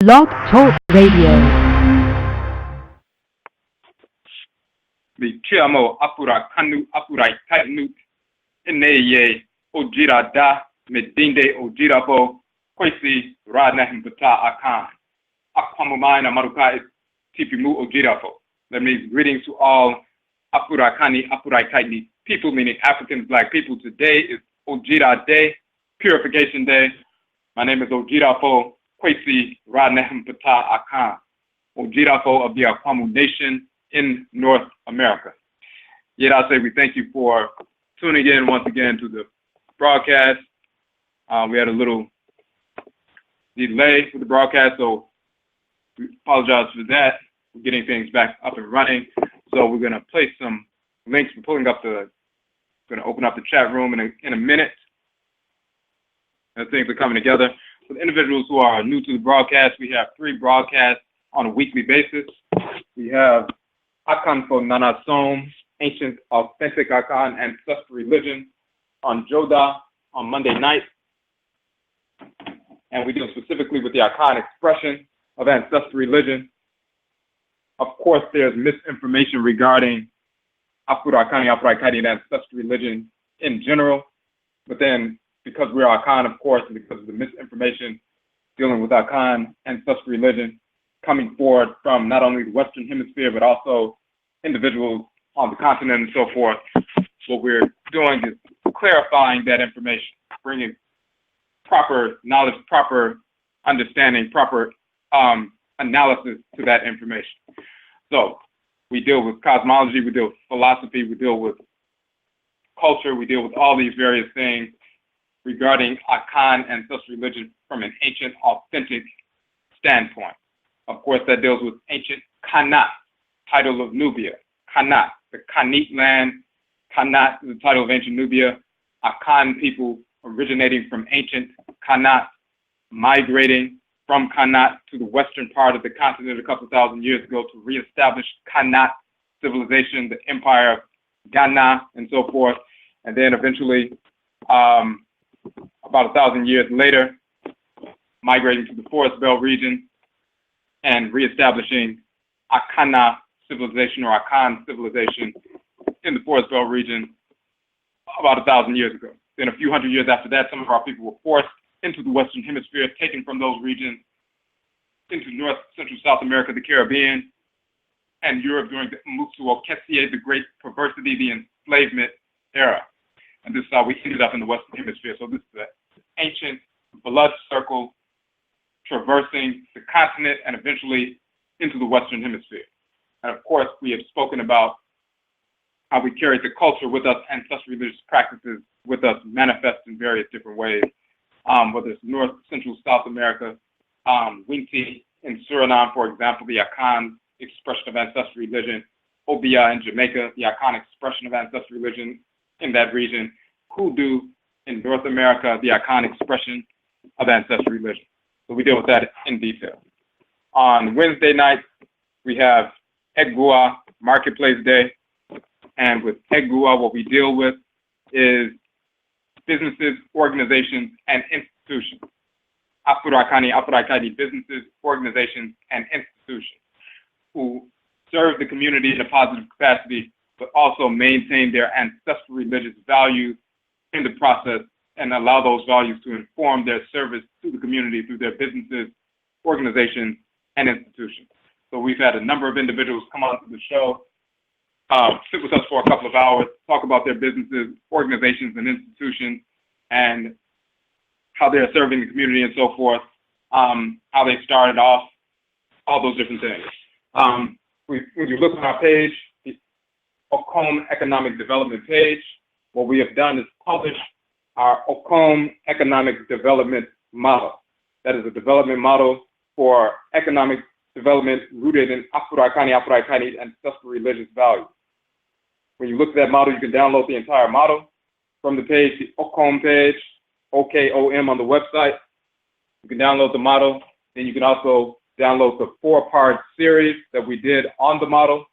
Blog Talk Radio. The Chiamo Afurakani Afuraitkaitnit Ineye ODWIRA da Medinde ODWIRA Kwesi Radnahimpata Akan Akwamumina Maruka Tipimu ODWIRA. That means greetings to all Afurakani Afuraitkaitnit people, meaning African Black people. Today is ODWIRA Day, Purification Day. My name is ODWIRA Kwesi Radnahimpata Akan, ODWIRA of the Akwamu Nation in North America. Yet I say we thank you for tuning in once again to the broadcast. We had a little delay with the broadcast, so we apologize for that. We're getting things back up and running. So we're going to place some links. We're going to open up the chat room in a minute. And things are coming together. For the individuals who are new to the broadcast, we have 3 broadcasts on a weekly basis. We have Akan for Nanasom, Ancient Authentic Akan Ancestral Religion on Joda on Monday night. And we deal specifically with the Akan expression of ancestral religion. Of course, there's misinformation regarding Afurakani, Afuraitkaitnit, and ancestral religion in general. But then, because we're Akan, of course, and because of the misinformation dealing with Akan ancestral religion, coming forward from not only the Western Hemisphere, but also individuals on the continent and so forth. What we're doing is clarifying that information, bringing proper knowledge, proper understanding, proper analysis to that information. So we deal with cosmology, we deal with philosophy, we deal with culture, we deal with all these various things regarding Akan ancestral religion from an ancient, authentic standpoint. Of course, that deals with ancient Kanat, title of Nubia. Kanat, the Kamit land. Kanat is the title of ancient Nubia. Akan people originating from ancient Kanat, migrating from Kanat to the western part of the continent a couple thousand years ago to reestablish Kanat civilization, the empire of Ghana, and so forth. And then eventually, about 1,000 years later, migrating to the Forest Belt region and reestablishing Akana civilization or Akan civilization in the Forest Belt region about 1,000 years ago. Then a few hundred years after that, some of our people were forced into the Western Hemisphere, taken from those regions into North, Central, South America, the Caribbean, and Europe during the Musu Kessie, the Great Perversity, the enslavement era. And this is how we ended up in the Western Hemisphere. So this is the ancient blood circle traversing the continent and eventually into the Western Hemisphere. And of course, we have spoken about how we carry the culture with us, ancestral religious practices with us, manifest in various different ways, whether it's North, Central, South America, Winti in Suriname, for example, the Akan expression of ancestral religion, Obia in Jamaica, the Akan expression of ancestral religion in that region, Hoodoo in North America, the Akan expression of ancestral religion. So we deal with that in detail. On Wednesday night, we have Egua Marketplace Day. And with Egua, what we deal with is businesses, organizations, and institutions. Afurakani, Afuraitkaitnit businesses, organizations, and institutions who serve the community in a positive capacity, but also maintain their ancestral religious values in the process and allow those values to inform their service to the community through their businesses, organizations, and institutions. So we've had a number of individuals come on to the show, sit with us for a couple of hours, talk about their businesses, organizations, and institutions, and how they're serving the community and so forth, how they started off, all those different things. When you look on our page, the Okom Economic Development page, what we have done is publish our Okom Economic Development Model. That is a development model for economic development rooted in Afurakani, Afuraitkaitnit, and ancestral religious values. When you look at that model, you can download the entire model from the page, the Okom page, OKOM on the website. You can download the model. Then you can also download the 4-part series that we did on the model.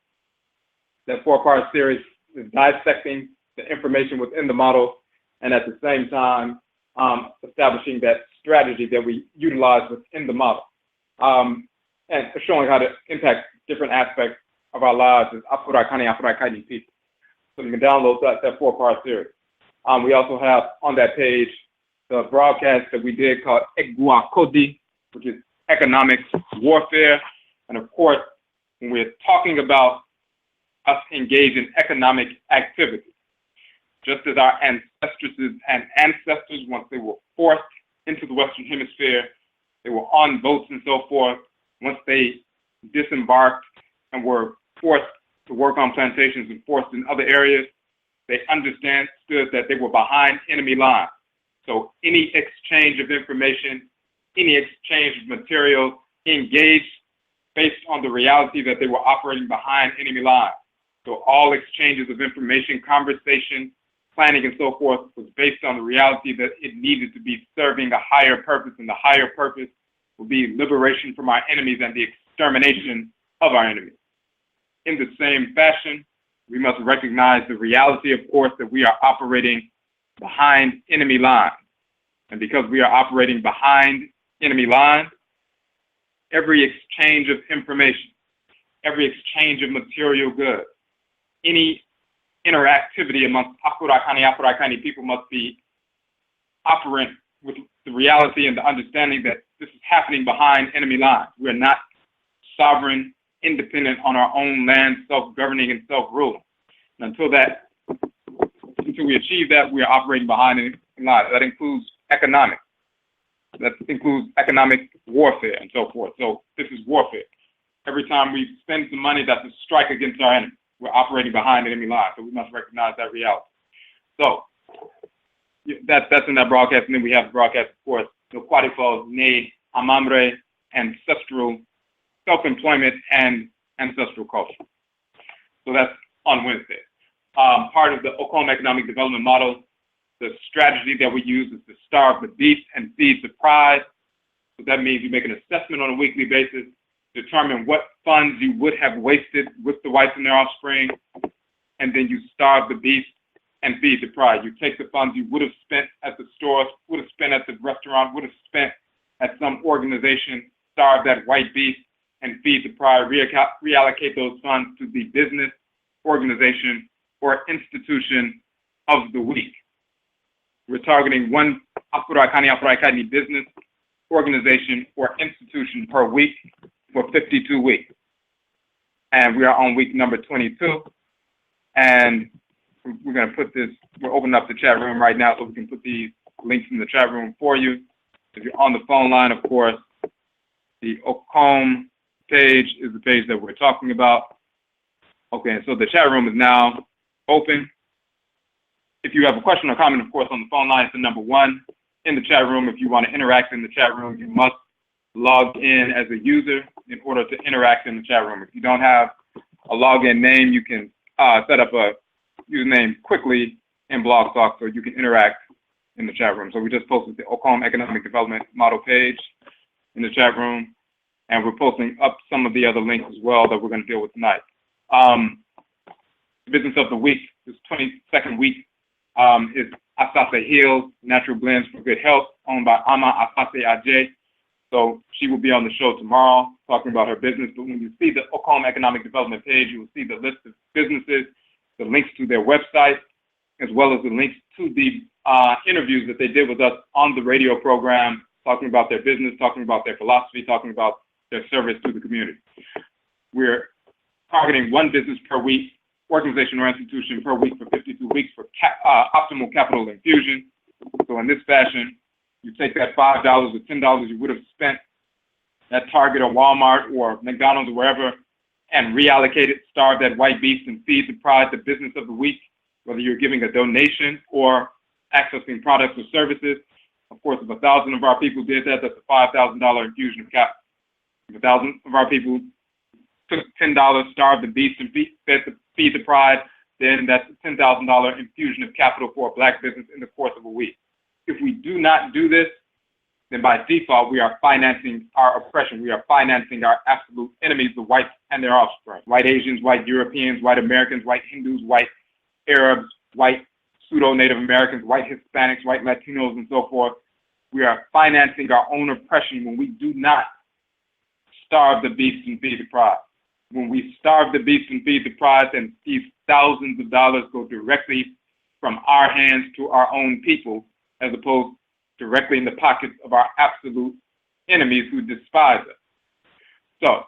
That 4-part series is dissecting the information within the model and at the same time establishing that strategy that we utilize within the model. and showing how to impact different aspects of our lives as Afurakani, Afuraitkaitnit people. So you can download that 4-part series. We also have on that page the broadcast that we did called Egua, which is economic warfare. And of course, when we're talking about us engage in economic activity, just as our ancestresses and ancestors, once they were forced into the Western Hemisphere, they were on boats and so forth. Once they disembarked and were forced to work on plantations and forced in other areas, they understood that they were behind enemy lines. So any exchange of information, any exchange of materials engaged based on the reality that they were operating behind enemy lines. So all exchanges of information, conversation, planning, and so forth was based on the reality that it needed to be serving a higher purpose, and the higher purpose will be liberation from our enemies and the extermination of our enemies. In the same fashion, we must recognize the reality, of course, that we are operating behind enemy lines. And because we are operating behind enemy lines, every exchange of information, every exchange of material goods, any interactivity amongst Afuraitkaitnit people must be operant with the reality and the understanding that this is happening behind enemy lines. We're not sovereign, independent on our own land, self-governing and self-ruling. And until we achieve that, we are operating behind enemy lines. That includes economics. That includes economic warfare and so forth. So this is warfare. Every time we spend some money, that's a strike against our enemy. We're operating behind enemy lines, so we must recognize that reality. So that's in that broadcast, and then we have the broadcast, of course, the Quadifos, Ne, Amamre, Ancestral Self-Employment, and Ancestral Culture. So that's on Wednesday. Part of the Okom Economic Development Model, the strategy that we use is to starve the beast and feed the pride. So that means you make an assessment on a weekly basis, determine what funds you would have wasted with the whites and their offspring, and then you starve the beast and feed the pride. You take the funds you would have spent at the stores, would have spent at the restaurant, would have spent at some organization, starve that white beast and feed the pride, reallocate those funds to the business, organization, or institution of the week. We're targeting one Afuraitkaitnit business, organization, or institution per week for 52 weeks. And we are on week number 22. And we're going to put this, we're opening up the chat room right now so we can put these links in the chat room for you. If you're on the phone line, of course, the Okom page is the page that we're talking about. Okay, so the chat room is now open. If you have a question or comment, of course, on the phone line, it's the number 1. In the chat room, if you want to interact in the chat room, you must log in as a user in order to interact in the chat room. If you don't have a login name, you can set up a username quickly in Blog Talk so you can interact in the chat room. So we just posted the Okom Economic Development Model page in the chat room, and we're posting up some of the other links as well that we're going to deal with tonight. The business of the week, this 22nd week, is Asase Heals, Natural Blends for Good Health, owned by Ama Asase Ajay. So she will be on the show tomorrow talking about her business. But when you see the Okom Economic Development page, you will see the list of businesses, the links to their website, as well as the links to the interviews that they did with us on the radio program, talking about their business, talking about their philosophy, talking about their service to the community. We're targeting one business per week, organization or institution per week for 52 weeks for optimal capital infusion. So in this fashion, you take that $5 or $10 you would have spent at Target or Walmart or McDonald's or wherever and reallocate it, starve that white beast and feed the pride, the business of the week, whether you're giving a donation or accessing products or services. Of course, if 1,000 of our people did that, that's a $5,000 infusion of capital. If 1,000 of our people took $10, starved the beast and feed the pride, then that's a $10,000 infusion of capital for a Black business in the course of a week. If we do not do this, then by default, we are financing our oppression. We are financing our absolute enemies, the whites and their offspring. White Asians, white Europeans, white Americans, white Hindus, white Arabs, white pseudo-Native Americans, white Hispanics, white Latinos, and so forth. We are financing our own oppression when we do not starve the beast and feed the prize. When we starve the beast and feed the prize and see thousands of dollars go directly from our hands to our own people, as opposed directly in the pockets of our absolute enemies who despise us. So,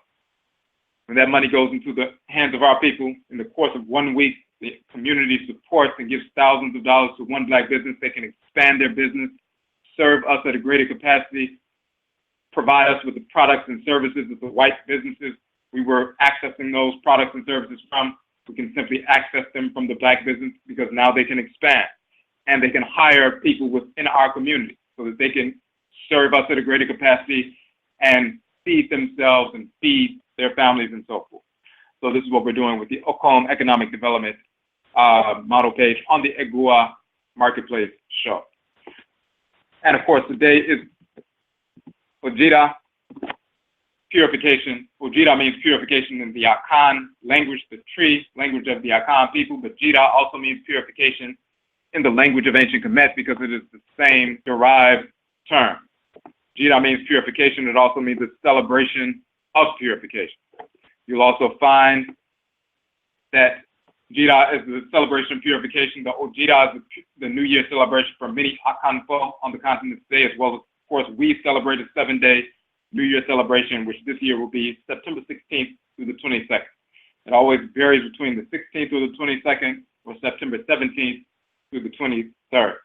when that money goes into the hands of our people, in the course of 1 week, the community supports and gives thousands of dollars to one black business. They can expand their business, serve us at a greater capacity, provide us with the products and services that the white businesses we were accessing those products and services from. We can simply access them from the black business because now they can expand and they can hire people within our community so that they can serve us at a greater capacity and feed themselves and feed their families and so forth. So this is what we're doing with the Okom Economic Development model page on the Egua Marketplace show. And of course, today is ODWIRA, purification. ODWIRA means purification in the Akan language, the tree language of the Akan people, but Jira also means purification in the language of ancient Kamit because it is the same derived term. Jira means purification. It also means the celebration of purification. You'll also find that Jira is the celebration of purification. The ODWIRA is the New Year celebration for many Akanfo on the continent today, as well as, of course, we celebrate a 7-day New Year celebration, which this year will be September 16th through the 22nd. It always varies between the 16th through the 22nd or September 17th through the 23rd.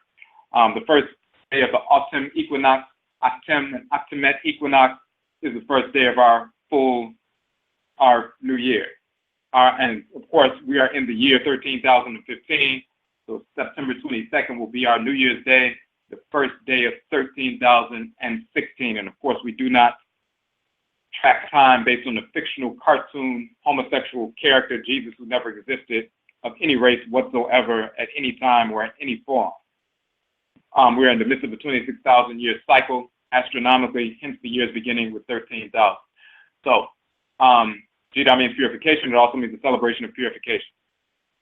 The first day of the autumn equinox, Atem and Atemet equinox, is the first day of our New Year. And of course, we are in the year 13,015, so September 22nd will be our New Year's Day, the first day of 13,016. And of course, we do not track time based on the fictional cartoon homosexual character Jesus, who never existed, of any race whatsoever at any time or in any form. We're in the midst of a 26,000-year cycle astronomically, hence the year's beginning with 13,000. So, Jida means purification. It also means the celebration of purification.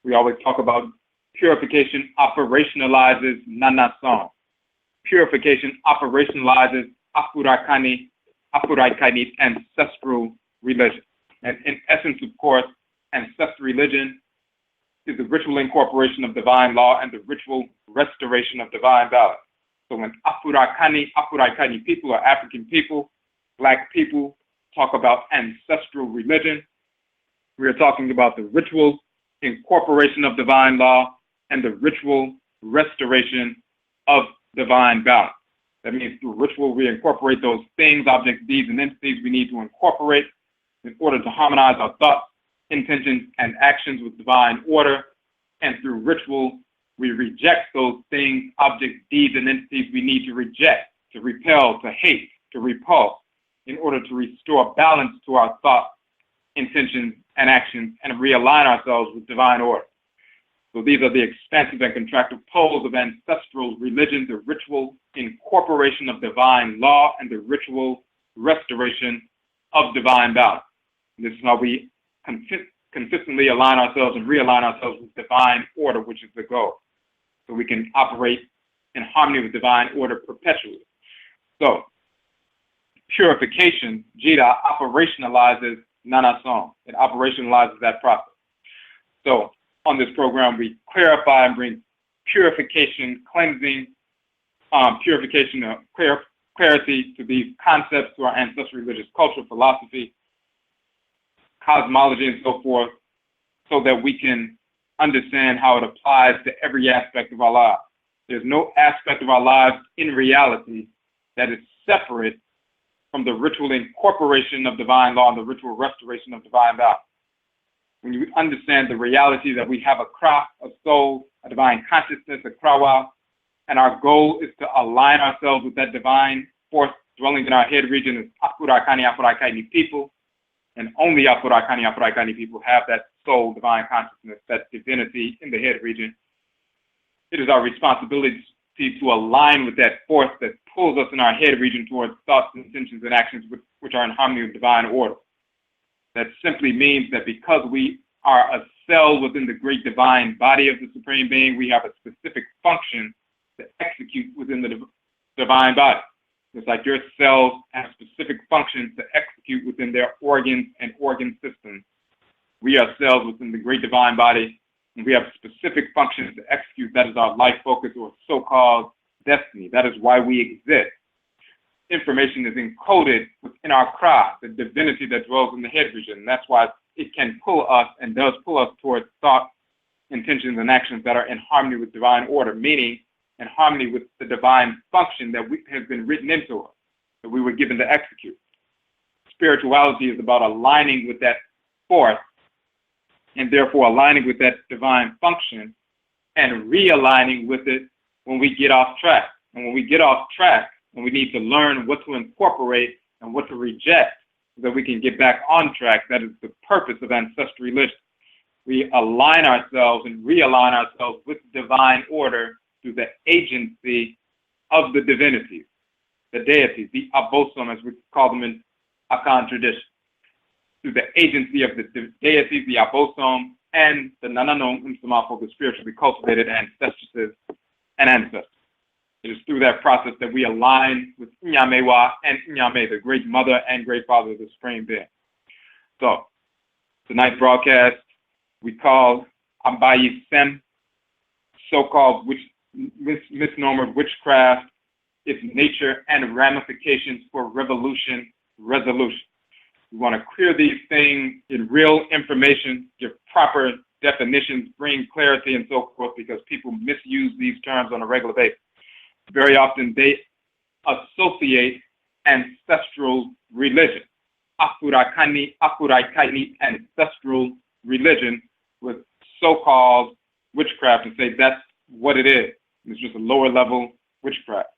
We always talk about purification operationalizes Nana song. Purification operationalizes Afurakani, Afuraitkaitnit, ancestral religion. And in essence, of course, ancestral religion is the ritual incorporation of divine law and the ritual restoration of divine balance. So when Afurakani, Afuraitkaitnit people or African people, black people, talk about ancestral religion, we are talking about the ritual incorporation of divine law and the ritual restoration of divine balance. That means through ritual, we incorporate those things, objects, deeds, and entities we need to incorporate in order to harmonize our thoughts, intentions, and actions with divine order. And through ritual, we reject those things, objects, deeds, and entities we need to reject, to repel, to hate, to repulse, in order to restore balance to our thoughts, intentions, and actions, and realign ourselves with divine order. So these are the expansive and contractive poles of ancestral religion, the ritual incorporation of divine law and the ritual restoration of divine balance. This is how we consistently align ourselves and realign ourselves with divine order, which is the goal. So we can operate in harmony with divine order perpetually. So purification, Jida, operationalizes Nana Song. It operationalizes that process. So on this program, we clarify and bring purification, cleansing, purification, clarity to these concepts, to our ancestral religious culture, philosophy, cosmology, and so forth, so that we can understand how it applies to every aspect of our lives. There's no aspect of our lives in reality that is separate from the ritual incorporation of divine law and the ritual restoration of divine balance. When you understand the reality that we have a kra, a soul, a divine consciousness, a krawa, and our goal is to align ourselves with that divine force dwelling in our head region as Afurakani, Afuraitkaitnit people, and only Afurakani, Afuraitkaitnit people have that soul, divine consciousness, that divinity in the head region. It is our responsibility to align with that force that pulls us in our head region towards thoughts, intentions, and actions which are in harmony with divine order. That simply means that because we are a cell within the great divine body of the Supreme Being, we have a specific function to execute within the divine body. Just like your cells have specific functions to execute within their organs and organ systems, we are cells within the great divine body, and we have specific functions to execute. That is our life focus, or so-called destiny. That is why we exist. Information is encoded within our craft, the divinity that dwells in the head region. And that's why it can pull us and does pull us towards thoughts, intentions, and actions that are in harmony with divine order, meaning in harmony with the divine function that has been written into us, that we were given to execute. Spirituality is about aligning with that force, and therefore aligning with that divine function and realigning with it when we get off track. And when we get off track, and we need to learn what to incorporate and what to reject so that we can get back on track. That is the purpose of ancestral religion. We align ourselves and realign ourselves with divine order through the agency of the divinities, the deities, the ABAYISEM, as we call them in Akan tradition. Through the agency of the deities, the ABAYISEM, and the Nsamanfo, the spiritually cultivated ancestresses and ancestors. It is through that process that we align with Nyamewa and Nyame, the great mother and great father of the Supreme Being. So, tonight's broadcast, we call ABAYISEM, so-called misnomered witchcraft, its nature and ramifications for revolution resolution. We want to clear these things in real information, give proper definitions, bring clarity and so forth, because people misuse these terms on a regular basis. Very often they associate ancestral religion, Afurakani, Afuraitkaitnit, ancestral religion, with so-called witchcraft, and say that's what it is. It's just a lower level witchcraft.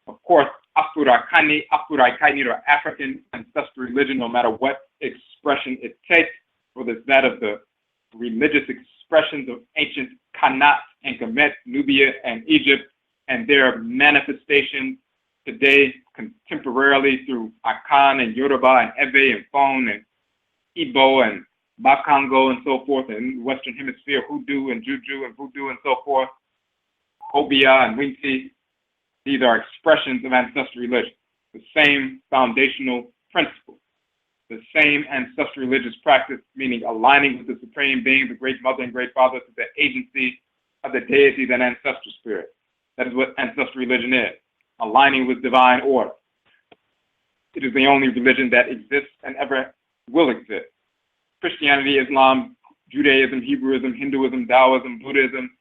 Of course, Afurakani, Afuraitkaitnit, or African ancestral religion, no matter what expression it takes, whether it's that of the religious expressions of ancient Kanat and Kamit, Nubia and Egypt, and their manifestations today contemporarily through Akan and Yoruba and Ebe and Fon and Igbo and Bakongo and so forth, and in the Western Hemisphere, Hoodoo and Juju and Voodoo and so forth, Obia and Winti. These are expressions of ancestral religion, the same foundational principle, the same ancestral religious practice, meaning aligning with the Supreme Being, the Great Mother and Great Father, to the agency of the deities and ancestral spirit. That is what ancestral religion is, aligning with divine order. It is the only religion that exists and ever will exist. Christianity, Islam, Judaism, Hebrewism, Hinduism, Taoism, Buddhism,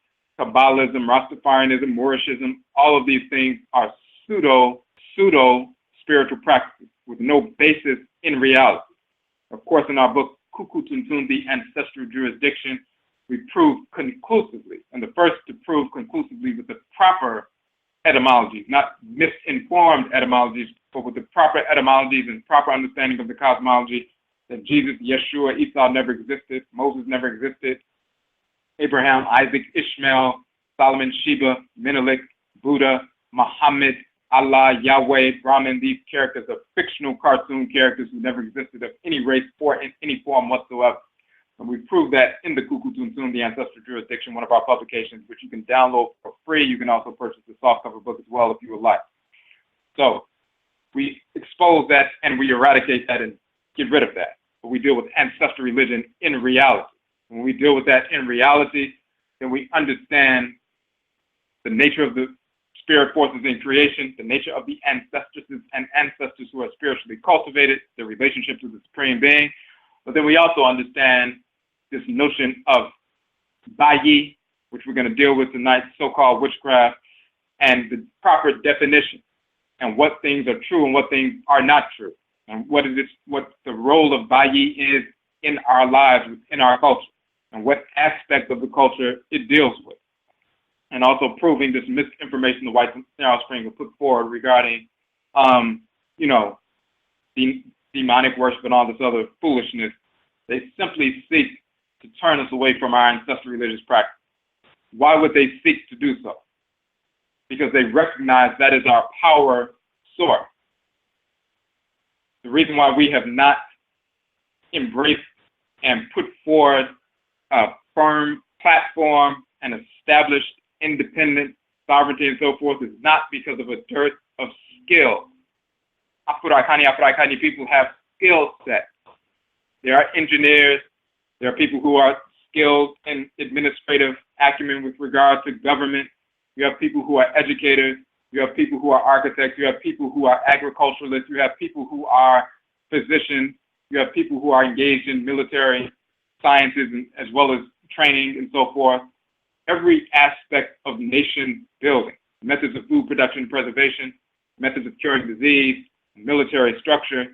Kabbalism, Rastafarianism, Moorishism, all of these things are pseudo spiritual practices with no basis in reality. Of course, in our book, Kukutuntun, the Ancestral Jurisdiction, we prove conclusively, and the first to prove conclusively with the proper etymologies, not misinformed etymologies, but with the proper etymologies and proper understanding of the cosmology, that Jesus, Yeshua, Esau never existed, Moses never existed, Abraham, Isaac, Ishmael, Solomon, Sheba, Menelik, Buddha, Muhammad, Allah, Yahweh, Brahman. These characters are fictional cartoon characters who never existed of any race or in any form whatsoever. And we prove that in the Kukutuntun, the Ancestral Jurisdiction, one of our publications, which you can download for free. You can also purchase the softcover book as well if you would like. So we expose that and we eradicate that and get rid of that. But we deal with ancestral religion in reality. When we deal with that in reality, then we understand the nature of the spirit forces in creation, the nature of the ancestresses and ancestors who are spiritually cultivated, the relationship to the Supreme Being. But then we also understand this notion of Bayi, which we're going to deal with tonight, so-called witchcraft, and the proper definition, and what things are true and what things are not true, and what the role of Bayi is in our lives, in our culture, and what aspect of the culture it deals with. And also proving this misinformation the white offspring will put forward regarding, demonic worship and all this other foolishness. They simply seek to turn us away from our ancestral religious practice. Why would they seek to do so? Because they recognize that is our power source. The reason why we have not embraced and put forward a firm platform and established independent sovereignty and so forth is not because of a dearth of skill Afuraitkaitnit people have skill sets. There are engineers. There are people who are skilled in administrative acumen with regard to government. You have people who are educators. You have people who are architects. You have people who are agriculturalists. You have people who are physicians. You have people who are engaged in military sciences as well as training and so forth. Every aspect of nation building, methods of food production and preservation, methods of curing disease, military structure,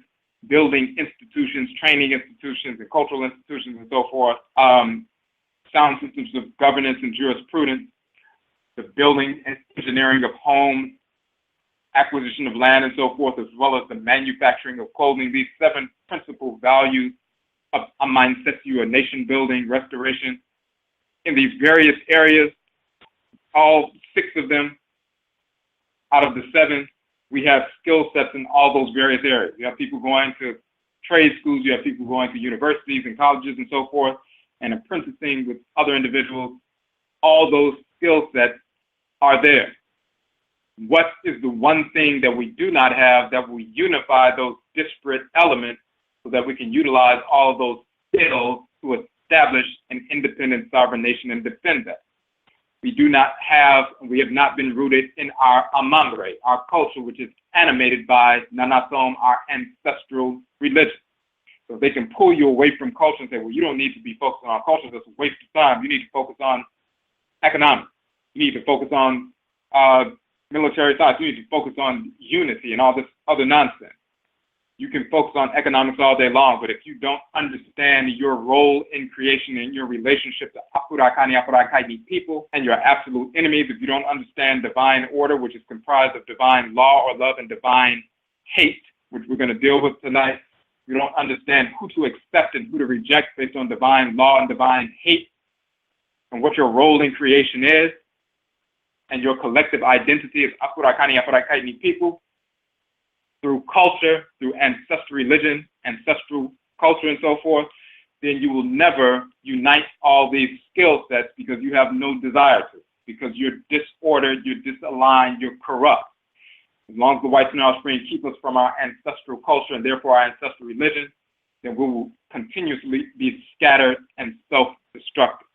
building institutions, training institutions, and cultural institutions, and so forth, sound systems of governance and jurisprudence, the building and engineering of homes, acquisition of land, and so forth, as well as the manufacturing of clothing. These 7 principal values of a mindset, a nation building, restoration, in these various areas, all 6 of them out of the 7, we have skill sets in all those various areas. You have people going to trade schools, you have people going to universities and colleges and so forth, and apprenticing with other individuals. All those skill sets are there. What is the one thing that we do not have that will unify those disparate elements so that we can utilize all of those skills to establish an independent sovereign nation and defend that? We have not been rooted in our amangre, our culture, which is animated by Nanasom, our ancestral religion. So they can pull you away from culture and say, well, you don't need to be focused on our culture, that's a waste of time. You need to focus on economics. You need to focus on military science. You need to focus on unity and all this other nonsense. You can focus on economics all day long, but if you don't understand your role in creation and your relationship to Afuraitkaitnit people and your absolute enemies, if you don't understand divine order, which is comprised of divine law or love and divine hate, which we're going to deal with tonight, you don't understand who to accept and who to reject based on divine law and divine hate, and what your role in creation is, and your collective identity as Afuraitkaitnit people, through culture, through ancestral religion, ancestral culture, and so forth, then you will never unite all these skill sets because you have no desire to, because you're disordered, you're disaligned, you're corrupt. As long as the whites in our offspring keep us from our ancestral culture and therefore our ancestral religion, then we will continuously be scattered and self-destructive.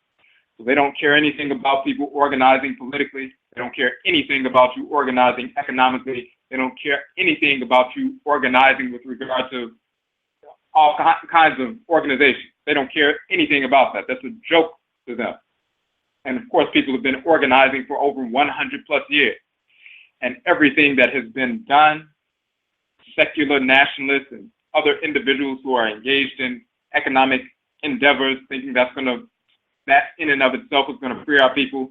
So they don't care anything about people organizing politically. They don't care anything about you organizing economically. They don't care anything about you organizing with regard to all kinds of organizations. They don't care anything about that. That's a joke to them. And of course, people have been organizing for over 100 plus years. And everything that has been done, secular nationalists and other individuals who are engaged in economic endeavors, thinking that in and of itself is going to free our people,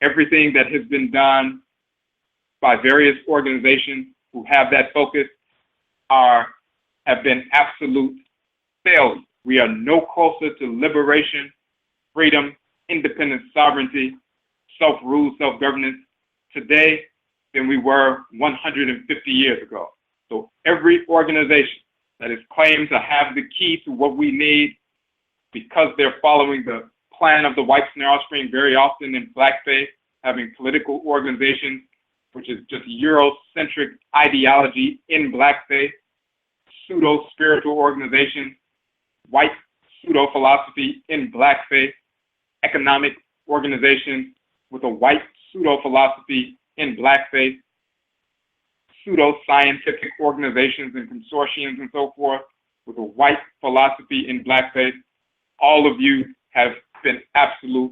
everything that has been done by various organizations who have that focus have been absolute failures. We are no closer to liberation, freedom, independent sovereignty, self-rule, self-governance today than we were 150 years ago. So every organization that is claimed to have the key to what we need, because they're following the plan of the whites and their offspring, very often in blackface, having political organizations, which is just Eurocentric ideology in blackface, pseudo-spiritual organizations, white pseudo-philosophy in blackface, economic organizations with a white pseudo-philosophy in blackface, pseudo-scientific organizations and consortiums and so forth with a white philosophy in blackface. All of you have been absolute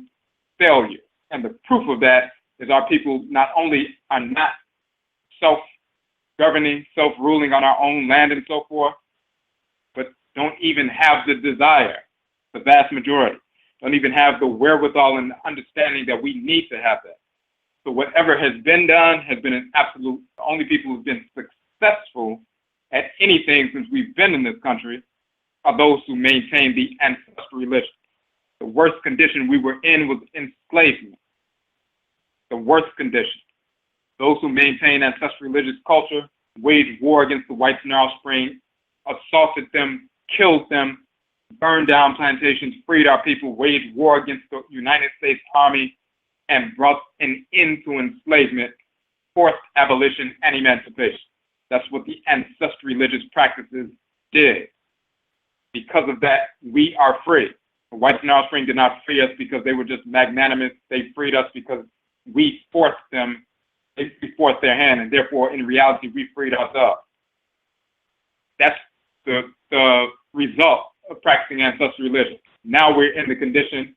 failures. And the proof of that is our people not only are not self-governing, self-ruling on our own land and so forth, but don't even have the desire, the vast majority, don't even have the wherewithal and understanding that we need to have that. So whatever has been done has been an absolute, the only people who've been successful at anything since we've been in this country are those who maintain the ancestral religion. The worst condition we were in was enslavement. The worst condition. Those who maintain ancestral religious culture waged war against the whites and their offspring, assaulted them, killed them, burned down plantations, freed our people, waged war against the United States Army, and brought an end to enslavement, forced abolition, and emancipation. That's what the ancestral religious practices did. Because of that, we are free. The whites and offspring did not free us because they were just magnanimous. They freed us because we forced them, they forced their hand, and therefore, in reality, we freed ourselves. That's the result of practicing ancestral religion. Now we're in the condition,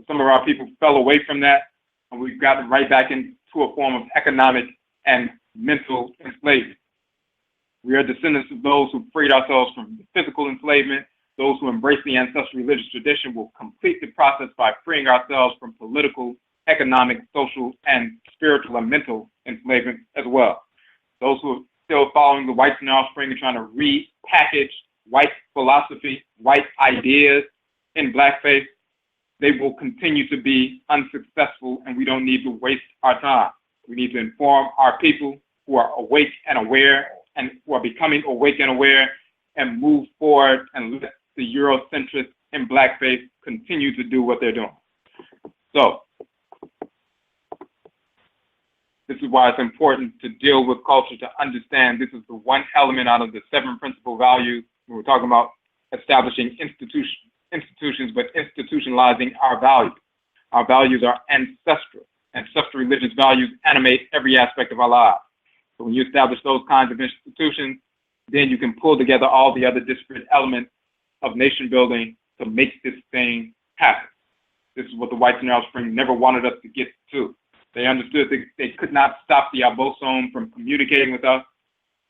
some of our people fell away from that, and we've gotten right back into a form of economic and mental enslavement. We are descendants of those who freed ourselves from physical enslavement. Those who embrace the ancestral religious tradition will complete the process by freeing ourselves from political, economic, social, and spiritual and mental enslavement as well. Those who are still following the whites and offspring and trying to repackage white philosophy, white ideas in blackface, they will continue to be unsuccessful, and we don't need to waste our time. We need to inform our people who are awake and aware and who are becoming awake and aware and move forward and let the Eurocentrists in blackface continue to do what they're doing. So, this is why it's important to deal with culture, to understand this is the one element out of the 7 principal values. We're talking about establishing institutions, but institutionalizing our values. Our values are ancestral. Ancestral religious values animate every aspect of our lives. So when you establish those kinds of institutions, then you can pull together all the other disparate elements of nation building to make this thing happen. This is what the whites and offspring never wanted us to get to. They understood that they could not stop the ABAYISEM from communicating with us.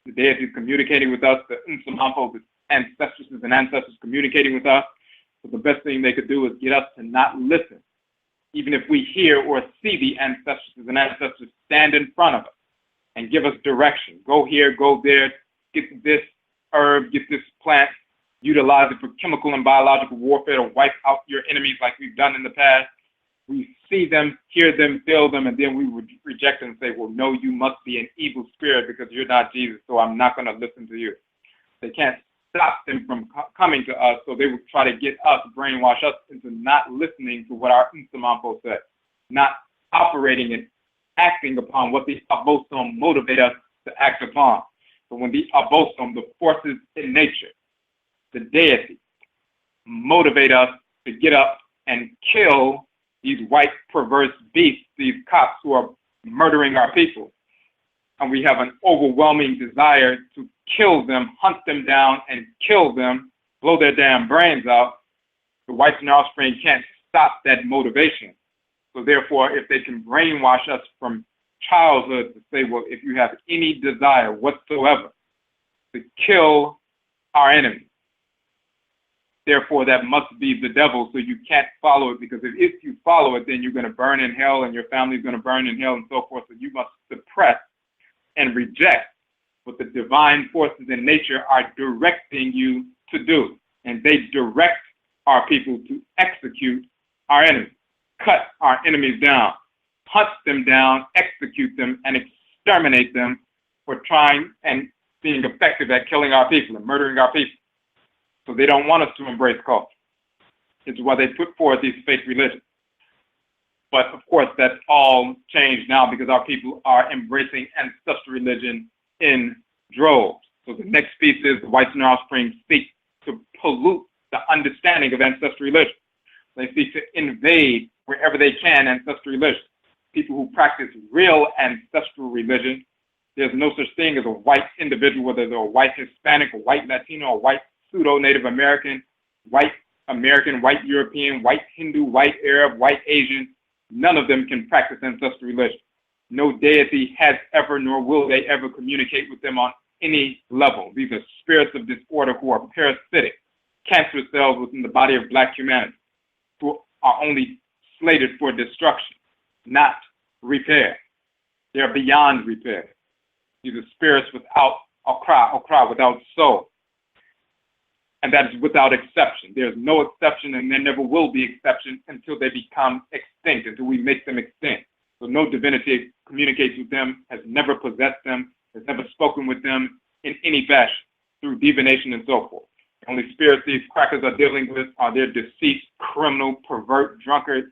The deities communicating with us, the Nsamanfo, the ancestresses and ancestors communicating with us. So the best thing they could do is get us to not listen, even if we hear or see the ancestresses and ancestors stand in front of us and give us direction. Go here, go there, get this herb, get this plant, utilize it for chemical and biological warfare to wipe out your enemies like we've done in the past. We see them, hear them, feel them, and then we would reject them and say, well, no, you must be an evil spirit because you're not Jesus, so I'm not going to listen to you. They can't stop them from coming to us, so they would try to get us, brainwash us into not listening to what our Nsamanfo said, not operating and acting upon what the ABAYISEM motivate us to act upon. So when the ABAYISEM, the forces in nature, the deity, motivate us to get up and kill these white perverse beasts, these cops who are murdering our people, and we have an overwhelming desire to kill them, hunt them down, and kill them, blow their damn brains out, the whites and offspring can't stop that motivation. So therefore, if they can brainwash us from childhood to say, well, if you have any desire whatsoever to kill our enemy, therefore that must be the devil, so you can't follow it, because if you follow it, then you're going to burn in hell and your family's going to burn in hell and so forth. So you must suppress and reject what the divine forces in nature are directing you to do. And they direct our people to execute our enemies, cut our enemies down, hunt them down, execute them, and exterminate them for trying and being effective at killing our people and murdering our people. So they don't want us to embrace culture. It's why they put forth these fake religions. But of course, that's all changed now because our people are embracing ancestral religion in droves. So the next piece is the whites and offspring seek to pollute the understanding of ancestral religion. They seek to invade wherever they can ancestral religion. People who practice real ancestral religion, there's no such thing as a white individual, whether they're a white Hispanic, a white Latino, a white pseudo-Native American, white European, white Hindu, white Arab, white Asian. None of them can practice ancestral religion. No deity has ever, nor will they ever communicate with them on any level. These are spirits of disorder who are parasitic, cancer cells within the body of Black humanity, who are only slated for destruction, not repair. They're beyond repair. These are spirits without Okra, without soul. And that is without exception. There's no exception, and there never will be exception until they become extinct, until we make them extinct. So no divinity communicates with them, has never possessed them, has never spoken with them in any fashion, through divination and so forth. The only spirits these crackers are dealing with are their deceased, criminal, pervert, drunkard,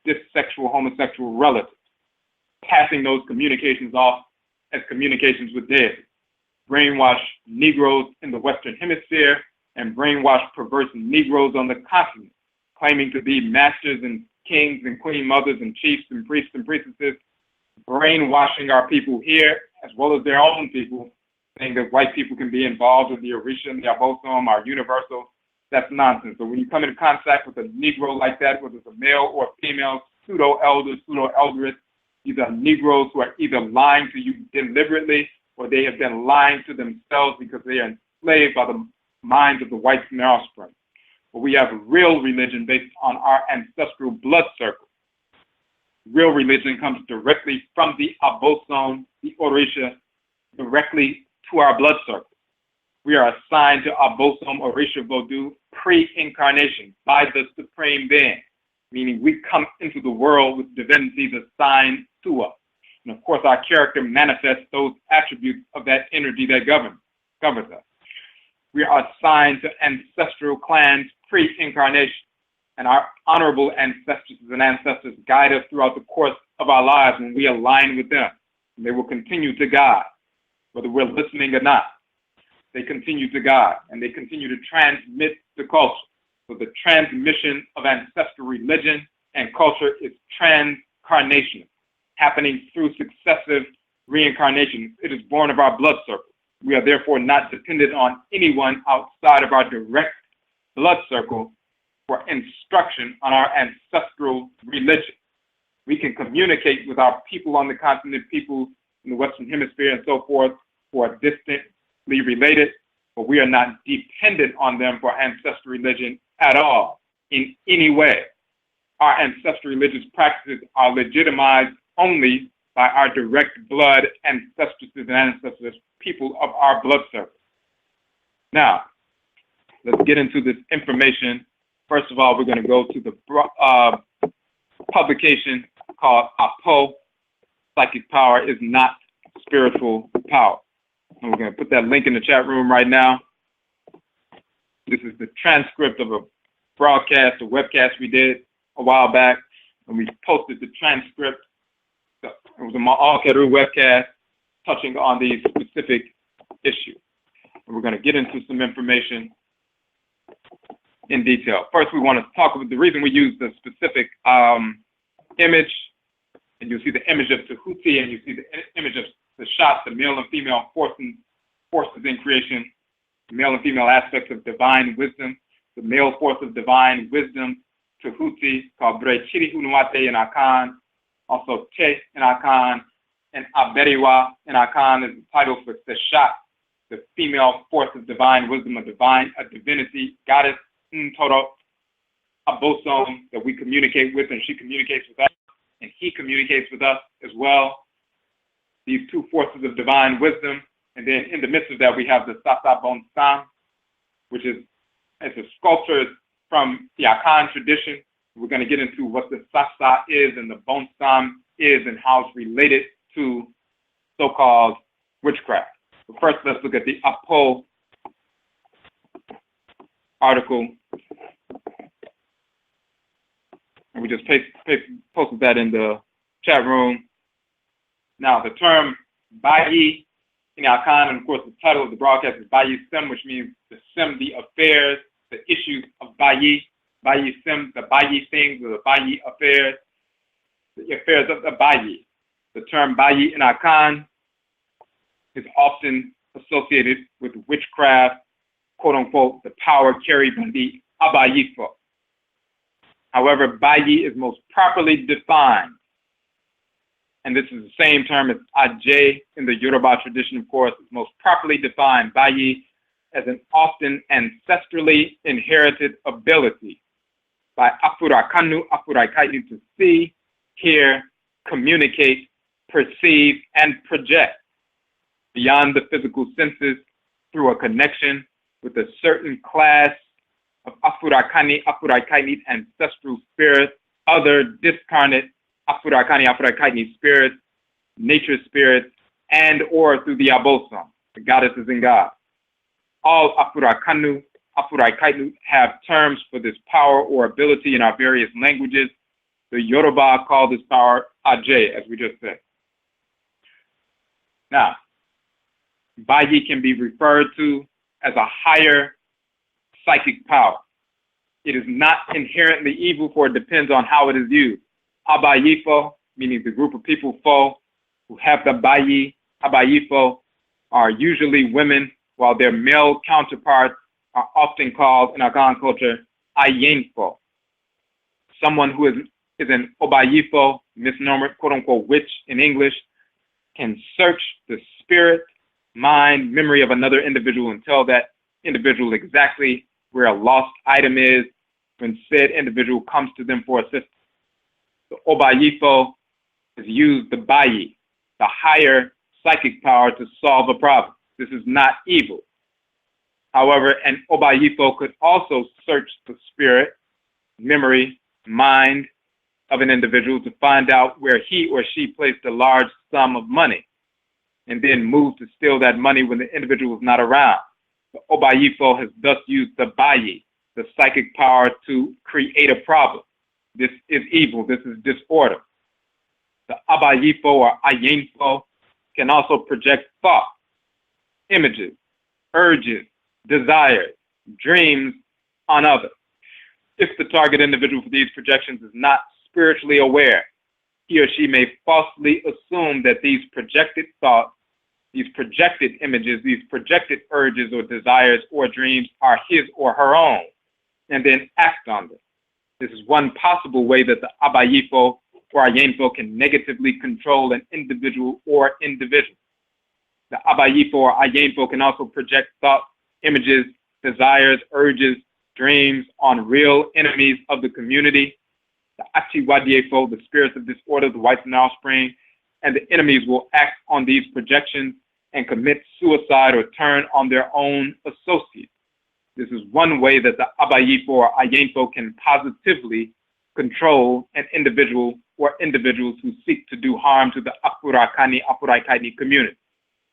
dissexual, homosexual relatives, passing those communications off as communications with dead, brainwash Negroes in the Western Hemisphere and brainwash perverse Negroes on the continent, claiming to be masters and kings and queen mothers and chiefs and priests and priestesses, brainwashing our people here as well as their own people, saying that white people can be involved with the Orisha and the Abosom, our universal. That's nonsense. So when you come into contact with a Negro like that, whether it's a male or female, pseudo-elder, pseudo-elderess, these are Negroes who are either lying to you deliberately or they have been lying to themselves because they are enslaved by the minds of the whites and their offspring. But we have real religion based on our ancestral blood circle. Real religion comes directly from the Abosom, the Orisha, directly to our blood circle. We are assigned to Abosom, Orisha, Vodou, pre-incarnation by the Supreme Being, meaning we come into the world with divinities assigned to us. And of course, our character manifests those attributes of that energy that governs us. We are assigned to ancestral clans pre-incarnation, and our honorable ancestresses and ancestors guide us throughout the course of our lives when we align with them. And they will continue to guide, whether we're listening or not. They continue to guide, and they continue to transmit the culture. So the transmission of ancestral religion and culture is transcarnation, happening through successive reincarnations. It is born of our blood circle. We are therefore not dependent on anyone outside of our direct blood circle for instruction on our ancestral religion. We can communicate with our people on the continent, people in the Western Hemisphere and so forth, who are distantly related, but we are not dependent on them for ancestral religion at all, in any way. Our ancestral religious practices are legitimized only by our direct blood ancestresses and ancestors, people of our blood circle. Now, let's get into this information. First of all, we're going to go to the publication called Apo, Psychic Power is Not Spiritual Power. And we're going to put that link in the chat room right now. This is the transcript of a broadcast, a webcast we did a while back, and we posted the transcript. It was a Ma'al-Keru webcast touching on these specific issues. And we're going to get into some information in detail. First, we want to talk about the reason we use the specific image, and you'll see the image of Tehuti, and you see the image of Seshat, the male and female forces in creation, the male and female aspects of divine wisdom, the male force of divine wisdom, Tehuti, called Brekyirihunuade and Akan, also Te and Akan, and Aberewa and Akan is the title for Seshat, the female force of divine wisdom, a divinity, goddess, total Abosom that we communicate with, and she communicates with us, and he communicates with us as well. These two forces of divine wisdom, and then in the midst of that we have the sasabonsam, which is a sculpture from the Akan tradition. We're going to get into what the Sasa is and the bonsam is and how it's related to so-called witchcraft. But first, let's look at the Apo article. And we just posted that in the chat room. Now, the term Bayi in Akan, and of course the title of the broadcast is ABAYISEM, which means the affairs, the issues of Bayi. ABAYISEM, the Bayi things, or the Bayi affairs, the affairs of the Bayi. The term Bayi in Akan is often associated with witchcraft, quote unquote, the power carried by the abayifo. However, Bayi is most properly defined, and this is the same term as Ajay in the Yoruba tradition, of course, is most properly defined, Bayi, as an often ancestrally inherited ability by Afurakani, Afuraitkaitnit, to see, hear, communicate, perceive, and project beyond the physical senses through a connection with a certain class of Afurakani, Afuraitkaitnit ancestral spirits, other discarnate Afurakani, Afuraitkaitnit spirits, nature spirits, and or through the Abosom, the goddesses and gods. All Afurakanu, Afuraitkaitnit have terms for this power or ability in our various languages. The Yoruba call this power Ajay, as we just said. Now, Bayi can be referred to as a higher psychic power. It is not inherently evil, for it depends on how it is used. Abayifo, meaning the group of people fo, who have the Bayi, abayifo, are usually women, while their male counterparts are often called in Akan culture ayenfo. Someone who is an obayifo, misnomered, quote unquote, witch in English, can search the spirit, mind, memory of another individual and tell that individual exactly where a lost item is when said individual comes to them for assistance. The obayifo is used the bayi, the higher psychic power, to solve a problem. This is not evil. However, an obayifo could also search the spirit, memory, mind of an individual to find out where he or she placed a large sum of money and then move to steal that money when the individual is not around. The obayifo has thus used the bayi, the psychic power, to create a problem. This is evil. This is disorder. The abayifo or ayenfo can also project thought, images, urges, desires, dreams on others. If the target individual for these projections is not spiritually aware, he or she may falsely assume that these projected thoughts, these projected images, these projected urges or desires or dreams are his or her own, and then act on them. This is one possible way that the abayifo or ayenfo can negatively control an individual or individuals. The abayifo or ayenfo can also project thoughts, images, desires, urges, dreams on real enemies of the community. The achiwadiefo, the spirits of disorder, the whites and offspring, and the enemies will act on these projections and commit suicide or turn on their own associates. This is one way that the abayifo or ayenfo can positively control an individual or individuals who seek to do harm to the Afurakani, Afuraitkaitnit community.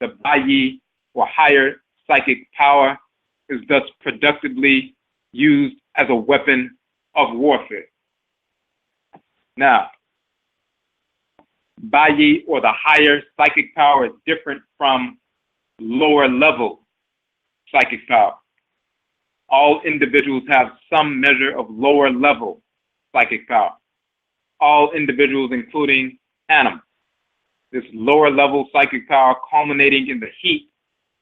The Bayi, or higher psychic power, is thus productively used as a weapon of warfare. Now, Bayi, or the higher psychic power, is different from lower level psychic power. All individuals have some measure of lower level psychic power. All individuals, including animals. This lower level psychic power culminating in the heat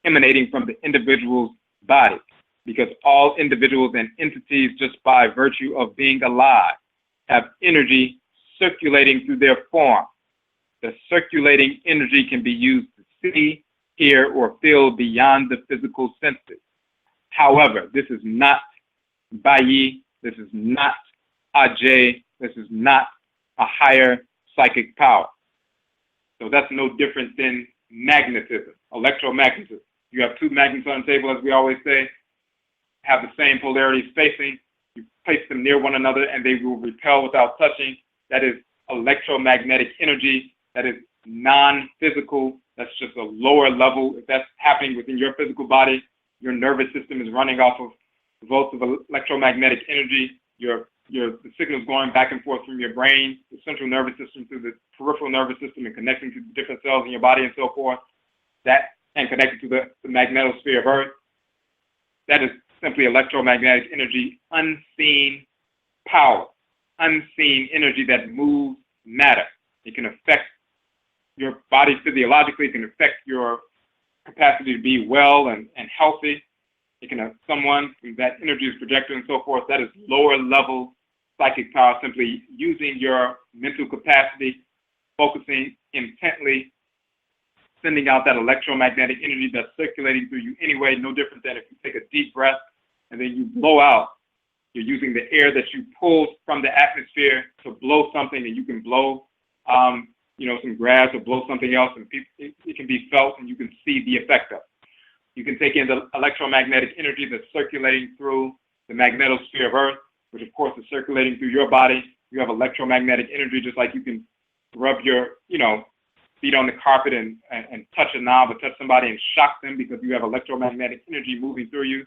emanating from the individual's body, because all individuals and entities, just by virtue of being alive, have energy circulating through their form. The circulating energy can be used to see, hear, or feel beyond the physical senses. However, this is not Bayi, this is not Ajay, this is not a higher psychic power. So that's no different than magnetism, electromagnetism. You have two magnets on the table, as we always say, have the same polarities facing. You place them near one another and they will repel without touching. That is electromagnetic energy. That is non-physical. That's just a lower level. If that's happening within your physical body, your nervous system is running off of volts of electromagnetic energy. The signals going back and forth from your brain, the central nervous system, through the peripheral nervous system, and connecting to the different cells in your body and so forth. That, and connected to the magnetosphere of Earth. That is simply electromagnetic energy, unseen power, unseen energy that moves matter. It can affect your body physiologically. It can affect your capacity to be well and healthy. It can have someone that energy is projected and so forth. That is lower level psychic power, simply using your mental capacity, focusing intently, sending out that electromagnetic energy that's circulating through you anyway, no different than if you take a deep breath and then you blow out. You're using the air that you pulled from the atmosphere to blow something, and you can blow some grass or blow something else, and it can be felt and you can see the effect of it. You can take in the electromagnetic energy that's circulating through the magnetosphere of Earth, which of course is circulating through your body. You have electromagnetic energy, just like you can rub your, feet on the carpet and touch a knob or touch somebody and shock them because you have electromagnetic energy moving through you.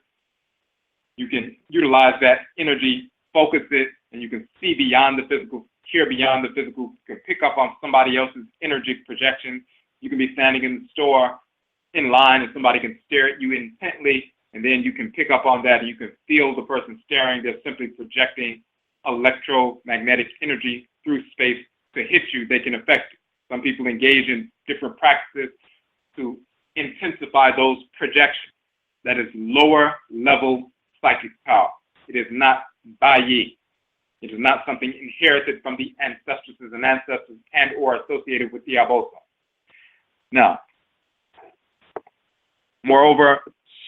You can utilize that energy, focus it, and you can see beyond the physical, hear beyond the physical. You can pick up on somebody else's energy projection. You can be standing in the store in line, and somebody can stare at you intently, and then you can pick up on that, and you can feel the person staring. They're simply projecting electromagnetic energy through space to hit you. They can affect you. Some people engage in different practices to intensify those projections. That is lower level psychic power. It is not Bayi. It is not something inherited from the ancestresses and ancestors and or associated with the ABAYISEM. Now, moreover,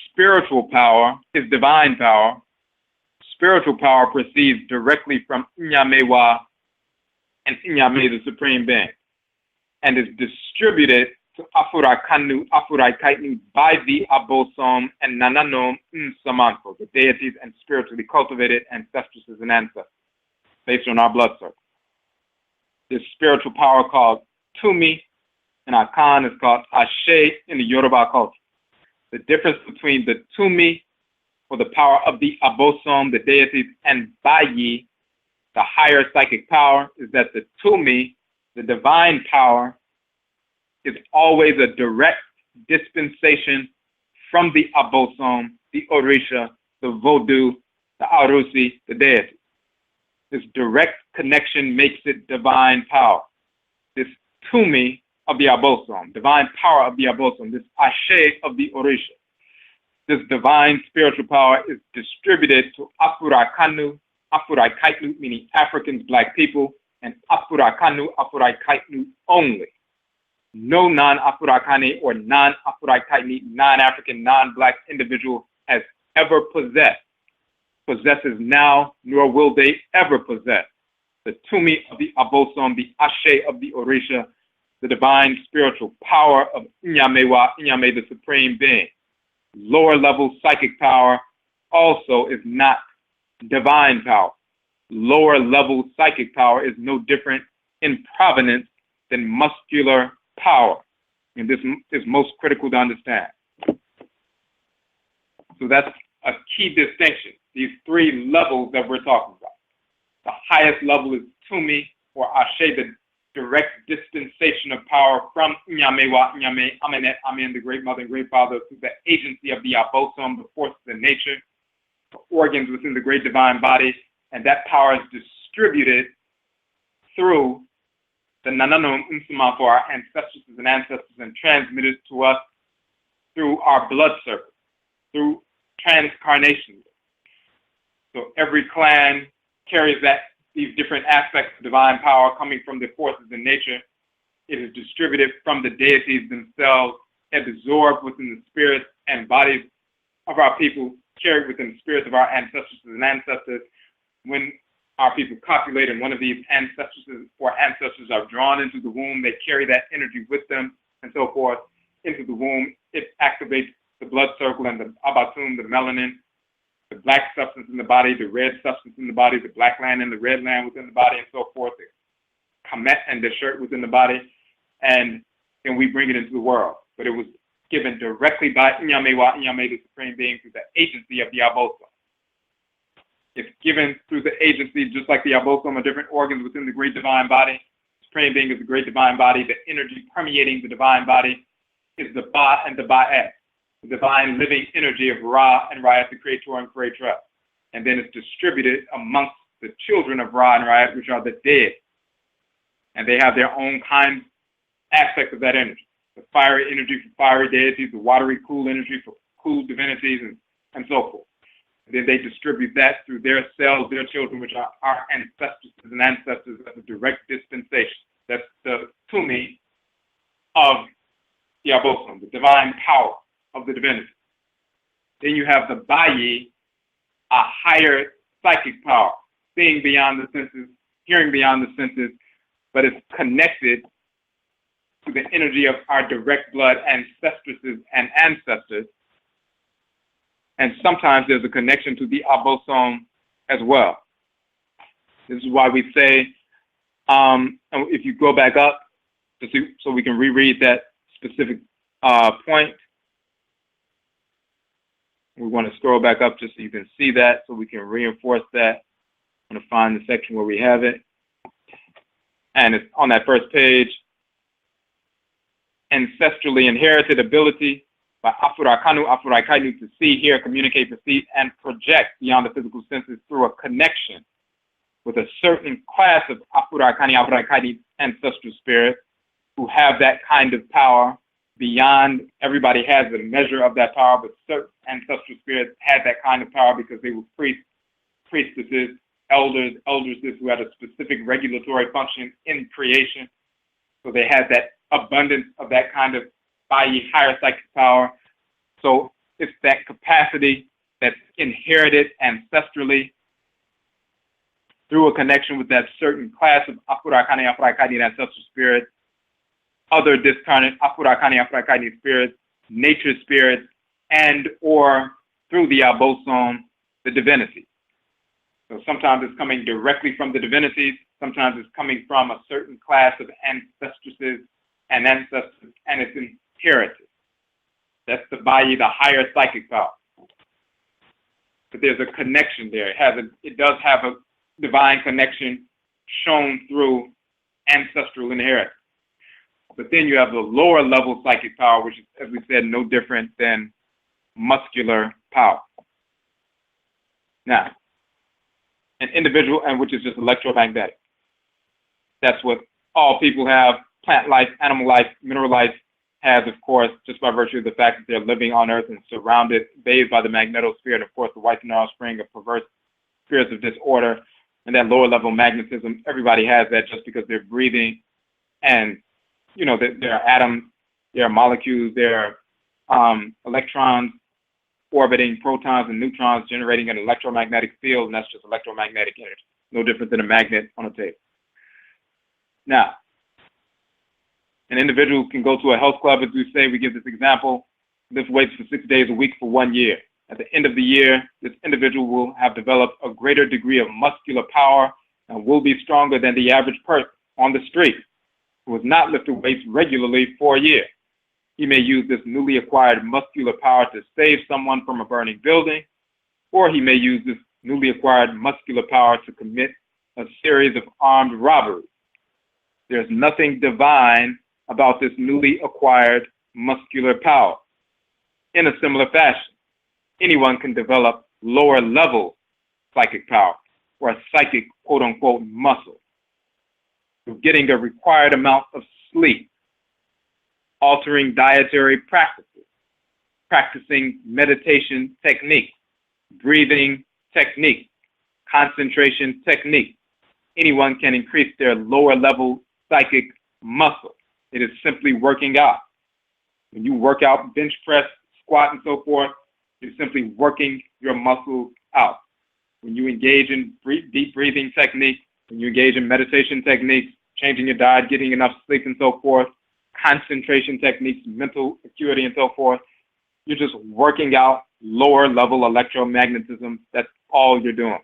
spiritual power is divine power. Spiritual power proceeds directly from Nyamewa and Nyame, the Supreme Being, and is distributed to Afurakani, Afuraitkaitnit by the ABAYISEM and Nananom Nsamanfo, the deities and spiritually cultivated ancestresses and ancestors, based on our blood circle. This spiritual power called Tumi in Akan is called Ashe in the Yoruba culture. The difference between the Tumi, or the power of the ABAYISEM, the deities, and Bayi, the higher psychic power, is that the Tumi, the divine power, is always a direct dispensation from the ABAYISEM, the Orisha, the Vodou, the Arusi, the deity. This direct connection makes it divine power. This Tumi of the ABAYISEM, divine power of the ABAYISEM, this Ashe of the Orisha, this divine spiritual power is distributed to Afurakani, Afuraitkaitnit, meaning Africans, Black people, and Afurakani, Afuraitkaitnit only. No non-Afurakani or non-Afuraitkaitnit, non-African, non-Black individual has ever possesses now, nor will they ever possess the Tumi of the ABAYISEM, the Ashe of the Orisha, the divine spiritual power of Nyamewa, Nyame, the Supreme Being. Lower level psychic power also is not divine power. Lower level psychic power is no different in provenance than muscular power. And this is most critical to understand. So that's a key distinction. These three levels that we're talking about. The highest level is Tumi, or Ashe, the direct dispensation of power from Nyamewa, Nyame, Amenet, Amen, the Great Mother and Great Father, through the agency of the ABAYISEM, the forces of nature, the organs within the great divine body, and that power is distributed through the Nananom Nsamanfo, our ancestresses and ancestors, and transmitted to us through our blood circle, through transcarnation. So every clan carries these different aspects of divine power coming from the forces in nature. It is distributed from the deities themselves, absorbed within the spirits and bodies of our people, carried within the spirits of our ancestresses and ancestors. When our people copulate and one of these ancestresses or ancestors are drawn into the womb, they carry that energy with them and so forth into the womb. It activates the blood circle and the abatum, the melanin, the black substance in the body, the red substance in the body, the black land and the red land within the body, and so forth, the Kamit and the shirt within the body, and then we bring it into the world. But it was given directly by Nyamewa, Nyame, the Supreme Being, through the agency of the ABAYISEM. It's given through the agency, just like the ABAYISEM are different organs within the great divine body. The Supreme Being is the great divine body. The energy permeating the divine body is the Ba and the Ba'et, the divine living energy of Ra and Ra'et, the Creator and Creatress. And then it's distributed amongst the children of Ra and Ra'et, which are the dead. And they have their own kind aspects of that energy. The fiery energy for fiery deities, the watery cool energy for cool divinities, and so forth. And then they distribute that through their cells, their children, which are our ancestors and ancestors, as a direct dispensation. That's the Tumi of the ABAYISEM, the divine power of the divinity. Then you have the Bayi, a higher psychic power, seeing beyond the senses, hearing beyond the senses, but it's connected to the energy of our direct blood ancestresses and ancestors. And sometimes there's a connection to the ABAYISEM as well. This is why we say, if you go back up, so we can reread that specific point. We want to scroll back up just so you can see that, so we can reinforce that. I'm going to find the section where we have it. And it's on that first page. Ancestrally inherited ability by Afuraitkaitnit, to see, hear, communicate, perceive, and project beyond the physical senses through a connection with a certain class of Afuraitkaitnit ancestral spirits who have that kind of power beyond. Everybody has a measure of that power, but certain ancestral spirits had that kind of power because they were priests, priestesses, elders, elderesses who had a specific regulatory function in creation. So they had that abundance of that kind of Bayi, higher psychic power. So it's that capacity that's inherited ancestrally through a connection with that certain class of Afuraitkaitnit ancestral spirits, other discarnate Afuraitkaitnit spirits, nature spirits, and or through the ABAYISEM, the divinity. So sometimes it's coming directly from the divinities, sometimes it's coming from a certain class of ancestresses and ancestors, and it's inherited. That's the Bayi, the higher psychic power. But there's a connection there. It does have a divine connection shown through ancestral inheritance. But then you have the lower level psychic power, which is, as we said, no different than muscular power. Now, an individual, and which is just electromagnetic. That's what all people have. Plant life, animal life, mineral life has, of course, just by virtue of the fact that they're living on Earth and surrounded, bathed by the magnetosphere, and of course the white offspring of perverse spirits of disorder, and that lower level magnetism. Everybody has that just because they're breathing, and you know, there are atoms, there are molecules, there are electrons orbiting protons and neutrons, generating an electromagnetic field, and that's just electromagnetic energy, no different than a magnet on a table. Now, an individual can go to a health club, as we say, we give this example, lift weights for 6 days a week for 1 year. At the end of the year, this individual will have developed a greater degree of muscular power and will be stronger than the average person on the street who has not lifted weights regularly for a year. He may use this newly acquired muscular power to save someone from a burning building, or he may use this newly acquired muscular power to commit a series of armed robberies. There's nothing divine about this newly acquired muscular power. In a similar fashion, anyone can develop lower level psychic power or a psychic quote unquote muscle through getting a required amount of sleep, altering dietary practices, practicing meditation techniques, breathing techniques, concentration techniques. Anyone can increase their lower level psychic muscle. It is simply working out. When you work out, bench press, squat, and so forth, you're simply working your muscles out. When you engage in deep breathing techniques, when you engage in meditation techniques, changing your diet, getting enough sleep, and so forth, concentration techniques, mental acuity, and so forth, you're just working out lower level electromagnetism. That's all you're doing.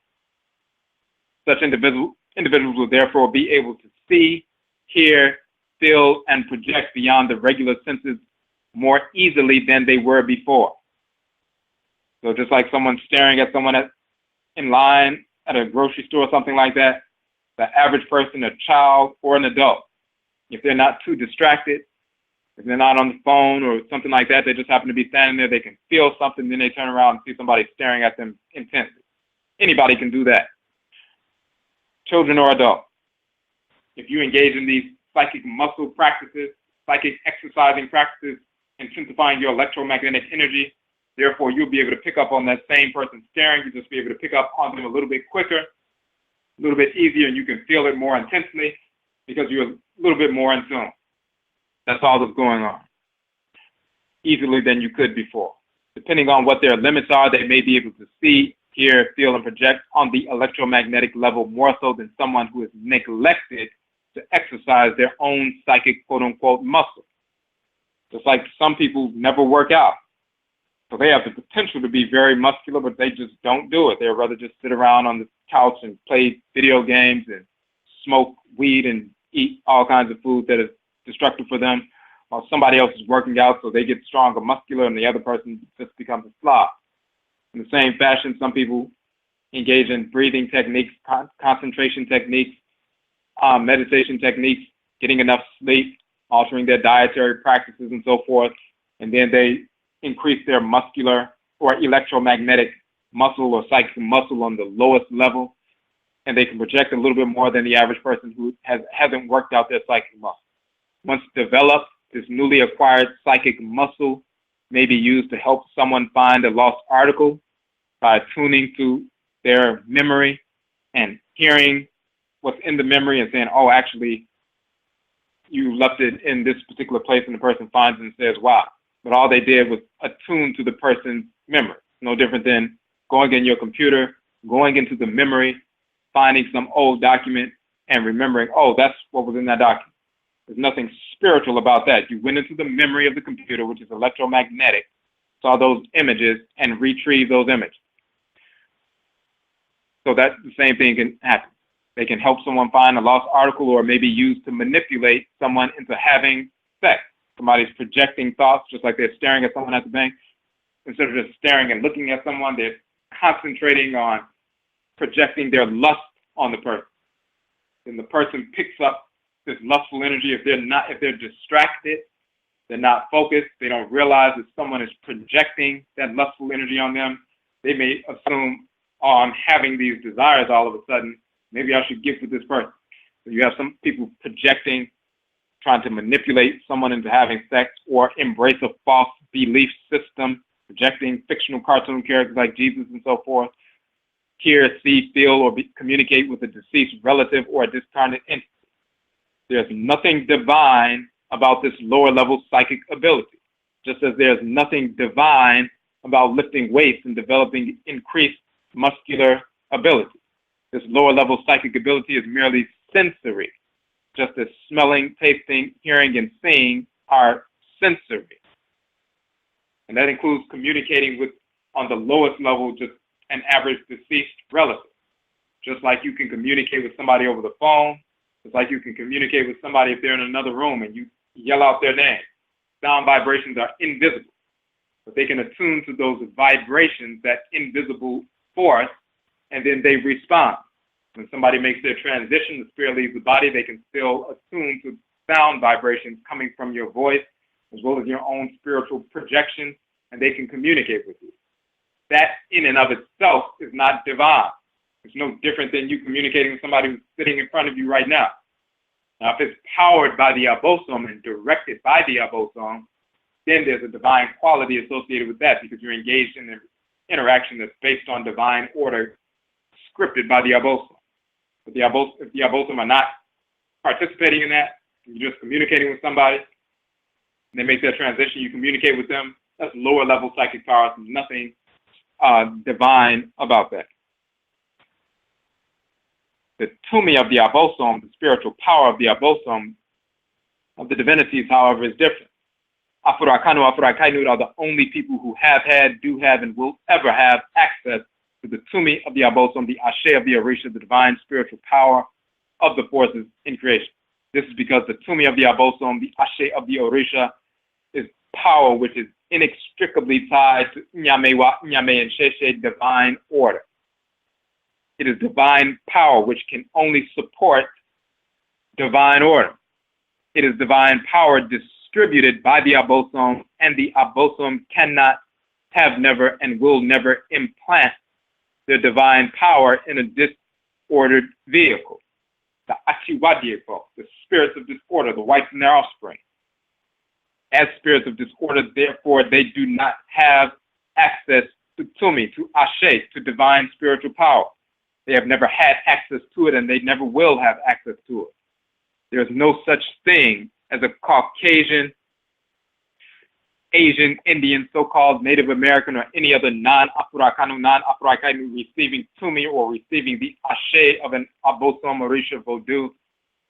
Such individuals will therefore be able to see, hear, feel, and project beyond the regular senses more easily than they were before. So just like someone staring at someone in line at a grocery store or something like that, the average person, a child or an adult, if they're not too distracted, if they're not on the phone or something like that, they just happen to be standing there, they can feel something, then they turn around and see somebody staring at them intensely. Anybody can do that, children or adults. If you engage in these psychic muscle practices, psychic exercising practices, intensifying your electromagnetic energy, therefore you'll be able to pick up on that same person staring. You'll just be able to pick up on them a little bit quicker, a little bit easier, and you can feel it more intensely because you're a little bit more in tune. That's all that's going on. Easily than you could before. Depending on what their limits are, they may be able to see, hear, feel, and project on the electromagnetic level more so than someone who has neglected to exercise their own psychic quote-unquote muscle. Just like some people never work out. So they have the potential to be very muscular, but they just don't do it. They'd rather just sit around on the couch and play video games and smoke weed and eat all kinds of food that is destructive for them, while somebody else is working out so they get strong or muscular and the other person just becomes a slob. In the same fashion, some people engage in breathing techniques, concentration techniques, meditation techniques, getting enough sleep, altering their dietary practices and so forth, and then they increase their muscular or electromagnetic muscle or psychic muscle on the lowest level, and they can project a little bit more than the average person who hasn't worked out their psychic muscle. Once developed, this newly acquired psychic muscle may be used to help someone find a lost article by tuning to their memory and hearing what's in the memory and saying, oh, actually, you left it in this particular place, and the person finds it and says, wow. But all they did was attune to the person's memory. No different than going in your computer, going into the memory, finding some old document, and remembering, oh, that's what was in that document. There's nothing spiritual about that. You went into the memory of the computer, which is electromagnetic, saw those images, and retrieved those images. So that's the same thing can happen. They can help someone find a lost article, or maybe used to manipulate someone into having sex. Somebody's projecting thoughts, just like they're staring at someone at the bank. Instead of just staring and looking at someone, they're concentrating on projecting their lust on the person. And the person picks up this lustful energy. If they're distracted, they're not focused, they don't realize that someone is projecting that lustful energy on them, they may assume, oh, I'm having these desires all of a sudden, maybe I should get with this person. So you have some people projecting, trying to manipulate someone into having sex, or embrace a false belief system, projecting fictional cartoon characters like Jesus and so forth, hear, see, feel, or communicate with a deceased relative or a discarnate entity. There's nothing divine about this lower level psychic ability, just as there's nothing divine about lifting weights and developing increased muscular ability. This lower level psychic ability is merely sensory, just as smelling, tasting, hearing, and seeing are sensory. And that includes communicating with, on the lowest level, just an average deceased relative. Just like you can communicate with somebody over the phone, just like you can communicate with somebody if they're in another room and you yell out their name. Sound vibrations are invisible, but they can attune to those vibrations, that invisible force, and then they respond. When somebody makes their transition, the spirit leaves the body, they can still attune to sound vibrations coming from your voice, as well as your own spiritual projection, and they can communicate with you. That in and of itself is not divine. It's no different than you communicating with somebody who's sitting in front of you right now. Now, if it's powered by the ABAYISEM and directed by the ABAYISEM, then there's a divine quality associated with that, because you're engaged in an interaction that's based on divine order, scripted by the ABAYISEM. If the ABAYISEM are not participating in that, you're just communicating with somebody, and they make their transition, you communicate with them, that's lower level psychic power. There's nothing divine about that. The tumi of the ABAYISEM, the spiritual power of the ABAYISEM, of the divinities, however, is different. Afurakani, Afuraitkaitnit are the only people who have had, do have, and will ever have access to the tumi of the ABAYISEM, the ashe of the orisha, the divine spiritual power of the forces in creation. This is because the tumi of the ABAYISEM, the ashe of the orisha, is power which is inextricably tied to Nyamewa, Nyame, and Sheshe, divine order. It is divine power which can only support divine order. It is divine power distributed by the ABAYISEM, and the ABAYISEM cannot, have never, and will never implant the divine power in a disordered vehicle. The abayifo, the spirits of disorder, the whites and their offspring. As spirits of disorder, therefore, they do not have access to tumi, to ashe, to divine spiritual power. They have never had access to it, and they never will have access to it. There's no such thing as a Caucasian, Asian, Indian, so-called Native American, or any other non-Afurakani, non-Afuraitkaitnit receiving tumi or receiving the ashe of an ABAYISEM, orisha, vodou,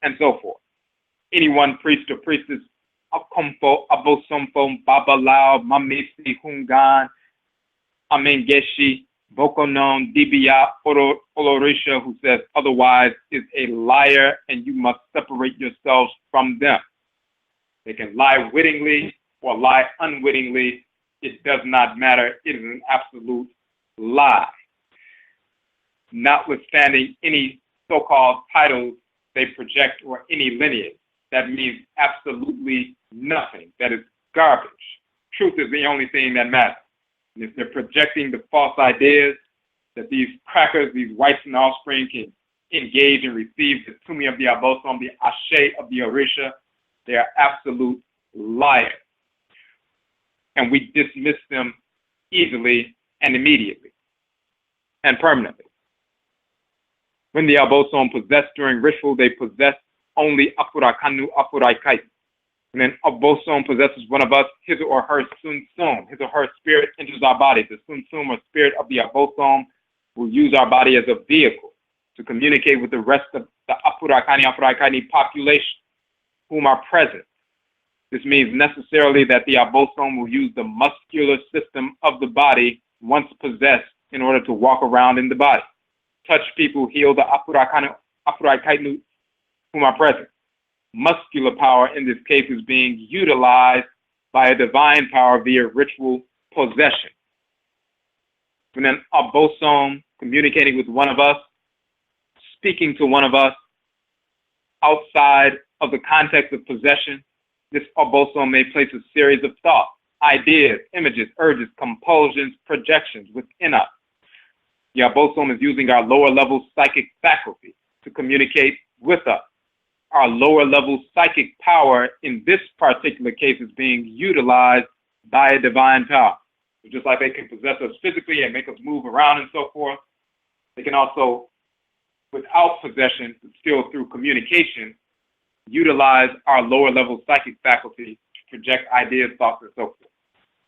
and so forth. Any one priest or priestess, Akomfo, ABAYISEMfo, Babalao, Mamisi, Hungan, Amengeshi, Bokonon, Dibia, Olorisha, who says otherwise, is a liar, and you must separate yourselves from them. They can lie wittingly or lie unwittingly. It does not matter. It is an absolute lie. Notwithstanding any so-called titles they project or any lineage, that means absolutely nothing. That is garbage. truth is the only thing that matters. And if they're projecting the false ideas that these crackers, these whites and offspring can engage and receive the Tumi of the Abosom, the Ashe of the Orisha, they are absolute liars. And we dismiss them easily and immediately and permanently. When the Abosom possess during ritual, they possess only Afurakani, Afuraitkaitnit. And then Abosom possesses one of us, his or her sunsum, his or her spirit enters our body. The sunsum or spirit of the Abosom will use our body as a vehicle to communicate with the rest of the Afurakani, Afuraitkaitnit population, whom are present. This means necessarily that the Abosom will use the muscular system of the body once possessed in order to walk around in the body, touch people, heal the Afurakani, Afuraitkaitnit, whom are present. Muscular power in this case is being utilized by a divine power via ritual possession. When an Abosom communicating with one of us, speaking to one of us outside of the context of possession, this Abosom may place a series of thoughts, ideas, images, urges, compulsions, projections within us. The Abosom is using our lower level psychic faculty to communicate with us. Our lower level psychic power in this particular case is being utilized by a divine power. So just like they can possess us physically and make us move around and so forth, they can also, without possession, but still through communication, utilize our lower level psychic faculty to project ideas, thoughts, and so forth.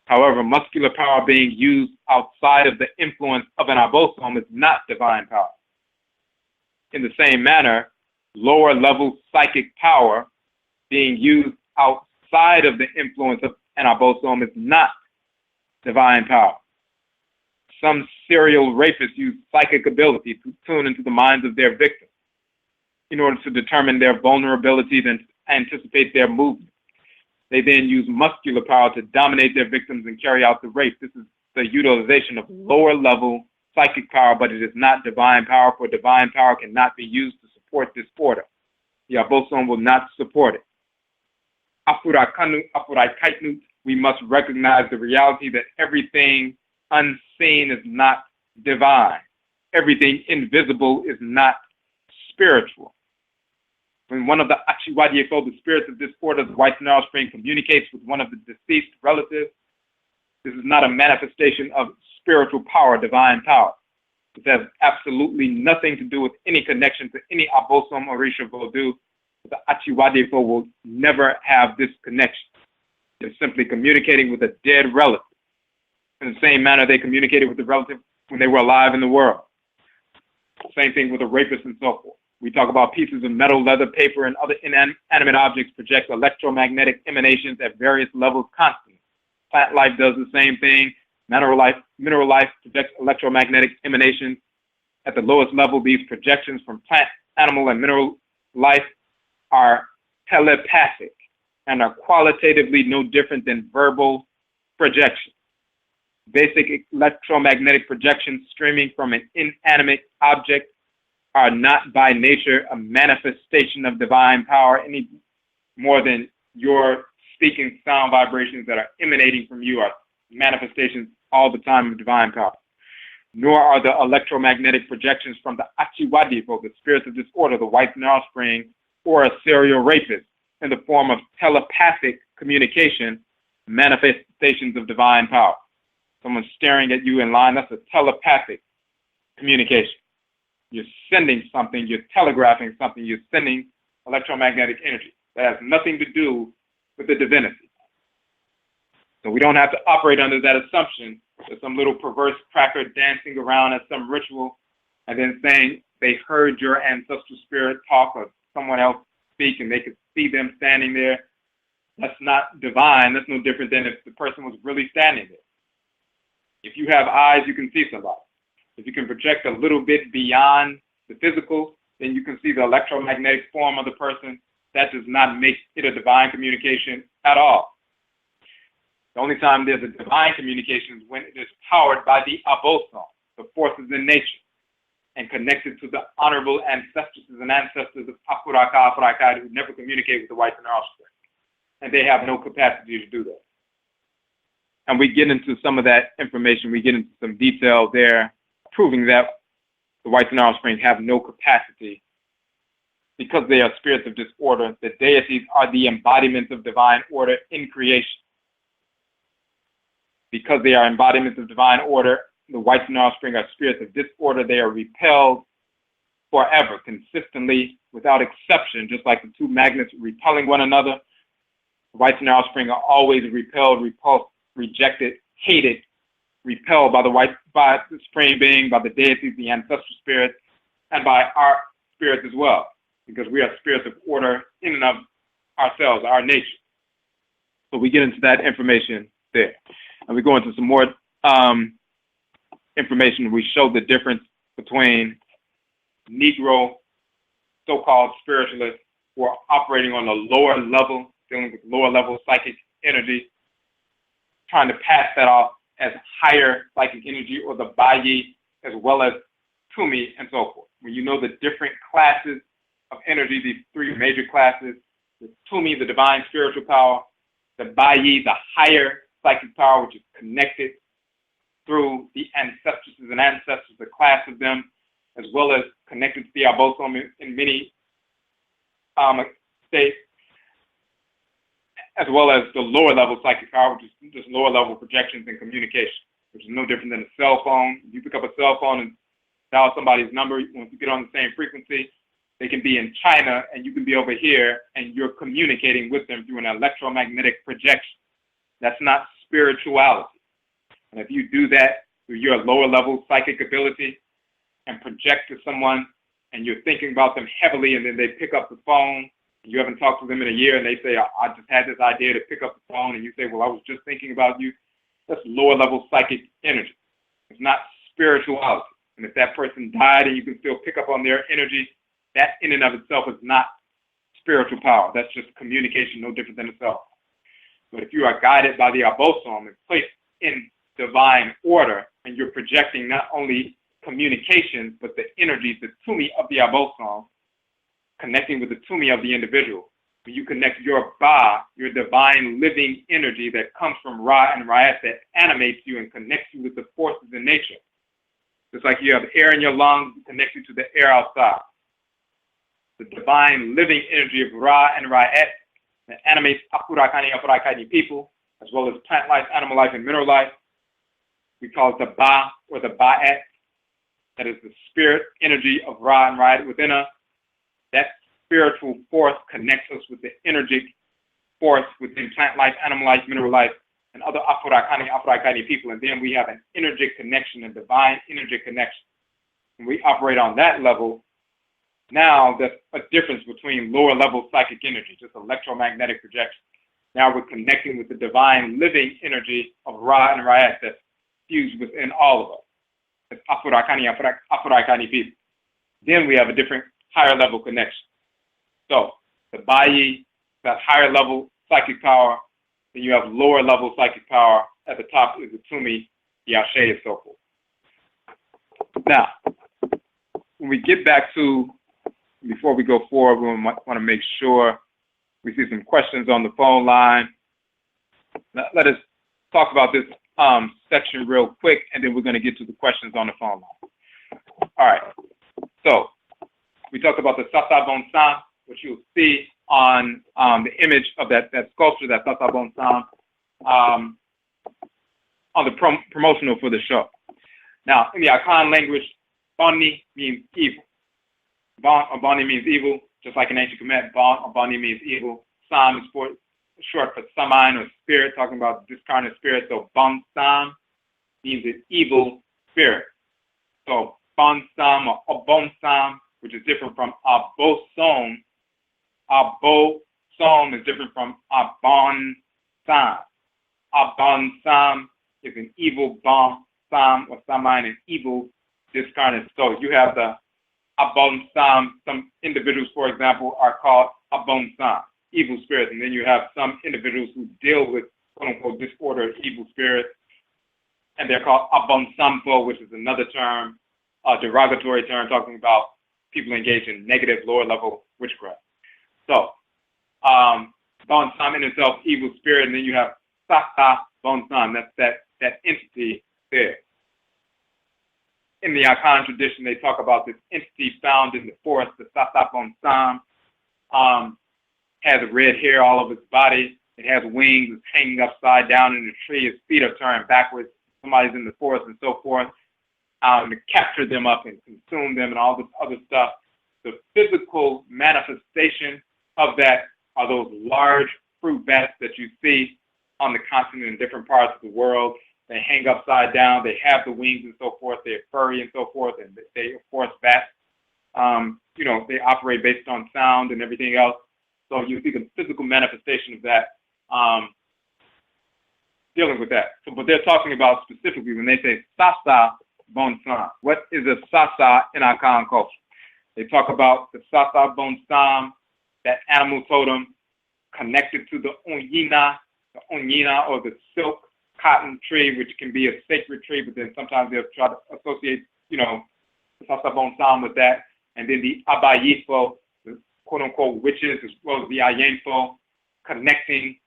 However, muscular power being used outside of the influence of an Abosom is not divine power. In the same manner, lower level psychic power being used outside of the influence of an Abosom is not divine power. Some serial rapists use psychic ability to tune into the minds of their victims in order to determine their vulnerabilities and anticipate their movements. They then use muscular power to dominate their victims and carry out the rape. This is the utilization of lower level psychic power, but it is not divine power, for divine power cannot be used to support this order. The Abosom will not support it. Afurakani, Afuraitkaitnit, we must recognize the reality that everything unseen is not divine. Everything invisible is not spiritual. When one of the Achiwadiyefo, the spirits of this order, the white and offspring, communicates with one of the deceased relatives, this is not a manifestation of spiritual power, divine power. It has absolutely nothing to do with any connection to any Abosom Orisha Vodou. The Achiwadiyefo will never have this connection. They're simply communicating with a dead relative. In the same manner they communicated with the relative when they were alive in the world. Same thing with a rapist and so forth. We talk about pieces of metal, leather, paper, and other inanimate objects project electromagnetic emanations at various levels constantly. Plant life does the same thing. Mineral life projects electromagnetic emanations at the lowest level. These projections from plant, animal, and mineral life are telepathic and are qualitatively no different than verbal projections. Basic electromagnetic projections streaming from an inanimate object are not by nature a manifestation of divine power any more than your speaking sound vibrations that are emanating from you are manifestations all the time of divine power. Nor are the electromagnetic projections from the Achiwadiyefo, the spirits of disorder, the white and offspring, or a serial rapist in the form of telepathic communication, manifestations of divine power. Someone staring at you in line, that's a telepathic communication. You're sending something, you're telegraphing something, you're sending electromagnetic energy. That has nothing to do with the divinity. So we don't have to operate under that assumption that some little perverse cracker dancing around at some ritual and then saying they heard your ancestral spirit talk or someone else speak and they could see them standing there. That's not divine. That's no different than if the person was really standing there. If you have eyes, you can see somebody. If you can project a little bit beyond the physical, then you can see the electromagnetic form of the person. That does not make it a divine communication at all. The only time there's a divine communication is when it is powered by the Abosom, the forces in nature, and connected to the honorable ancestresses and ancestors of Afuraitkaitnit who never communicate with the whites and offspring. And they have no capacity to do that. And we get into some of that information. We get into some detail there, proving that the whites and offspring have no capacity because they are spirits of disorder. The deities are the embodiments of divine order in creation. Because they are embodiments of divine order, the whites and offspring are spirits of disorder. They are repelled forever, consistently, without exception, just like the two magnets repelling one another. The whites and offspring are always repelled, repulsed, rejected, hated, repelled by the Supreme Being, by the deities, the ancestral spirits, and by our spirits as well, because we are spirits of order in and of ourselves, our nature. So we get into that information there. And we go into some more information. We show the difference between Negro so-called spiritualists who are operating on a lower level, dealing with lower level psychic energy, trying to pass that off as higher psychic energy, or the Bayi, as well as Tumi, and so forth. When you know the different classes of energy, these three major classes, the Tumi, the divine spiritual power, the Bayi, the higher psychic power, which is connected through the ancestresses and ancestors, the class of them, as well as connected to the ABAYISEM in many states, as well as the lower level psychic power, which is just lower level projections and communication, which is no different than a cell phone. You pick up a cell phone and dial somebody's number. Once you get on the same frequency, they can be in China and you can be over here, and you're communicating with them through an electromagnetic projection. That's not spirituality. And if you do that through your lower level psychic ability and project to someone, and you're thinking about them heavily, and then they pick up the phone, you haven't talked to them in a year, and they say, I just had this idea to pick up the phone, and you say, well, I was just thinking about you. That's lower level psychic energy. It's not spirituality. And if that person died and you can still pick up on their energy, that in and of itself is not spiritual power. That's just communication, no different than a cell phone. But if you are guided by the ABAYISEM and placed in divine order, and you're projecting not only communications, but the energies, the Tumi of the ABAYISEM, connecting with the Tumi of the individual. When you connect your Ba, your divine living energy that comes from Ra and Ra'at, that animates you and connects you with the forces in nature. Just like you have air in your lungs, it connects you to the air outside. The divine living energy of Ra and Ra'at that animates Afurakani, Afuraitkaitnit people, as well as plant life, animal life, and mineral life. We call it the Ba, or the Ba'at. That is the spirit energy of Ra and Ra'at within us. That spiritual force connects us with the energetic force within plant life, animal life, mineral life, and other Afurakani, Afuraitkaitnit people. And then we have an energetic connection, a divine energetic connection. When we operate on that level, now there's a difference between lower level psychic energy, just electromagnetic projection. Now we're connecting with the divine living energy of Ra and Ra'at that's fused within all of us. It's Afurakani, Afuraitkaitnit people. Then we have a different higher level connection. So the Bayi, that higher level psychic power, then you have lower level psychic power. At the top is the Tumi, the Ashe, and so forth. Now, when we get back to, before we go forward, we want to make sure we see some questions on the phone line. Let us talk about this section real quick, and then we're going to get to the questions on the phone line. All right. So we talked about the sasabonsam, which you'll see on the image of that sculpture, that sasabonsam, on the promotional for the show. Now, in the Akan language, Bani means evil. Bani means evil, just like in ancient Kamit, Bani means evil. Sam is short for saman, or spirit, talking about discarnate spirit. So Bonsam means an evil spirit. So Bonsam or Abonsam, which is different from Abosom. Abosom is different from Abonsam. Abonsam is an evil Bonsam or Saman, an evil discarnate. So you have the Abonsam. Some individuals, for example, are called Abonsam, evil spirits. And then you have some individuals who deal with quote-unquote disorder, evil spirits, and they're called Abonsamfo, which is another term, a derogatory term talking about people engaged in negative lower-level witchcraft. So, Bonsam in itself, evil spirit, and then you have Sasa bonsam, that's that entity there. In the Akan tradition, they talk about this entity found in the forest, the sasabonsam, has red hair all over its body. It has wings, it's hanging upside down in the tree, its feet are turned backwards. Somebody's in the forest and so forth, to capture them up and consume them and all this other stuff. The physical manifestation of that are those large fruit bats that you see on the continent in different parts of the world. They hang upside down, they have the wings and so forth, they're furry and so forth, and they, of course, bats. They operate based on sound and everything else. So you see the physical manifestation of that, dealing with that. So, but they're talking about specifically when they say Sasa bonsam. What is a Sasa in Akan culture? They talk about the sasabonsam, that animal totem connected to the onyina or the silk cotton tree, which can be a sacred tree, but then sometimes they'll try to associate, the sasabonsam with that. And then the abayifo, the quote-unquote witches, as well as the ayemfo, connecting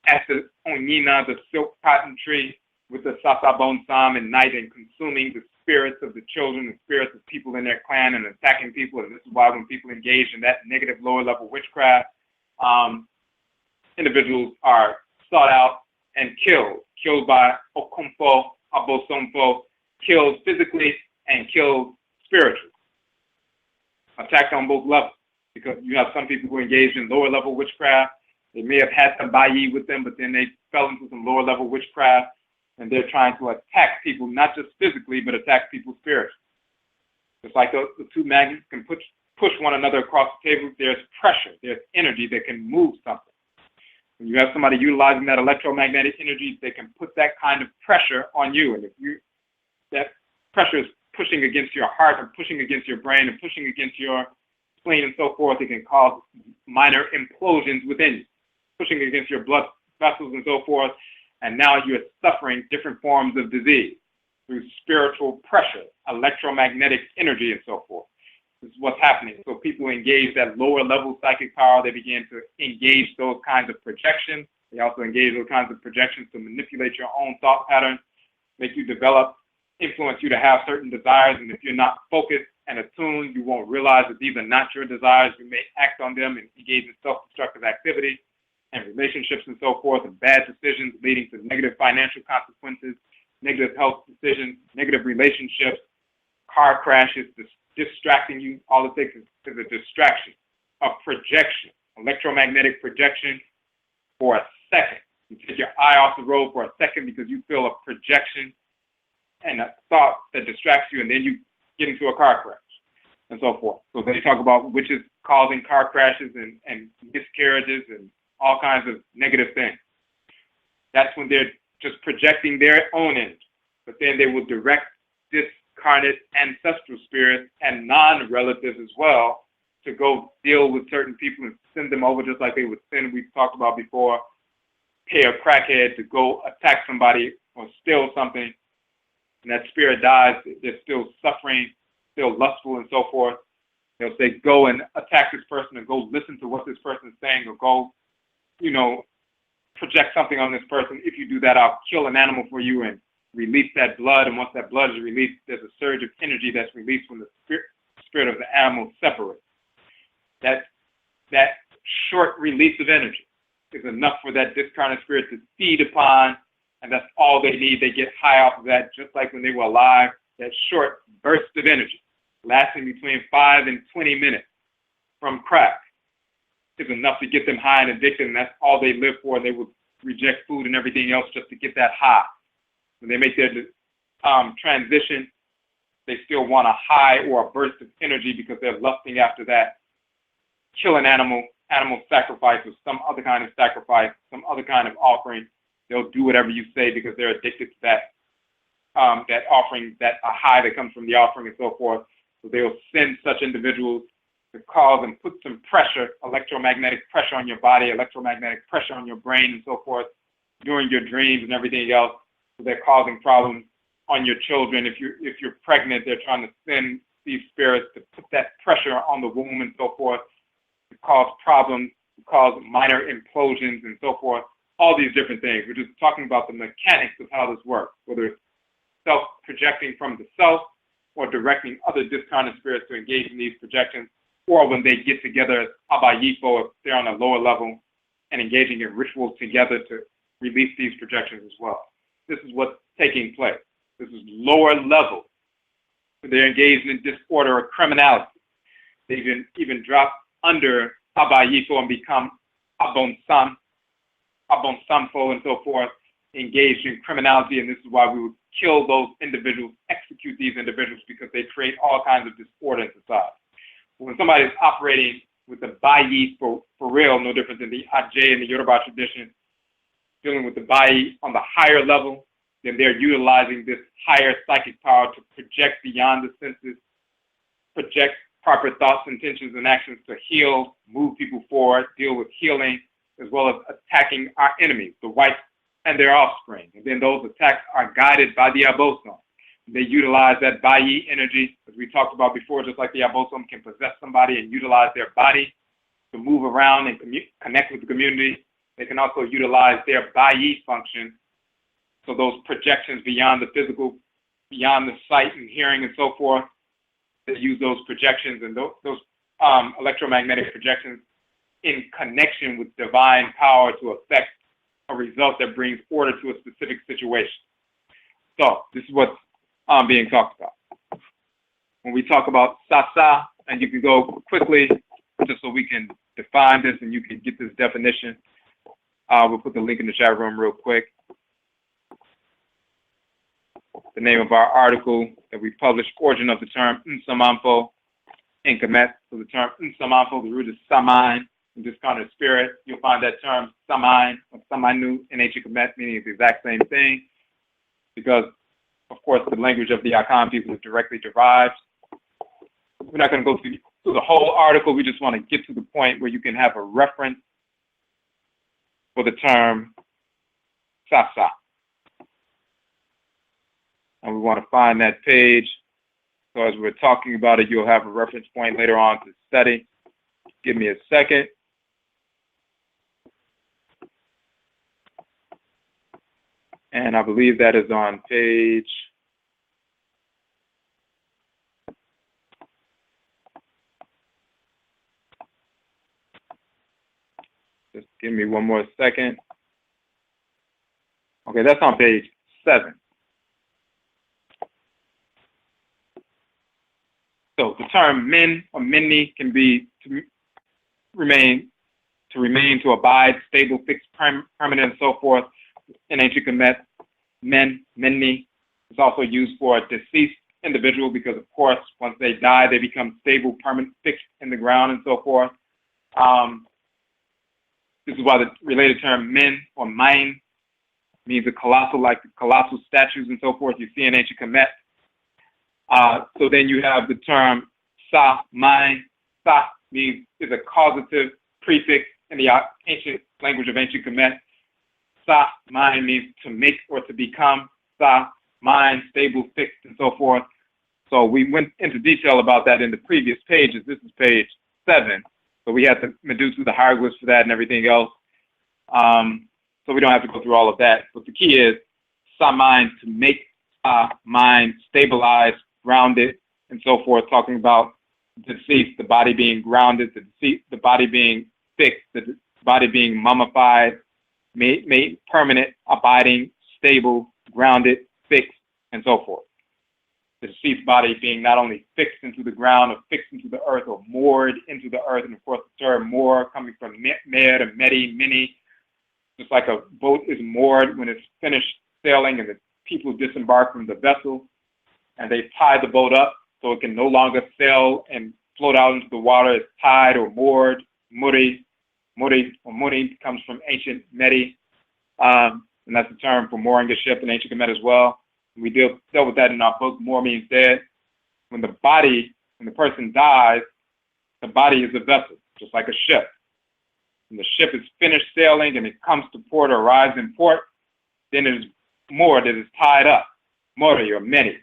at the onyina, the silk cotton tree, with the sasabonsam at night and consuming the spirits of the children, the spirits of people in their clan and attacking people. And this is why when people engage in that negative lower level witchcraft, individuals are sought out and killed by okumfo, abosomfo, killed physically and killed spiritually. Attacked on both levels, because you have some people who engage in lower level witchcraft. They may have had some Bayi with them, but then they fell into some lower level witchcraft, and they're trying to attack people, not just physically, but attack people spiritually. It's like the two magnets can push one another across the table. There's pressure, there's energy that can move something. When you have somebody utilizing that electromagnetic energy, they can put that kind of pressure on you. And if that pressure is pushing against your heart and pushing against your brain and pushing against your spleen and so forth, it can cause minor implosions within you, pushing against your blood vessels and so forth. And now you're suffering different forms of disease through spiritual pressure, electromagnetic energy, and so forth. This is what's happening. So people engage that lower level psychic power. They begin to engage those kinds of projections. They also engage those kinds of projections to manipulate your own thought patterns, make you develop, influence you to have certain desires. And if you're not focused and attuned, you won't realize that these are not your desires. You may act on them and engage in self-destructive activity and relationships and so forth, and bad decisions leading to negative financial consequences, negative health decisions, negative relationships, car crashes, distracting you. All it takes is a distraction, a projection, electromagnetic projection for a second. You take your eye off the road for a second because you feel a projection and a thought that distracts you, and then you get into a car crash and so forth. So they talk about witches causing car crashes and miscarriages and all kinds of negative things. That's when they're just projecting their own energy. But then they will direct discarnate ancestral spirits and non-relatives as well to go deal with certain people and send them over just like they would send, we've talked about before, pay a crackhead to go attack somebody or steal something, and that spirit dies. They're still suffering, still lustful and so forth. They'll say, go and attack this person and go listen to what this person is saying, or go, project something on this person. If you do that, I'll kill an animal for you and release that blood. And once that blood is released, there's a surge of energy that's released when the spirit of the animal separates. That short release of energy is enough for that discarnate spirit to feed upon, and that's all they need. They get high off of that, just like when they were alive. That short burst of energy, lasting between 5 and 20 minutes from crack, is enough to get them high and addicted, and that's all they live for. They will reject food and everything else just to get that high. When they make their transition, they still want a high or a burst of energy because they're lusting after that. Kill an animal sacrifice, or some other kind of sacrifice, some other kind of offering. They'll do whatever you say because they're addicted to that offering, that a high that comes from the offering and so forth. So they'll send such individuals to cause and put some pressure, electromagnetic pressure on your body, electromagnetic pressure on your brain and so forth during your dreams and everything else. So they're causing problems on your children. If you're pregnant, they're trying to send these spirits to put that pressure on the womb and so forth, to cause problems, to cause minor implosions and so forth. all these different things. We're just talking about the mechanics of how this works, whether it's self-projecting from the self or directing other discarnate spirits to engage in these projections, or when they get together as abayifo, if they're on a lower level, and engaging in rituals together to release these projections as well. This is what's taking place. This is lower level. They're engaged in disorder or criminality. They even drop under abayifo and become sasabonsam, and so forth, engaged in criminality, and this is why we would kill those individuals, execute these individuals, because they create all kinds of disorder in society. When somebody is operating with the Bayi for real, no different than the Ajay and the Yoruba tradition, dealing with the Bayi on the higher level, then they're utilizing this higher psychic power to project beyond the senses, project proper thoughts, intentions, and actions to heal, move people forward, deal with healing, as well as attacking our enemies, the whites and their offspring. And then those attacks are guided by the abosom. They utilize that Bayi energy, as we talked about before, just like the abosom can possess somebody and utilize their body to move around and connect with the community. They can also utilize their Bayi function. So those projections beyond the physical, beyond the sight and hearing and so forth, they use those projections and those electromagnetic projections in connection with divine power to affect a result that brings order to a specific situation. So this is what's being talked about. When we talk about Sasa, and you can go quickly just so we can define this and you can get this definition. We'll put the link in the chat room real quick. The name of our article that we published, origin of the term Nsamanfo in Kamit. So the term Nsamanfo, the root is Samain, in discarnate spirit. You'll find that term Samain or Samanu in ancient Kamit, meaning the exact same thing, because of course the language of the Akan people is directly derived. We're not going to go through the whole article. We just want to get to the point where you can have a reference for the term Sasa. And we want to find that page. So as we're talking about it, you'll have a reference point later on to study. Give me a second. And I believe that is on page just give me one more second. Okay, that's on page 7. So the term men or minni can be to remain, to abide, stable, fixed, permanent, and so forth. In ancient Kamit, men, minni, is also used for a deceased individual because, of course, once they die, they become stable, permanent, fixed in the ground, and so forth. This is why the related term men or mine means a colossal, like the colossal statues and so forth you see in ancient Kamit. So then you have the term sa, mine. Sa means is a causative prefix in the ancient language of ancient Kamit. Sa, mine means to make or to become. Sa, mine, stable, fixed, and so forth. So we went into detail about that in the previous pages. This is page 7. So we had to do through the hieroglyphs for that and everything else. So we don't have to go through all of that. But the key is sa, mine, to make, sa, mine, stabilize, grounded, and so forth, talking about the deceased, the body being grounded, the body being fixed, the body being mummified, made permanent, abiding, stable, grounded, fixed, and so forth. The deceased body being not only fixed into the ground or fixed into the earth or moored into the earth, and of course the term moor coming from mer and medi, mini, just like a boat is moored when it's finished sailing and the people disembark from the vessel, and they tie the boat up so it can no longer sail and float out into the water. It's tied or moored. Muri comes from ancient Medi, and that's the term for mooring a ship in ancient Kemet as well. We dealt with that in our book, Moor Means Dead. When the person dies, the body is a vessel, just like a ship. When the ship is finished sailing and it comes to port or arrives in port, then it is moored, it is tied up, mori or medi.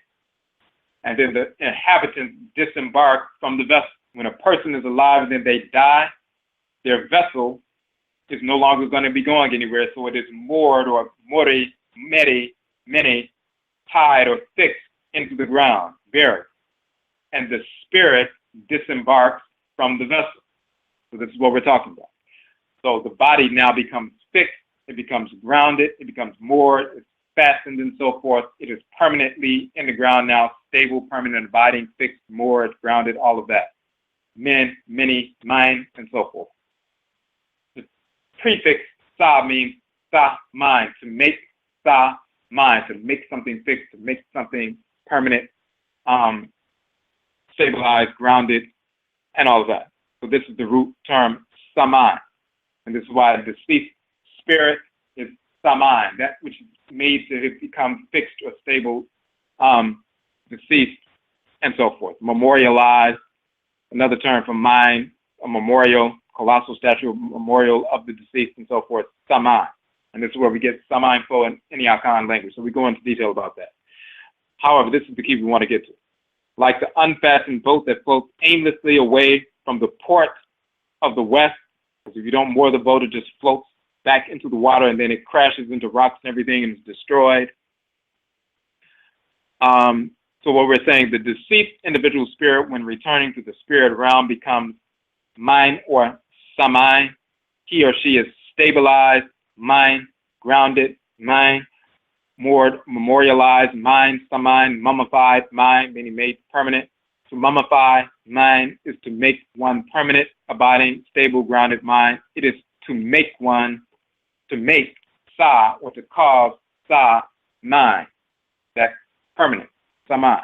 And then the inhabitants disembark from the vessel. When a person is alive and then they die, their vessel is no longer going to be going anywhere, so it is moored or many, tied or fixed into the ground, buried. And the spirit disembarks from the vessel. So this is what we're talking about. So the body now becomes fixed, it becomes grounded, it becomes moored, it's fastened and so forth. It is permanently in the ground now, stable, permanent, abiding, fixed, moored, grounded, all of that. Men, many, mine, and so forth. The prefix sa means sa, mind, to make sa, mind, to make something fixed, to make something permanent, stabilized, grounded, and all of that. So this is the root term saman. And this is why the deceased spirit is saman, that which is made to become fixed or stable, deceased, and so forth. Memorialized, another term for mind, a memorial, colossal statue, a memorial of the deceased, and so forth, saman. And this is where we get Nsamanfo in the Akan language. So we go into detail about that. However, this is the key we want to get to. Like the unfastened boat that floats aimlessly away from the port of the west, because if you don't moor the boat, it just floats back into the water and then it crashes into rocks and everything and is destroyed. So what we're saying, the deceased individual spirit, when returning to the spirit realm, becomes mind or samai. He or she is stabilized, mind, grounded, mind, moored, memorialized, mind, samai, mummified, mind, meaning made permanent. To mummify, mind, is to make one permanent, abiding, stable, grounded mind. It is to make one, to make sa, or to cause sa, mind, that's permanent, samai.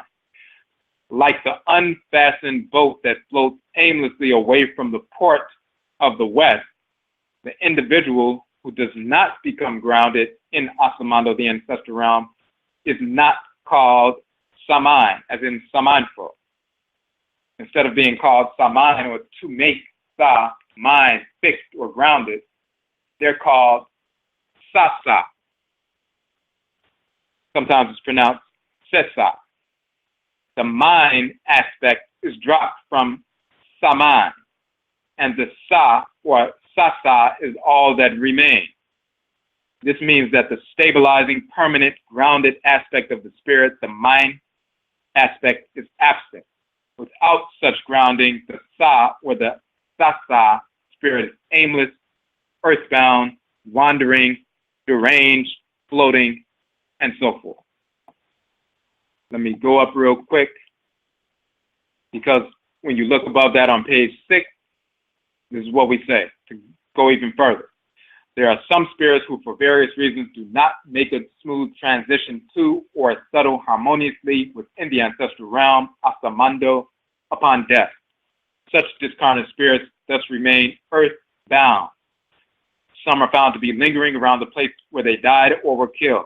Like the unfastened boat that floats aimlessly away from the port of the west, the individual who does not become grounded in Asamando, the ancestral realm, is not called samai, as in Nsamanfo. Instead of being called saman, or to make sa, mind, fixed or grounded, they're called sasa. Sometimes it's pronounced sesa. The mind aspect is dropped from saman, and the sa or sasa is all that remains. This means that the stabilizing, permanent, grounded aspect of the spirit, the mind aspect, is absent. Without such grounding, the sa or the sasa spirit is aimless, earthbound, wandering, deranged, floating, and so forth. Let me go up real quick, because when you look above that on page 6, this is what we say, to go even further. There are some spirits who, for various reasons, do not make a smooth transition to or settle harmoniously within the ancestral realm, Asamando, upon death. Such discarnate spirits thus remain earth-bound. Some are found to be lingering around the place where they died or were killed.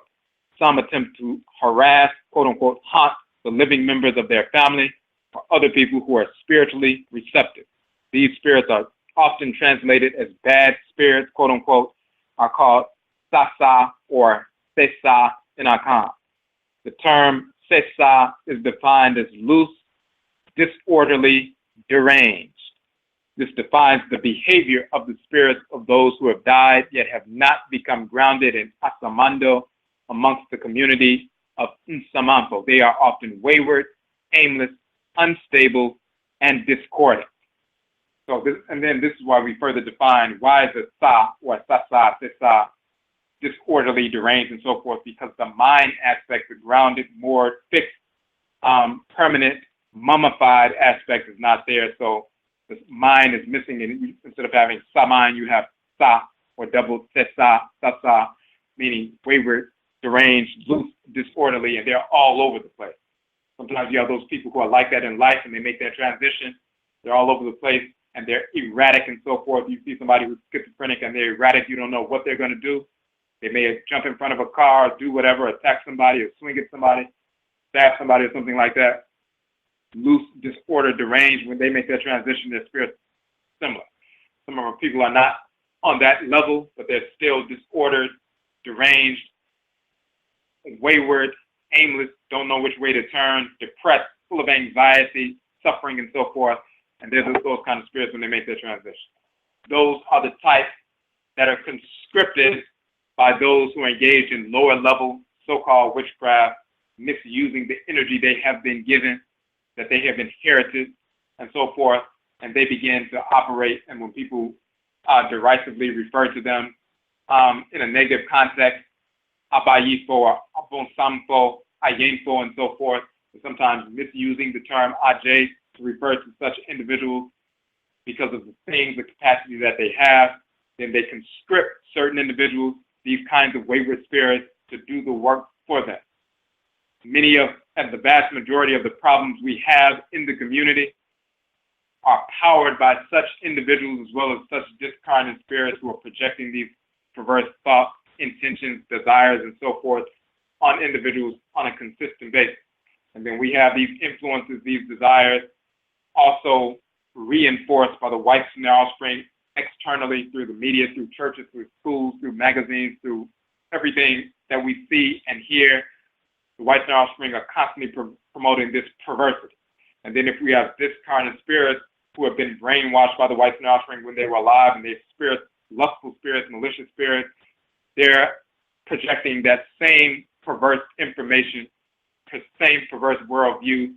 Some attempt to harass, quote-unquote, haunt the living members of their family or other people who are spiritually receptive. These spirits are often translated as bad spirits, quote-unquote, are called Sasa or Sasa in Akan. The term Sasa is defined as loose, disorderly, deranged. This defines the behavior of the spirits of those who have died yet have not become grounded in Asamando amongst the community of Nsamanfo. They are often wayward, aimless, unstable, and discordant. So this, and then this is why we further define why is the sa or sasa, sisa, disorderly, deranged, and so forth, because the mind aspect, the grounded, moored, fixed, permanent, mummified aspect is not there. So the mind is missing, and instead of having saman, you have sa or double sesa, sasa, meaning wayward, deranged, loose, disorderly, and they're all over the place. Sometimes you have those people who are like that in life, and they make that transition. They're all over the place, and they're erratic and so forth. You see somebody who's schizophrenic and they're erratic, you don't know what they're going to do. They may jump in front of a car, or do whatever, attack somebody, or swing at somebody, stab somebody, or something like that. Loose, disordered, deranged, when they make that transition, their spirit's similar. Some of our people are not on that level, but they're still disordered, deranged, wayward, aimless, don't know which way to turn, depressed, full of anxiety, suffering, and so forth. And there's those kind of spirits when they make their transition. Those are the type that are conscripted by those who are engaged in lower level so-called witchcraft, misusing the energy they have been given, that they have inherited, and so forth, and they begin to operate. And when people derisively refer to them in a negative context, abayifo or bonsamfo, ayenfo, and so forth, and sometimes misusing the term aj to refer to such individuals because of the things, the capacity that they have, then they conscript certain individuals, these kinds of wayward spirits, to do the work for them. Many of, and the vast majority of the problems we have in the community are powered by such individuals as well as such discarnate spirits who are projecting these perverse thoughts, intentions, desires, and so forth on individuals on a consistent basis. And then we have these influences, these desires, also reinforced by the whites and their offspring externally through the media, through churches, through schools, through magazines, through everything that we see and hear. The whites and their offspring are constantly promoting this perversity. And then if we have discarnate spirits who have been brainwashed by the whites and their offspring when they were alive, and they're spirits, lustful spirits, malicious spirits, they're projecting that same perverse information, the same perverse worldview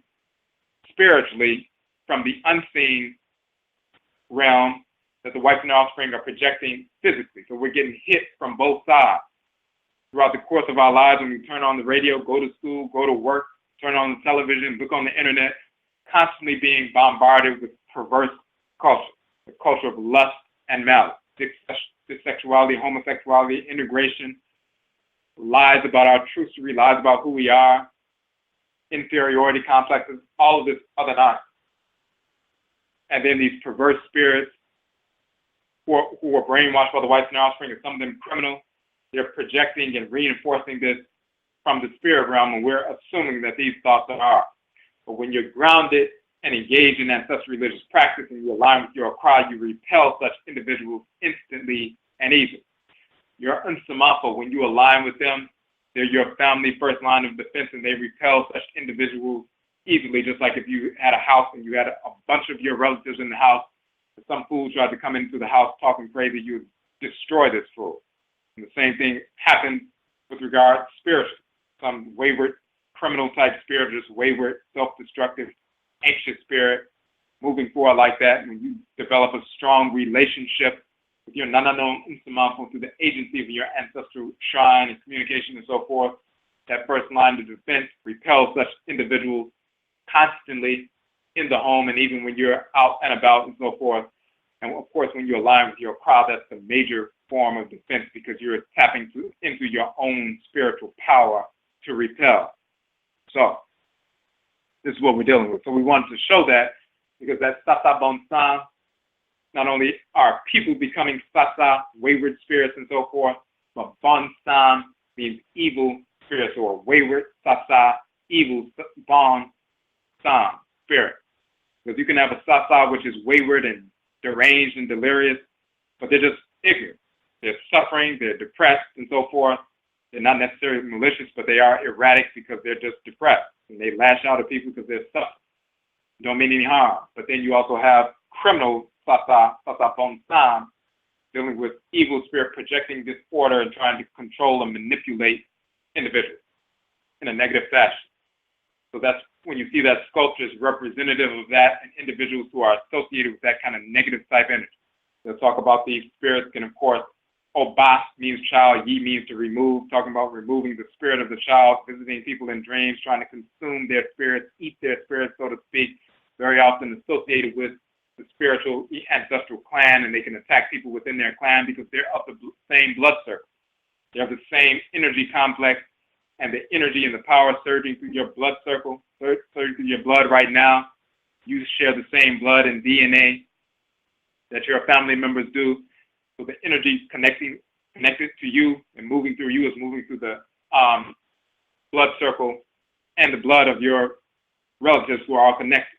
spiritually from the unseen realm that the whites and their offspring are projecting physically. So we're getting hit from both sides throughout the course of our lives. When we turn on the radio, go to school, go to work, turn on the television, look on the internet, constantly being bombarded with perverse culture, the culture of lust and malice, sexuality, homosexuality, integration, lies about our truthsery, lies about who we are, inferiority complexes, all of this other nonsense. And then these perverse spirits who are brainwashed by the whites and their offspring, and some of them criminal, they're projecting and reinforcing this from the spirit realm, and we're assuming that these thoughts are ours. But when you're grounded and engaged in ancestral religious practice and you align with your Akra, you repel such individuals instantly and easily. Your Nsamanfo, when you align with them, they're your family first line of defense, and they repel such individuals easily, just like if you had a house and you had a bunch of your relatives in the house, and some fool tried to come into the house talking crazy, you would destroy this fool. And the same thing happens with regard to spiritual. Some wayward, criminal type spirit, just wayward, self-destructive, anxious spirit, moving forward like that. And when you develop a strong relationship with your Nanano Nsamanfo through the agency of your ancestral shrine and communication and so forth, that first line of defense repels such individuals constantly in the home and even when you're out and about and so forth. And of course, when you align with your crowd, that's the major form of defense because you're tapping into your own spiritual power to repel. So this is what we're dealing with. So we wanted to show that because that sasabonsam, not only are people becoming sasa, wayward spirits and so forth, but bonsam means evil spirits or wayward, sasa, evil, bonsam spirit. Because you can have a sasa which is wayward and deranged and delirious, but they're just ignorant. They're suffering, they're depressed and so forth. They're not necessarily malicious, but they are erratic because they're just depressed. And they lash out at people because they're suffering. Don't mean any harm. But then you also have criminal sasabonsam, dealing with evil spirit projecting disorder and trying to control and manipulate individuals in a negative fashion. So that's when you see that sculpture is representative of that and individuals who are associated with that kind of negative type energy. They'll talk about these spirits, and of course, Oba means child, Yi means to remove, talking about removing the spirit of the child, visiting people in dreams, trying to consume their spirits, eat their spirits, so to speak, very often associated with the spiritual ancestral clan, and they can attack people within their clan because they're of the same blood circle. They have the same energy complex, and the energy and the power surging through your blood circle, surging through your blood right now. You share the same blood and DNA that your family members do. So the energy connected to you and moving through you is moving through the blood circle and the blood of your relatives who are all connected.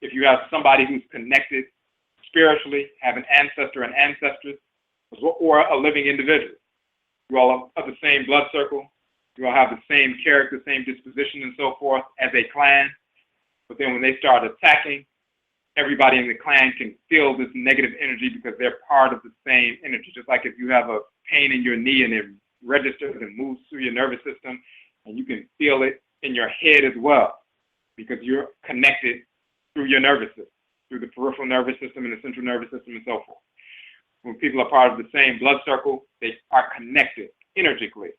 If you have somebody who's connected spiritually, have an ancestor and ancestress, or a living individual, you all are of the same blood circle, you all have the same character, same disposition and so forth as a clan. But then when they start attacking, everybody in the clan can feel this negative energy because they're part of the same energy. Just like if you have a pain in your knee and it registers and moves through your nervous system, and you can feel it in your head as well because you're connected through your nervous system, through the peripheral nervous system and the central nervous system and so forth. When people are part of the same blood circle, they are connected energetically,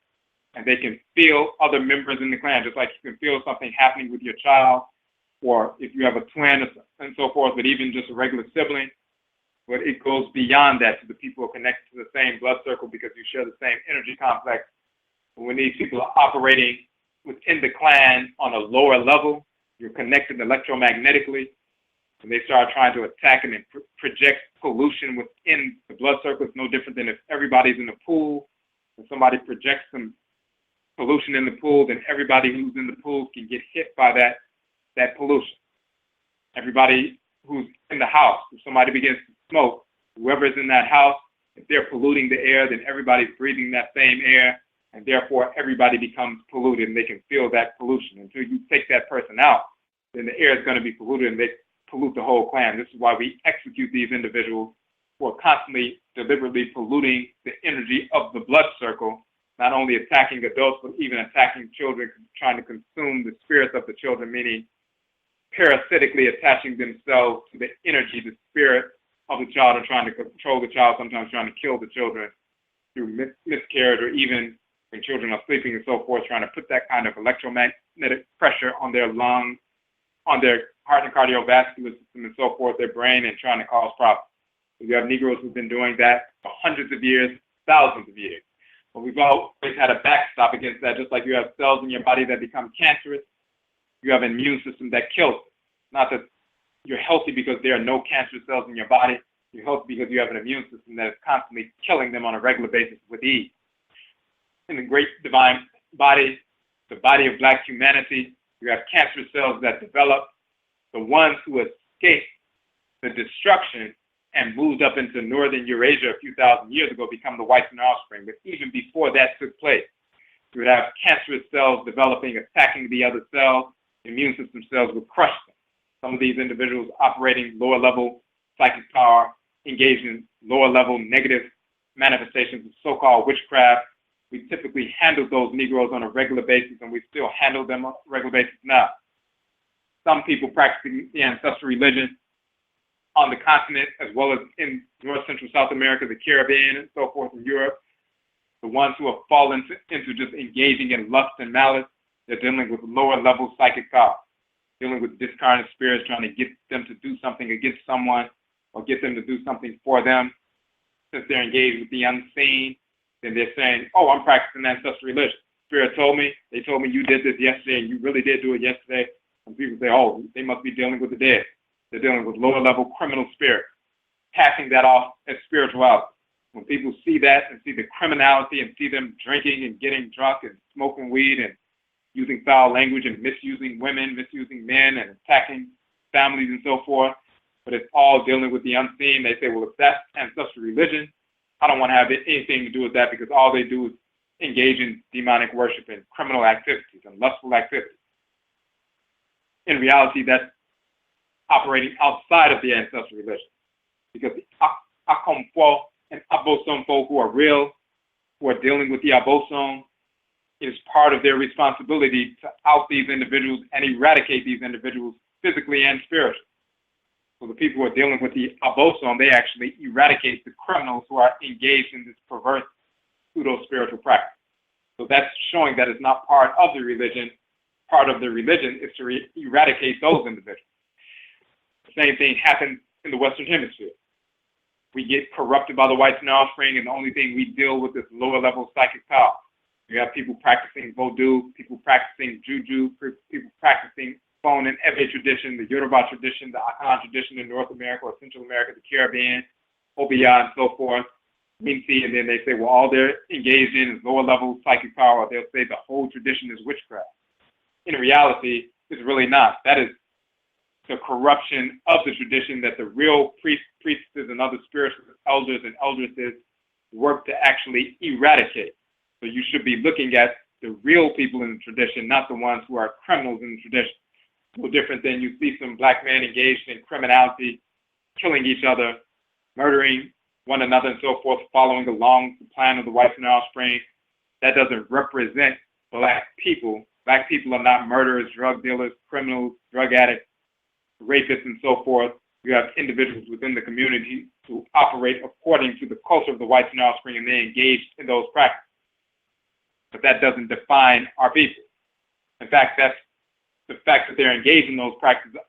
and they can feel other members in the clan, just like you can feel something happening with your child, or if you have a twin and so forth, but even just a regular sibling. But it goes beyond that to the people who are connected to the same blood circle because you share the same energy complex. When these people are operating within the clan on a lower level, you're connected electromagnetically, and they start trying to attack and project pollution within the blood circle. It's no different than if everybody's in the pool and somebody projects some pollution in the pool, then everybody who's in the pool can get hit by that pollution. Everybody who's in the house, if somebody begins to smoke, whoever's in that house, if they're polluting the air, then everybody's breathing that same air, and therefore everybody becomes polluted, and they can feel that pollution. Until you take that person out, then the air is going to be polluted, and they pollute the whole clan. This is why we execute these individuals who are constantly, deliberately polluting the energy of the blood circle, not only attacking adults, but even attacking children, trying to consume the spirits of the children, meaning parasitically attaching themselves to the energy, the spirit of the child, and trying to control the child, sometimes trying to kill the children through miscarriage, or even when children are sleeping and so forth, trying to put that kind of electromagnetic pressure on their lungs, on their heart and cardiovascular system and so forth, their brain, and trying to cause problems. So you have Negroes who've been doing that for hundreds of years, thousands of years. But we've always had a backstop against that, just like you have cells in your body that become cancerous. You have an immune system that kills it. Not that you're healthy because there are no cancerous cells in your body. You're healthy because you have an immune system that is constantly killing them on a regular basis with ease. In the great divine body, the body of Black humanity, you have cancerous cells that develop. The ones who escape the destruction and moved up into northern Eurasia a few thousand years ago become the whites and offspring. But even before that took place, you would have cancerous cells developing, attacking the other cells. The immune system cells would crush them. Some of these individuals operating lower level psychic power, engaged in lower level negative manifestations of so-called witchcraft. We typically handle those Negroes on a regular basis, and we still handle them on a regular basis now. Some people practicing the ancestral religion on the continent, as well as in North Central South America, the Caribbean, and so forth in Europe, the ones who have fallen into just engaging in lust and malice, they're dealing with lower level psychic power, dealing with discarnate spirits, trying to get them to do something against someone or get them to do something for them. Since they're engaged with the unseen, then they're saying, oh, I'm practicing ancestral religion. Spirit told me, they told me you did this yesterday and you really did do it yesterday. And people say, oh, they must be dealing with the dead. They're dealing with lower level criminal spirits, passing that off as spirituality. When people see that and see the criminality and see them drinking and getting drunk and smoking weed and using foul language and misusing women, misusing men, and attacking families and so forth, but it's all dealing with the unseen, they say, well, if that's ancestral religion, I don't want to have anything to do with that because all they do is engage in demonic worship and criminal activities and lustful activities. In reality, that's operating outside of the ancestral religion, because the Akamfo and Abosomfo who are real, who are dealing with the Abosom, it is part of their responsibility to out these individuals and eradicate these individuals physically and spiritually. So the people who are dealing with the Abosom, they actually eradicate the criminals who are engaged in this perverse pseudo-spiritual practice. So that's showing that it's not part of the religion. Part of the religion is to eradicate those individuals. The same thing happens in the Western Hemisphere. We get corrupted by the whites and offspring, and the only thing we deal with is lower level psychic power. You have people practicing voodoo, people practicing juju, people practicing Phone and Ebe tradition, the Yoruba tradition, the Akan tradition in North America or Central America, the Caribbean, ODWIRA, and so forth. And then they say, well, all they're engaged in is lower level psychic power, or they'll say the whole tradition is witchcraft. In reality, it's really not. That is the corruption of the tradition that the real priests, priestesses, and other spiritual elders and eldresses work to actually eradicate. So you should be looking at the real people in the tradition, not the ones who are criminals in the tradition. No different than you see some black men engaged in criminality, killing each other, murdering one another and so forth, following along the plan of the whites and their offspring. That doesn't represent black people. Black people are not murderers, drug dealers, criminals, drug addicts, rapists, and so forth. You have individuals within the community who operate according to the culture of the whites and their offspring, and they engage in those practices. But that doesn't define our people. In fact, that's the fact that they're engaged in those practices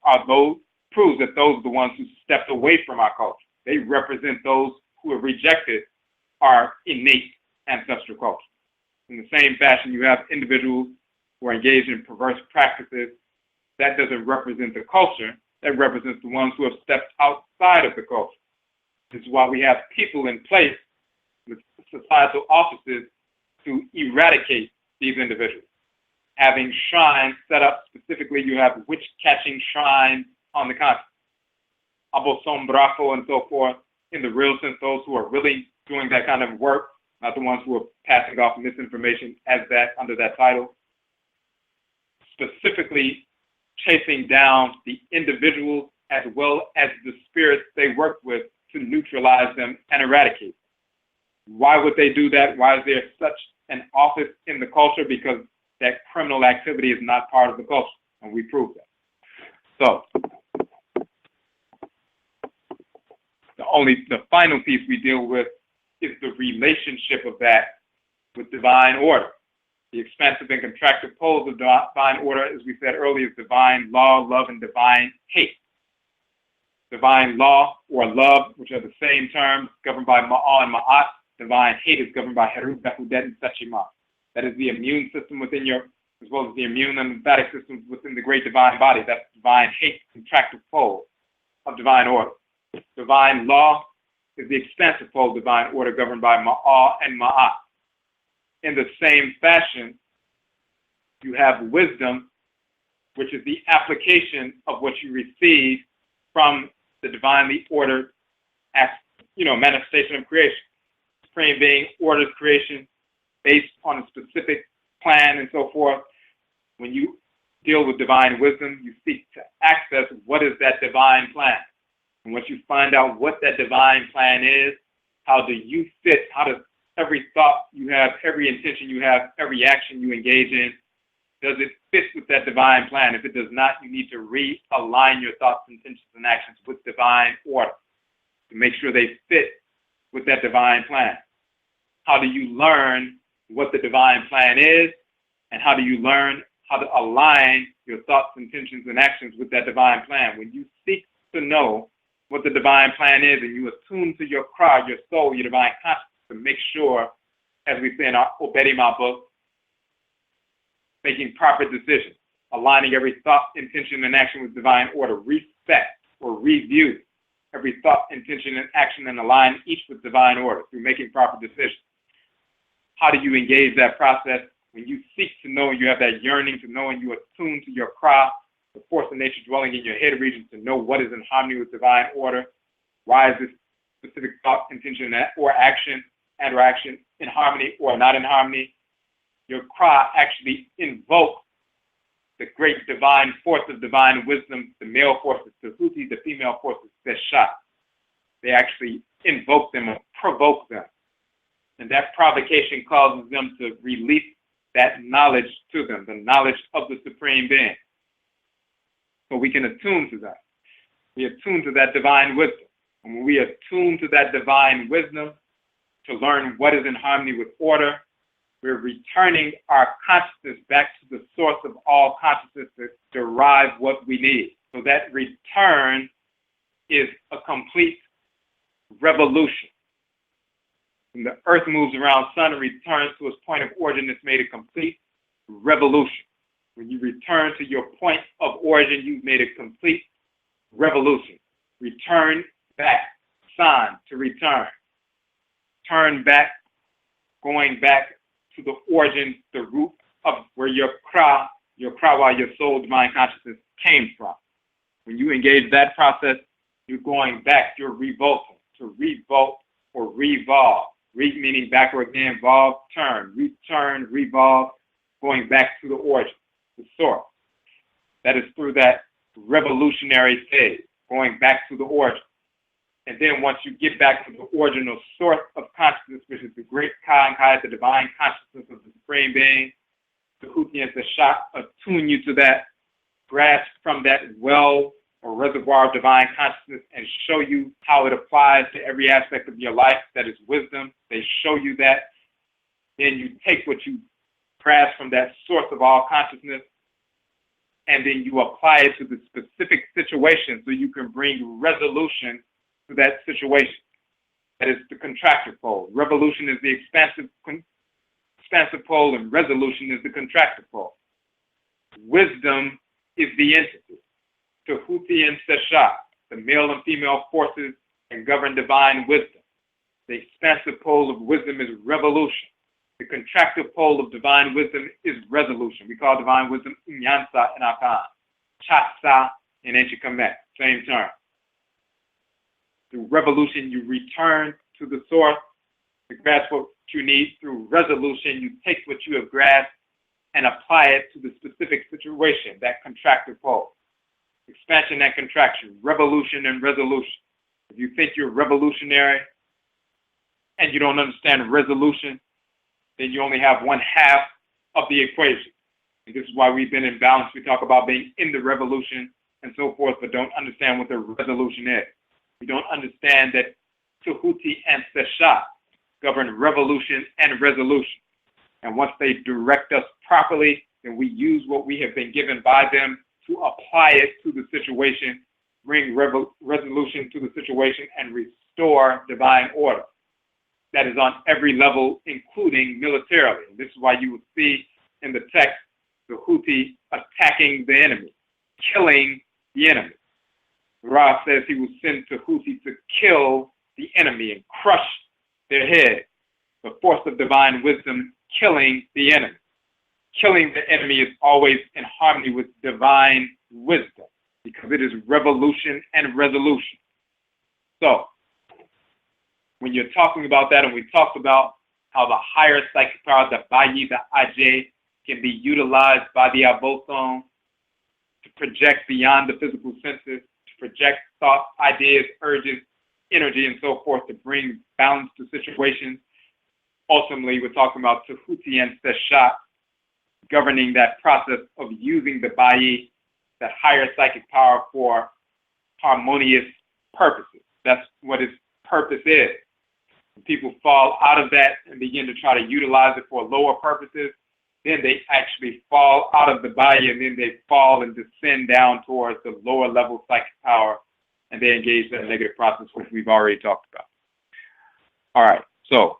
proves that those are the ones who stepped away from our culture. They represent those who have rejected our innate ancestral culture. In the same fashion, you have individuals who are engaged in perverse practices. That doesn't represent the culture. That represents the ones who have stepped outside of the culture. This is why we have people in place with societal offices to eradicate these individuals. Having shrines set up specifically, you have witch-catching shrines on the continent. Abosombrafo and so forth, in the real sense, those who are really doing that kind of work, not the ones who are passing off misinformation as that under that title. Specifically chasing down the individuals as well as the spirits they work with to neutralize them and eradicate. Why would they do that? Why is there such an office in the culture? Because that criminal activity is not part of the culture, and we prove that. So, the final piece we deal with is the relationship of that with divine order. The expansive and contractive poles of divine order, as we said earlier, is divine law, love, and divine hate. Divine law or love, which are the same terms, governed by Ma'a and Ma'at. Divine hate is governed by Heru, Behudet, and Sechima. That is the immune system within your, as well as the immune and lymphatic systems within the great divine body. That's divine hate, contractive pole of divine order. Divine law is the expansive pole of divine order governed by Ma'a and Ma'at. In the same fashion, you have wisdom, which is the application of what you receive from the divinely ordered, manifestation of creation. Supreme being orders creation based on a specific plan and so forth. When you deal with divine wisdom, you seek to access what is that divine plan. And once you find out what that divine plan is, how do you fit, how does every thought you have, every intention you have, every action you engage in, does it fit with that divine plan? If it does not, you need to realign your thoughts, intentions, and actions with divine order to make sure they fit with that divine plan. How do you learn what the divine plan is, and how do you learn how to align your thoughts, intentions, and actions with that divine plan? When you seek to know what the divine plan is and you attune to your cry, your soul, your divine consciousness, to make sure, as we say in our Oberima book, making proper decisions, aligning every thought, intention, and action with divine order, respect or review every thought, intention, and action, and align each with divine order through making proper decisions. How do you engage that process? When you seek to know, you have that yearning to know, and you attune to your cry, the force of nature dwelling in your head region to know what is in harmony with divine order. Why is this specific thought, intention, or action and or action in harmony or not in harmony? Your cry actually invokes the great divine force of divine wisdom. The male force is Tehuti, the female force is Seshat. They actually invoke them or provoke them. And that provocation causes them to release that knowledge to them, the knowledge of the Supreme Being. So we can attune to that. We attune to that divine wisdom. And when we attune to that divine wisdom to learn what is in harmony with order, we're returning our consciousness back to the source of all consciousness to derive what we need. So that return is a complete revolution. When the earth moves around the sun and returns to its point of origin, it's made a complete revolution. When you return to your point of origin, you've made a complete revolution. Return back, sign to return. Turn back, going back to the origin, the root of where your krawa, your soul, divine consciousness came from. When you engage that process, you're going back, you're revolting. To revolt or revolve. Meaning backward again, volve, turn, return, revolve, going back to the origin, the source. That is through that revolutionary phase, going back to the origin. And then once you get back to the original source of consciousness, which is the great Ka and Kai, the divine consciousness of the Supreme Being, Tehuti and Seshat attune you to that, grasp from that well or reservoir of divine consciousness and show you how it applies to every aspect of your life. That is wisdom. They show you that. Then you take what you grasp from that source of all consciousness, and then you apply it to the specific situation so you can bring resolution to that situation. That is the contractive pole. Revolution is the expansive pole, and resolution is the contractive pole. Wisdom is the entity. Tehuti and Seshat, the male and female forces that govern divine wisdom. The expansive pole of wisdom is revolution. The contractive pole of divine wisdom is resolution. We call divine wisdom Nyansa and Akan. Sasa in ancient Kamit, same term. Through revolution, you return to the source to grasp what you need. Through resolution, you take what you have grasped and apply it to the specific situation, that contractive pole. Expansion and contraction, revolution and resolution. If you think you're revolutionary and you don't understand resolution, then you only have one half of the equation. And this is why we've been in balance. We talk about being in the revolution and so forth, but don't understand what the resolution is. We don't understand that Tehuti and Seshat govern revolution and resolution. And once they direct us properly, then we use what we have been given by them to apply it to the situation, bring resolution to the situation, and restore divine order. That is on every level, including militarily. And this is why you will see in the text the Tehuti attacking the enemy, killing the enemy. Ra says he will send Tehuti to kill the enemy and crush their head. The force of divine wisdom killing the enemy. Killing the enemy is always in harmony with divine wisdom because it is revolution and resolution. So, when you're talking about that, and we talked about how the higher psychic power, the Bayi, the Aj, can be utilized by the ABAYISEM to project beyond the physical senses, to project thoughts, ideas, urges, energy, and so forth, to bring balance to situations. Ultimately, we're talking about Tehuti and Seshat governing that process of using the Bayi, that higher psychic power, for harmonious purposes. That's what its purpose is. When people fall out of that and begin to try to utilize it for lower purposes, then they actually fall out of the Bayi, and then they fall and descend down towards the lower level psychic power, and they engage in a negative process, which we've already talked about. All right, so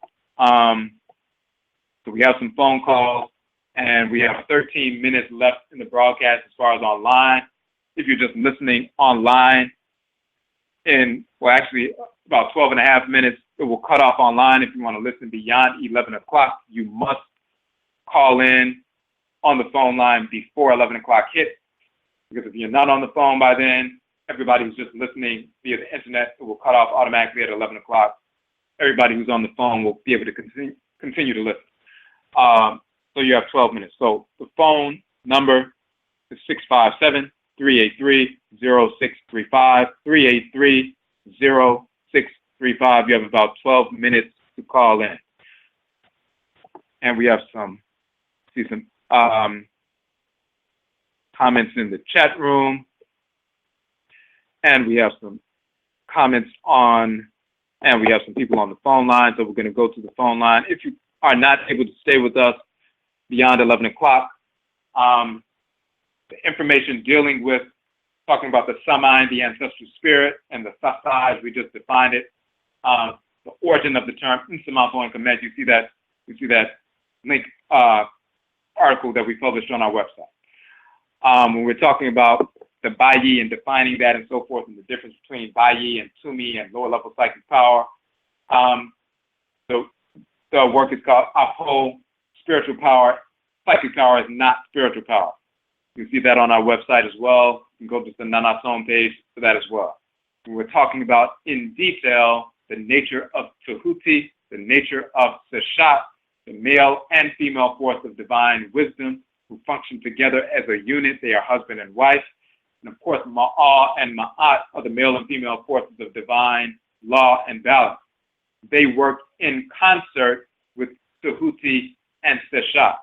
we have some phone calls, and we have 13 minutes left in the broadcast as far as online. If you're just listening online, actually about 12 and a half minutes, it will cut off online. If you want to listen beyond 11 o'clock, you must call in on the phone line before 11 o'clock hits, because if you're not on the phone by then, everybody who's just listening via the internet, it will cut off automatically at 11 o'clock. Everybody who's on the phone will be able to continue to listen. So you have 12 minutes. So the phone number is 657-383-0635, 383-0635. You have about 12 minutes to call in. And we have some comments in the chat room. And we have some comments and we have some people on the phone line, so we're going to go to the phone line. If you are not able to stay with us beyond 11 o'clock, the information dealing with talking about the Sama, the ancestral spirit, and the Sasa, as we just defined it, the origin of the term Nsamanfo and Kamit, you see that link article that we published on our website. When we're talking about the Bayi and defining that and so forth, and the difference between Bayi and Tumi and lower level psychic power, the work is called Apo, spiritual power. Psychic power is not spiritual power. You can see that on our website as well. You can go to the Nanasom page for that as well. We're talking about in detail the nature of Tehuti, the nature of Seshat, the male and female force of divine wisdom, who function together as a unit. They are husband and wife. And of course, Ma'al and Ma'at are the male and female forces of divine law and balance. They work in concert with Tehuti and Seshat.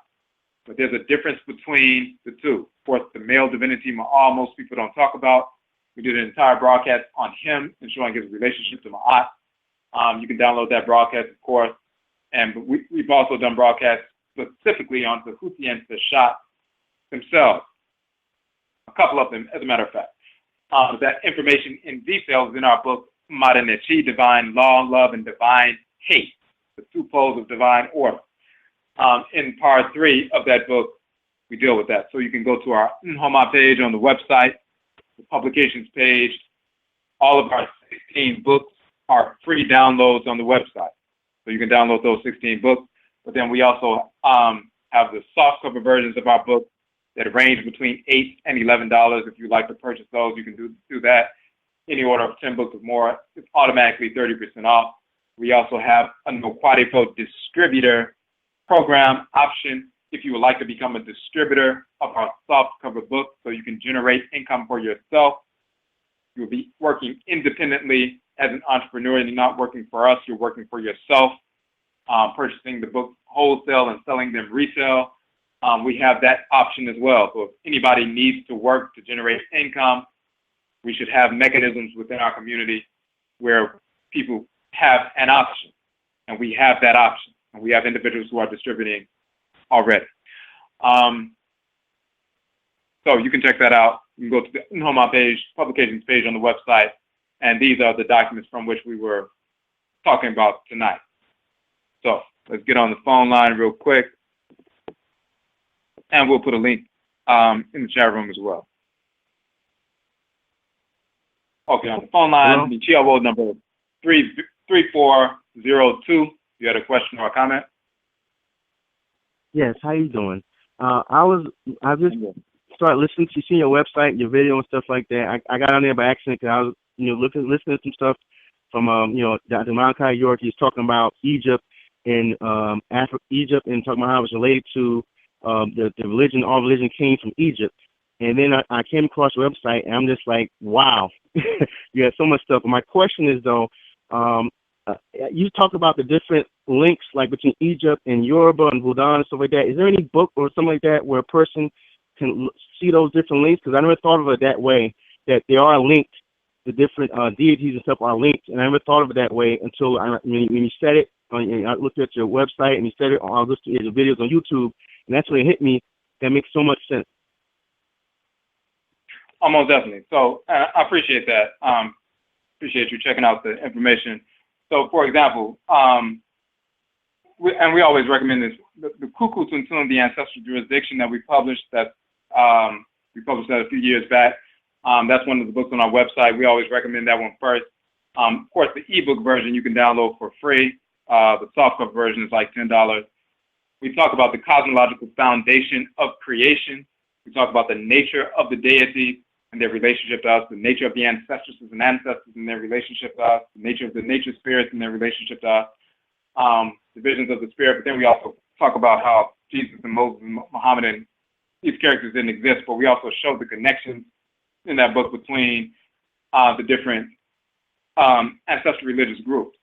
But there's a difference between the two. Of course, the male divinity, Ma'al, most people don't talk about. We did an entire broadcast on him and showing his relationship to Ma'at. You can download that broadcast, of course. And we've also done broadcasts specifically on Tehuti and Seshat themselves. A couple of them, as a matter of fact. That information in detail is in our book, Madanechi, Divine Law, Love, and Divine Hate, the two poles of divine order. In part 3 of that book, we deal with that. So you can go to our Nhoma page on the website, the publications page. All of our 16 books are free downloads on the website. So you can download those 16 books. But then we also have the soft cover versions of our book that range between $8 and $11. If you'd like to purchase those, you can do that. Any order of 10 books or more, it's automatically 30% off. We also have a Nokwadefo distributor program option if you would like to become a distributor of our soft cover book so you can generate income for yourself. You'll be working independently as an entrepreneur, and you're not working for us, you're working for yourself, purchasing the books wholesale and selling them retail. We have that option as well. So if anybody needs to work to generate income, we should have mechanisms within our community where people have an option, and we have that option. And we have individuals who are distributing already. So you can check that out. You can go to the Nhoma page, publications page on the website, and these are the documents from which we were talking about tonight. So let's get on the phone line real quick, and we'll put a link in the chat room as well. Okay, on the phone line, the Chiawo number 3402. You had a question or a comment? Yes, how you doing? I just started listening to your website, your video and stuff like that. I got on there by accident because I was, listening to some stuff from, Dr. Malachi York. He's talking about Egypt and Egypt and talking about how it's related to the religion. All religion came from Egypt. And then I came across your website, and I'm just like, wow, you have so much stuff. My question is, though, you talk about the different links, like between Egypt and Yoruba and Budan and stuff like that. Is there any book or something like that where a person can see those different links? Because I never thought of it that way, that they are linked. The different deities and stuff are linked, and I never thought of it that way until when you said it. I looked at your website, and you said it. I listened to your videos on YouTube, and that's when it hit me. That makes so much sense. Almost definitely. So I appreciate that. Appreciate you checking out the information. So, for example, we always recommend this, the Kuku Tuntun, the Ancestral Jurisdiction that we published that a few years back. That's one of the books on our website. We always recommend that one first. Of course, the ebook version you can download for free. The softcover version is like $10. We talk about the cosmological foundation of creation. We talk about the nature of the deity and their relationship to us, the nature of the ancestresses and ancestors and their relationship to us, the nature of the nature spirits and their relationship to us, the visions of the spirit. But then we also talk about how Jesus and Moses and Muhammad and these characters didn't exist, but we also show the connections in that book between the different ancestral religious groups.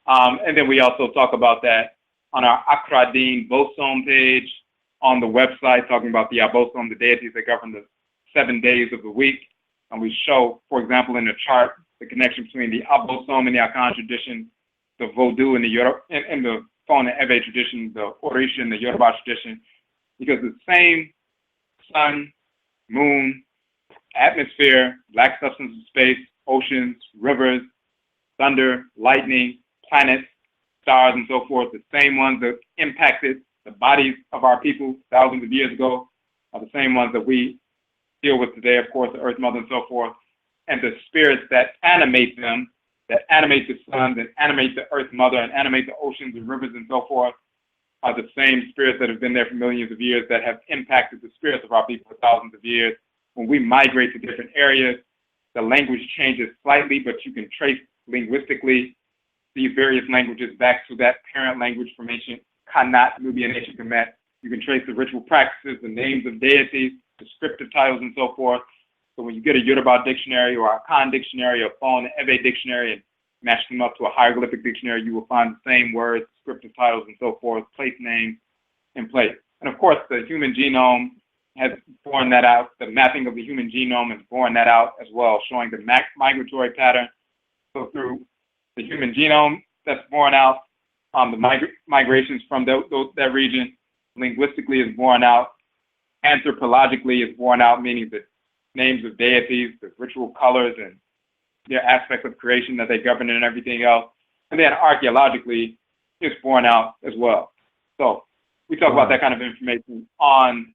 And then we also talk about that on our Akradin Bosom page on the website, talking about the Abosom, the deities that govern the 7 days of the week. And we show, for example, in the chart, the connection between the Abosom and the Akan tradition, the Vodou and the Fon and Eve tradition, the Orisha and the Yoruba tradition, because the same sun, moon, atmosphere, black substance of space, oceans, rivers, thunder, lightning, planets, stars, and so forth, the same ones that impacted the bodies of our people thousands of years ago are the same ones that we deal with today, of course, the Earth Mother and so forth, and the spirits that animate them, that animate the sun, that animate the Earth Mother, and animate the oceans and rivers and so forth, are the same spirits that have been there for millions of years that have impacted the spirits of our people for thousands of years. When we migrate to different areas, the language changes slightly, but you can trace linguistically these various languages back to that parent language from ancient Kanat, Nubian, ancient Kemet, You can trace the ritual practices, the names of deities, descriptive titles, and so forth. So when you get a Yoruba dictionary or Akan dictionary or Phone Ebe dictionary and match them up to a hieroglyphic dictionary, you will find the same words, descriptive titles, and so forth, place names in place. And of course, the human genome has borne that out. The mapping of the human genome has borne that out as well, showing the migratory pattern. So through the human genome that's borne out, the migrations from that region, linguistically is borne out, anthropologically is borne out, meaning the names of deities, the ritual colors, and their aspects of creation that they govern and everything else. And then archaeologically, it's borne out as well. So we talk about that kind of information on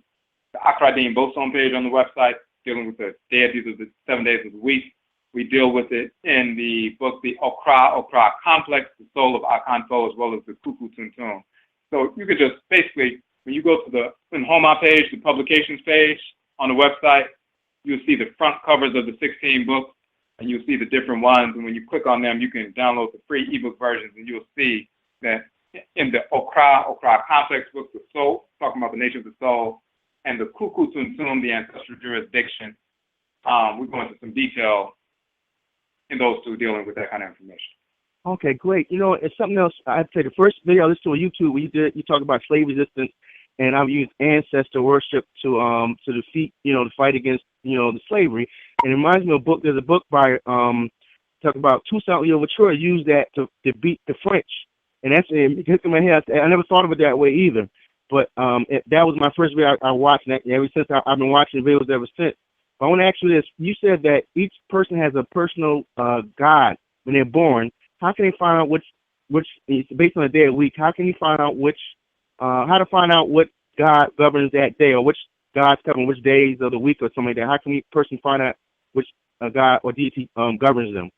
the Afuraitkaitnit bonam page on the website, dealing with the deities of the 7 days of the week. We deal with it in the book, the Okra Complex, the Soul of Akan, as well as the Kuku Tuntun. So you could just basically, when you go to the Homa page, the publications page on the website, you'll see the front covers of the 16 books, and you'll see the different ones. And when you click on them, you can download the free ebook versions, and you'll see that in the Okra Complex book, the Soul, talking about the nature of the soul, and the Kuku Tuntun, the ancestral jurisdiction, we go into some detail in those two dealing with that kind of information. Okay, great. You know, it's something else. I'd say the first video I listened to on YouTube where you talked about slave resistance, and I've used ancestor worship to defeat, the fight against, the slavery. And it reminds me of a book. There's a book by talking about Toussaint Louverture used that to beat the French, and that's it hit in my head. I never thought of it that way either. But that was my first video I watched, and ever since I've been watching videos ever since. But I want to ask you this: you said that each person has a personal God when they're born. How can they find out which based on the day of the week? How can you find out how to find out what God governs that day, or which God's covering which days of the week, or something like that? How can a person find out which God or deity governs them?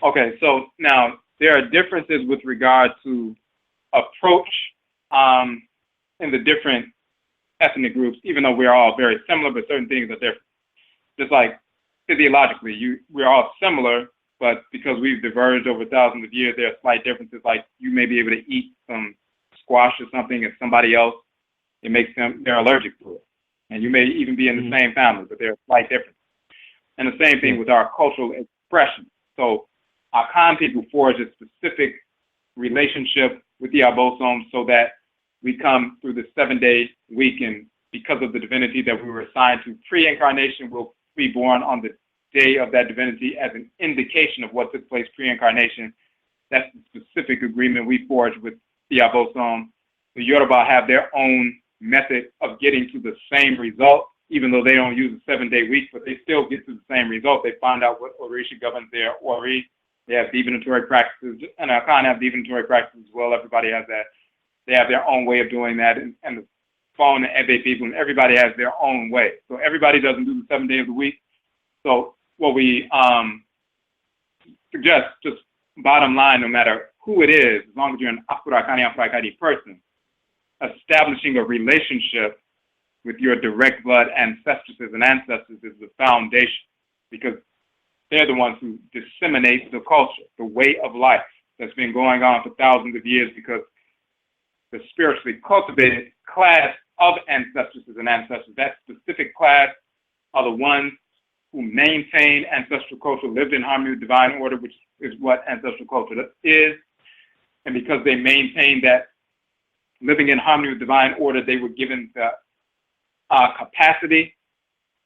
Okay, so now there are differences with regard to approach in the different ethnic groups, even though we're all very similar, but certain things are different. Just like physiologically, we're all similar, but because we've diverged over thousands of years, there are slight differences. Like you may be able to eat some squash or something, and somebody else, they're allergic to it. And you may even be in the same family, but there are slight differences. And the same thing with our cultural expression. So our Akan people forge a specific relationship with the Abosom so that we come through the 7-day week, and because of the divinity that we were assigned to pre-incarnation, we'll be born on the day of that divinity as an indication of what took place pre-incarnation. That's the specific agreement we forged with the Abosom. The Yoruba have their own method of getting to the same result, even though they don't use a 7-day week, but they still get to the same result. They find out what Orisha governs their Ori. They have divinatory practices, and Akan have divinatory practices as well. Everybody has that. They have their own way of doing that, and the Phone and Ebe people, and everybody has their own way. So everybody doesn't do the 7 days a week. So what we suggest, just bottom line, no matter who it is, as long as you're an Afuraitkaitnit person, establishing a relationship with your direct blood ancestresses and ancestors is the foundation, because they're the ones who disseminate the culture, the way of life that's been going on for thousands of years, because the spiritually cultivated class of ancestresses and ancestors, that specific class, are the ones who maintain ancestral culture, lived in harmony with divine order, which is what ancestral culture is. And because they maintained that living in harmony with divine order, they were given the capacity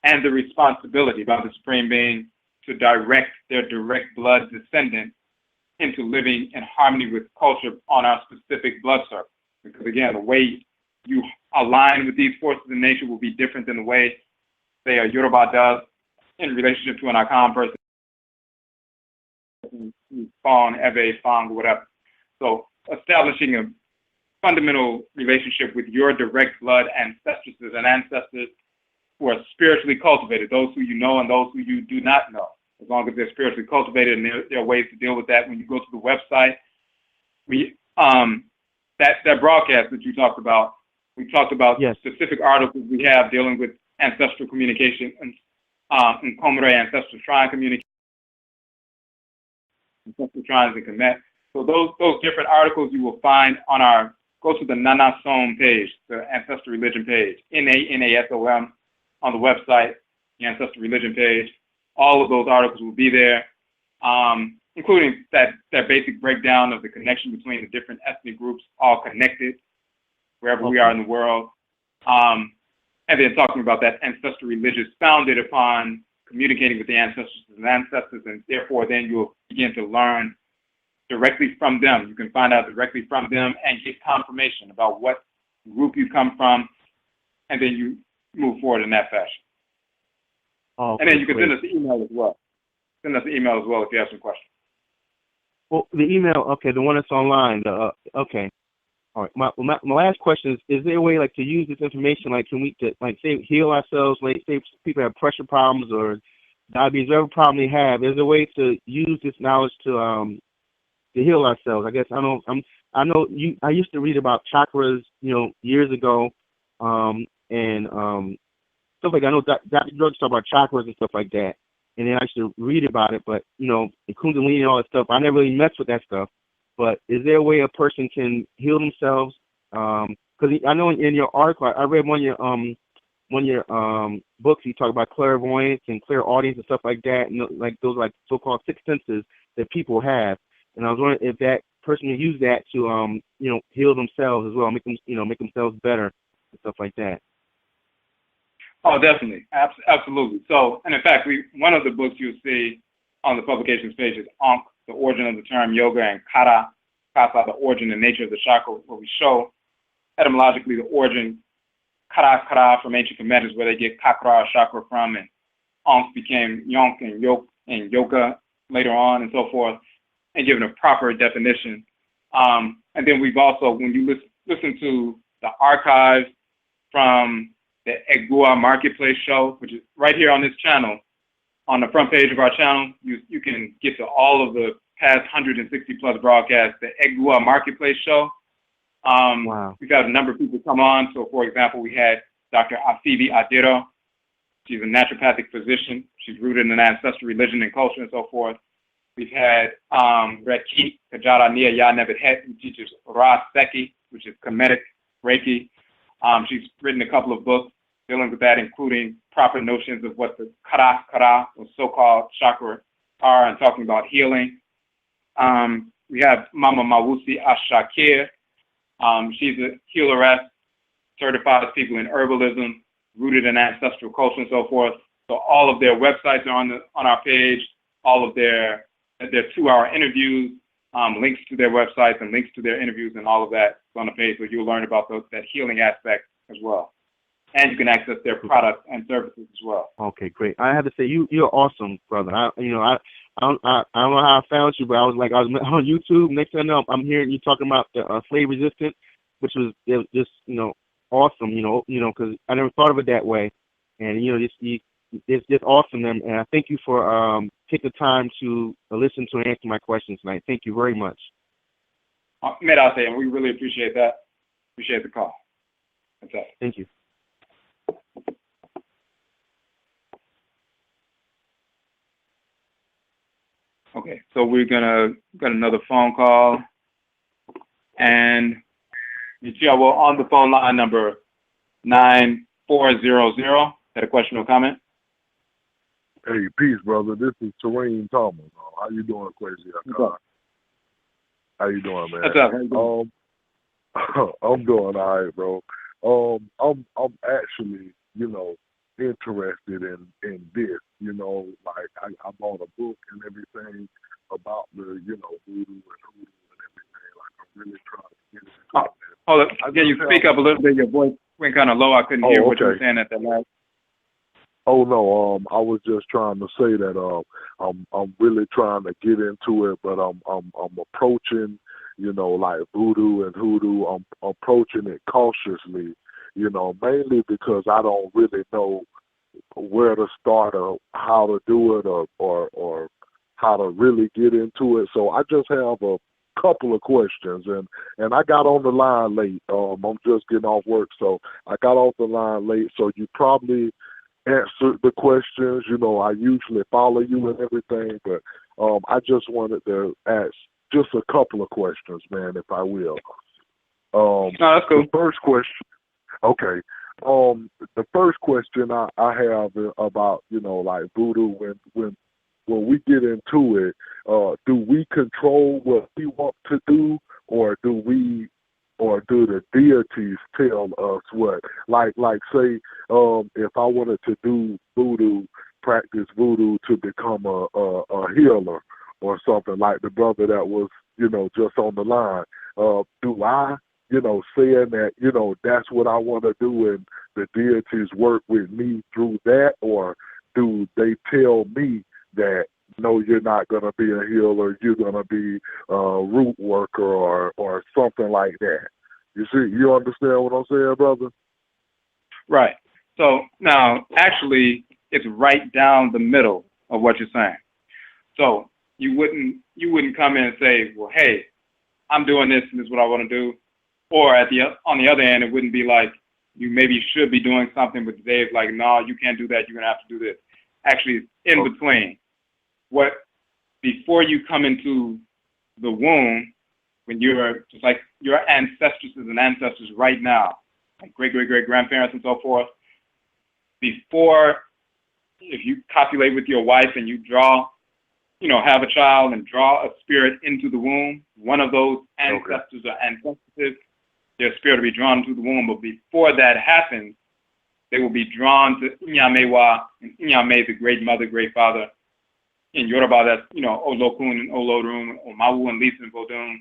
and the responsibility by the Supreme Being to direct their direct blood descendants into living in harmony with culture on our specific blood circle. Because again, the way you align with these forces in nature will be different than the way, say, a Yoruba does in relationship to an Akan person, Fong, Ebe, Fong, or whatever. So establishing a fundamental relationship with your direct blood ancestresses and ancestors who are spiritually cultivated, those who you know and those who you do not know, as long as they're spiritually cultivated, and there are ways to deal with that. When you go to the website, that broadcast that you talked about, we talked about specific articles we have dealing with ancestral communication and Komore ancestral shrine communication, ancestral shrines and Kamit. So those different articles you will find on our go to the Nanasom page, the Ancestral Religion page, NANASOM on the website, the Ancestral Religion page. All of those articles will be there, including that basic breakdown of the connection between the different ethnic groups, all connected wherever we are in the world. And then talking about that ancestral religion founded upon communicating with the ancestors and therefore then you'll begin to learn directly from them. You can find out directly from them and get confirmation about what group you come from, and then you move forward in that fashion. Okay, and then you can send us an email as well. Send us an email as well if you have some questions. Well, the email, okay, the one that's online, okay. All right. My last question is there a way, like, to use this information, like, can we, say, heal ourselves, like, say people have pressure problems or diabetes, whatever problem they have, is there a way to use this knowledge to heal ourselves? I guess, I used to read about chakras, years ago, and stuff like that. I know Dr. George talk about chakras and stuff like that, and then I used to read about it, but, the Kundalini and all that stuff, I never really messed with that stuff. But is there a way a person can heal themselves? Because I know in your article, I read one of your books, you talk about clairvoyance and clairaudience and stuff like that, and like those like so-called sixth senses that people have. And I was wondering if that person can use that to heal themselves as well, make themselves better and stuff like that. Oh, definitely, absolutely. So, and in fact, one of the books you'll see on the publications page is Ankh, the origin of the term yoga, and Kata, the origin and nature of the chakra, where we show etymologically the origin. Kara from ancient Kemet is where they get Kakra chakra from, and Ankh became Yonk and Yoga later on and so forth, and given a proper definition. And then we've also, when you listen to the archives from the Egua Marketplace show, which is right here on this channel, on the front page of our channel, you can get to all of the past 160 plus broadcasts, the Egua Marketplace show. Wow. We've had a number of people come on. So, for example, we had Dr. Afibi Adiro. She's a naturopathic physician. She's rooted in ancestral religion and culture and so forth. We've had Reiki Kajara Nia Ya Nebethet, who teaches Ra Seki, which is Kemetic Reiki. She's written a couple of books dealing with that, including proper notions of what the kara, or so-called chakra are, and talking about healing. We have Mama Mawusi Ashakir. She's a healeress, certifies people in herbalism, rooted in ancestral culture and so forth. So all of their websites are on our page. All of their 2-hour interviews, links to their websites and links to their interviews and all of that is on the page, so you'll learn about that healing aspect as well. And you can access their products and services as well. Okay, great. I have to say, you're awesome, brother. I don't know how I found you, but I was on YouTube. Next thing I know, I'm hearing you talking about the slave resistance, which was just awesome. Because I never thought of it that way, and it's just awesome. And I thank you for taking the time to listen to and answer my questions tonight. Thank you very much. Medate, and we really appreciate that. Appreciate the call. That's it. Thank you. Okay, so we're gonna get another phone call, and we're on the phone line number 9400. Had a question or comment? Hey, peace, brother. This is Terrain Thomas. How you doing, Crazy Akan? How you doing, man? What's up? How you doing? I'm doing all right, bro. I'm actually, interested in this, like I bought a book and everything about the, voodoo and everything. Like I'm really trying to get into it. Hold on. Can you speak up a little bit? Your voice went kind of low. I couldn't hear what you were saying at the last. Oh no, I was just trying to say that I'm really trying to get into it, but I'm approaching, like voodoo and hoodoo. I'm approaching it cautiously, mainly because I don't really know where to start or how to do it or how to really get into it. So I just have a couple of questions, and I got on the line late. I'm just getting off work, so I got off the line late. So you probably answered the questions. I usually follow you and everything, but I just wanted to ask just a couple of questions, man, if I will. No, that's cool. The first question, okay. The first question I have about, like voodoo, when we get into it, do we control what we want to do, or do the deities tell us what? Like say, if I wanted to do voodoo, practice voodoo to become a healer or something, like the brother that was, just on the line, do I, saying that, that's what I want to do and the deities work with me through that, or do they tell me that, no, you're not going to be a healer, you're going to be a root worker or something like that? You see, you understand what I'm saying, brother? Right. So now, actually, it's right down the middle of what you're saying. So you wouldn't come in and say, well, hey, I'm doing this and this is what I want to do. Or on the other hand, it wouldn't be like you maybe should be doing something, but Dave's like, no, you can't do that. You're going to have to do this. Actually, it's in between. Before you come into the womb, when you're just like your ancestresses and ancestors right now, like great-great-great-grandparents and so forth, before, if you copulate with your wife and you draw, have a child and draw a spirit into the womb, one of those ancestors or ancestresses, their spirit will be drawn into the womb. But before that happens, they will be drawn to Inyamewa, and Inyame, the great mother, great father. In Yoruba, that's, Olokun and Olorun, Omawu and Lisa and Vodun,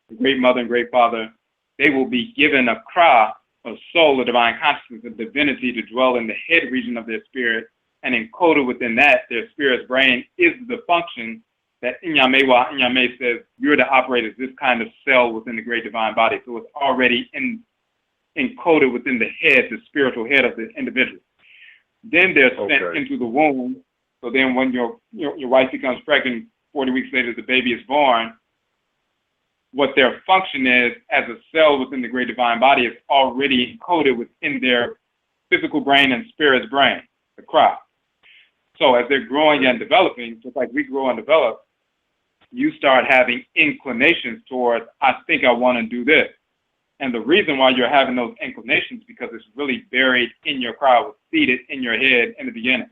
the great mother and great father. They will be given a kra, a soul, a divine consciousness, a divinity to dwell in the head region of their spirit, and encoded within that, their spirit's brain is the function that Inyame says, you're to operate as this kind of cell within the great divine body. So it's already encoded within the head, the spiritual head of the individual. Then they're sent into the womb. So then when your wife becomes pregnant, 40 weeks later, the baby is born, what their function is as a cell within the great divine body is already encoded within their physical brain and spirit's brain, the crop. So as they're growing and developing, just like we grow and develop, you start having inclinations towards, I think I want to do this. And the reason why you're having those inclinations is because it's really buried in your crowd, seated in your head in the beginning.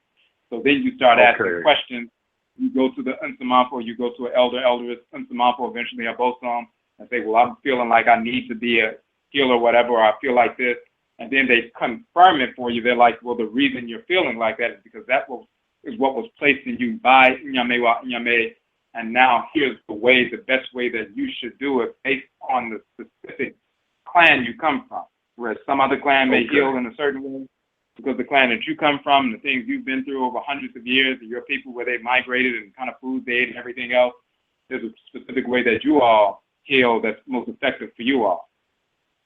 So then you start asking questions. You go to the Nsamanfo, you go to an elderess, Nsamanfo, eventually a bosom, and say, well, I'm feeling like I need to be a healer or whatever, or I feel like this. And then they confirm it for you. They're like, well, the reason you're feeling like that is because that is what was placed in you by Inyame. And now here's the best way that you should do it based on the specific clan you come from. Whereas some other clan may heal in a certain way because the clan that you come from, the things you've been through over hundreds of years, and your people where they migrated and kind of food they ate and everything else, there's a specific way that you all heal that's most effective for you all.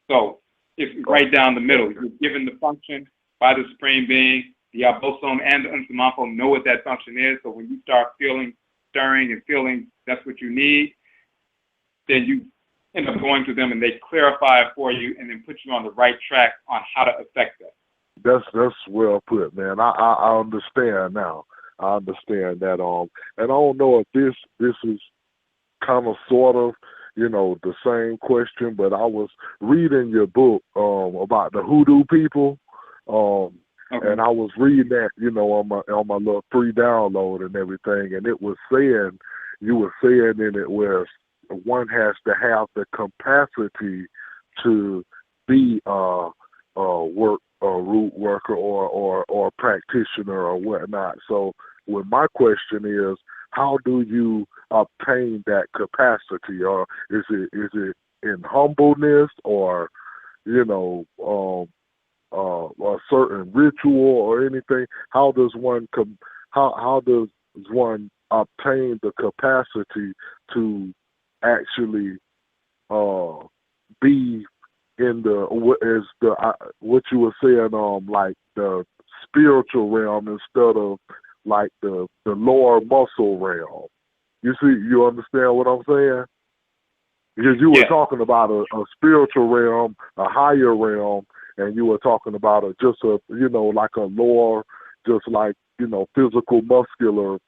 So it's right down the middle. You're given the function by the Supreme Being. The Abosom and the Nsamanfo know what that function is. So when you start stirring and feeling that's what you need, then you end up going to them and they clarify it for you and then put you on the right track on how to affect that. That's well put, man. I understand now. I understand that. And I don't know if this is kind of sort of, the same question, but I was reading your book about the hoodoo people. And I was reading that, on my little free download and everything, and it was saying, you were saying in it where one has to have the capacity to be a root worker or practitioner or whatnot. So, my question is, how do you obtain that capacity? Or is it in humbleness, or a certain ritual or anything? How does one obtain the capacity to actually be in what you were saying, like the spiritual realm instead of like the lower muscle realm? You understand what I'm saying? Because you were talking about a spiritual realm, a higher realm, and you were talking about like a lower, just like, physical, muscular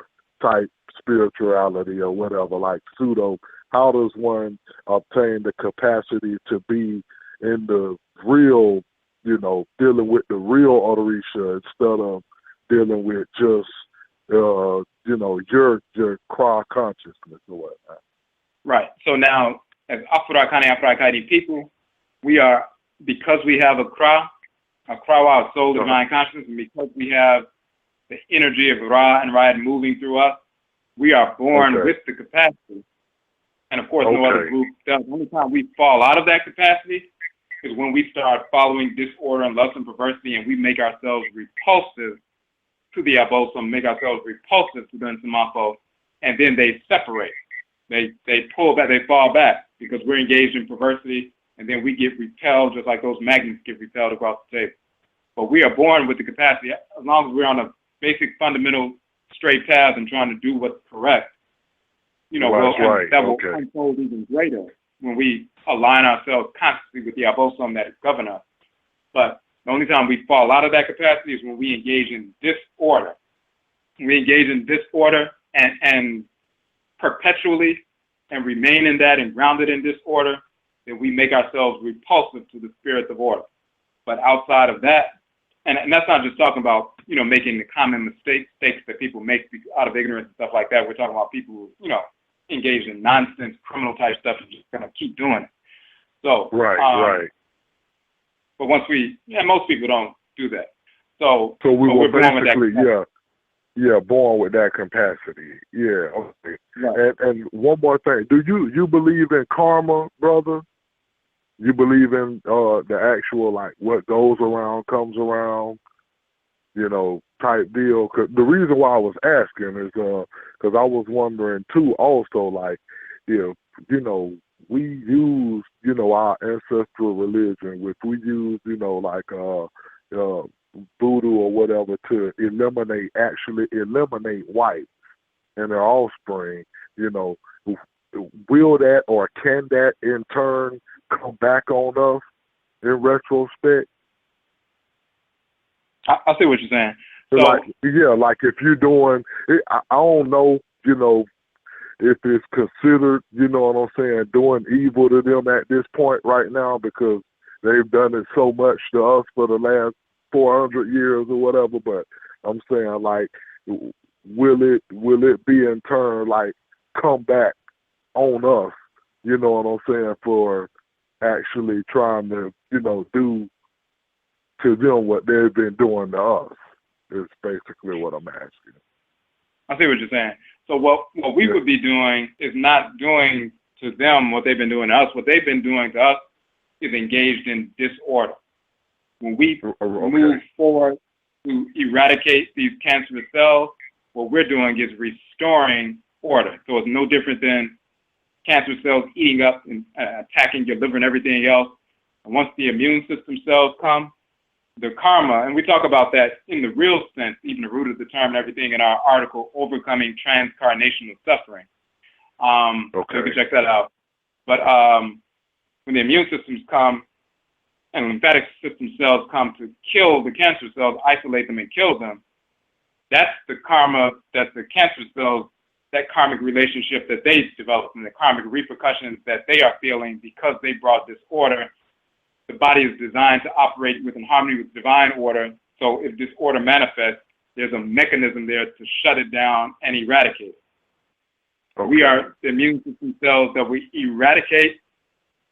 type spirituality or whatever, like pseudo. How does one obtain the capacity to be in the real, dealing with the real Odorisha instead of dealing with just, your cry consciousness or whatnot. Right. So now, as Afuraitkaitnit people, we are, because we have a Kra, our soul, divine consciousness, and because we have the energy of Ra and Rad moving through us, we are born with the capacity. And of course, no other group does. The only time we fall out of that capacity is when we start following disorder and lust and perversity, and we make ourselves repulsive to the ABAYISEM, make ourselves repulsive to the Nsamanfo, and then they separate. They pull back, they fall back because we're engaged in perversity, and then we get repelled just like those magnets get repelled across the table. But we are born with the capacity, as long as we're on a basic, fundamental, straight path and trying to do what's correct, that will unfold even greater when we align ourselves constantly with the ABAYISEM that is governing us. But the only time we fall out of that capacity is when we engage in disorder. We engage in disorder and perpetually and remain in that and grounded in disorder, then we make ourselves repulsive to the spirits of order. But outside of that, and that's not just talking about, making the common mistakes that people make out of ignorance and stuff like that. We're talking about people who, engage in nonsense, criminal type stuff and just kind of keep doing it. So, right. But once most people don't do that. So we're basically, born with that capacity. Yeah, okay. Right. And one more thing. Do you believe in karma, brother? You believe in the actual, like, what goes around comes around, type deal? 'Cause the reason why I was asking is because I was wondering, too, also, like, if, we use, our ancestral religion, if we use, voodoo or whatever to eliminate whites and their offspring, will that or can that in turn come back on us in retrospect? I see what you're saying. So, like if you're doing, I don't know, if it's considered, doing evil to them at this point right now because they've done it so much to us for the last 400 years or whatever. But I'm saying, like, will it be in turn, like, come back on us, for actually trying to, do to them what they've been doing to us, is basically what I'm asking. I see what you're saying. So what we would be doing is not doing to them what they've been doing to us. What they've been doing to us is engaged in disorder. When we move forward to eradicate these cancerous cells, what we're doing is restoring order. So it's no different than cancer cells eating up and attacking your liver and everything else. And once the immune system cells come, the karma, and we talk about that in the real sense, even the root of the term and everything in our article, Overcoming Transcarnational Suffering. So you can check that out. But when the immune systems come and lymphatic system cells come to kill the cancer cells, isolate them and kill them, that's the karma that the cancer cells, that karmic relationship that they developed and the karmic repercussions that they are feeling because they brought disorder. The body is designed to operate within harmony with divine order. So if disorder manifests, there's a mechanism there to shut it down and eradicate it. We are the immune system cells that we eradicate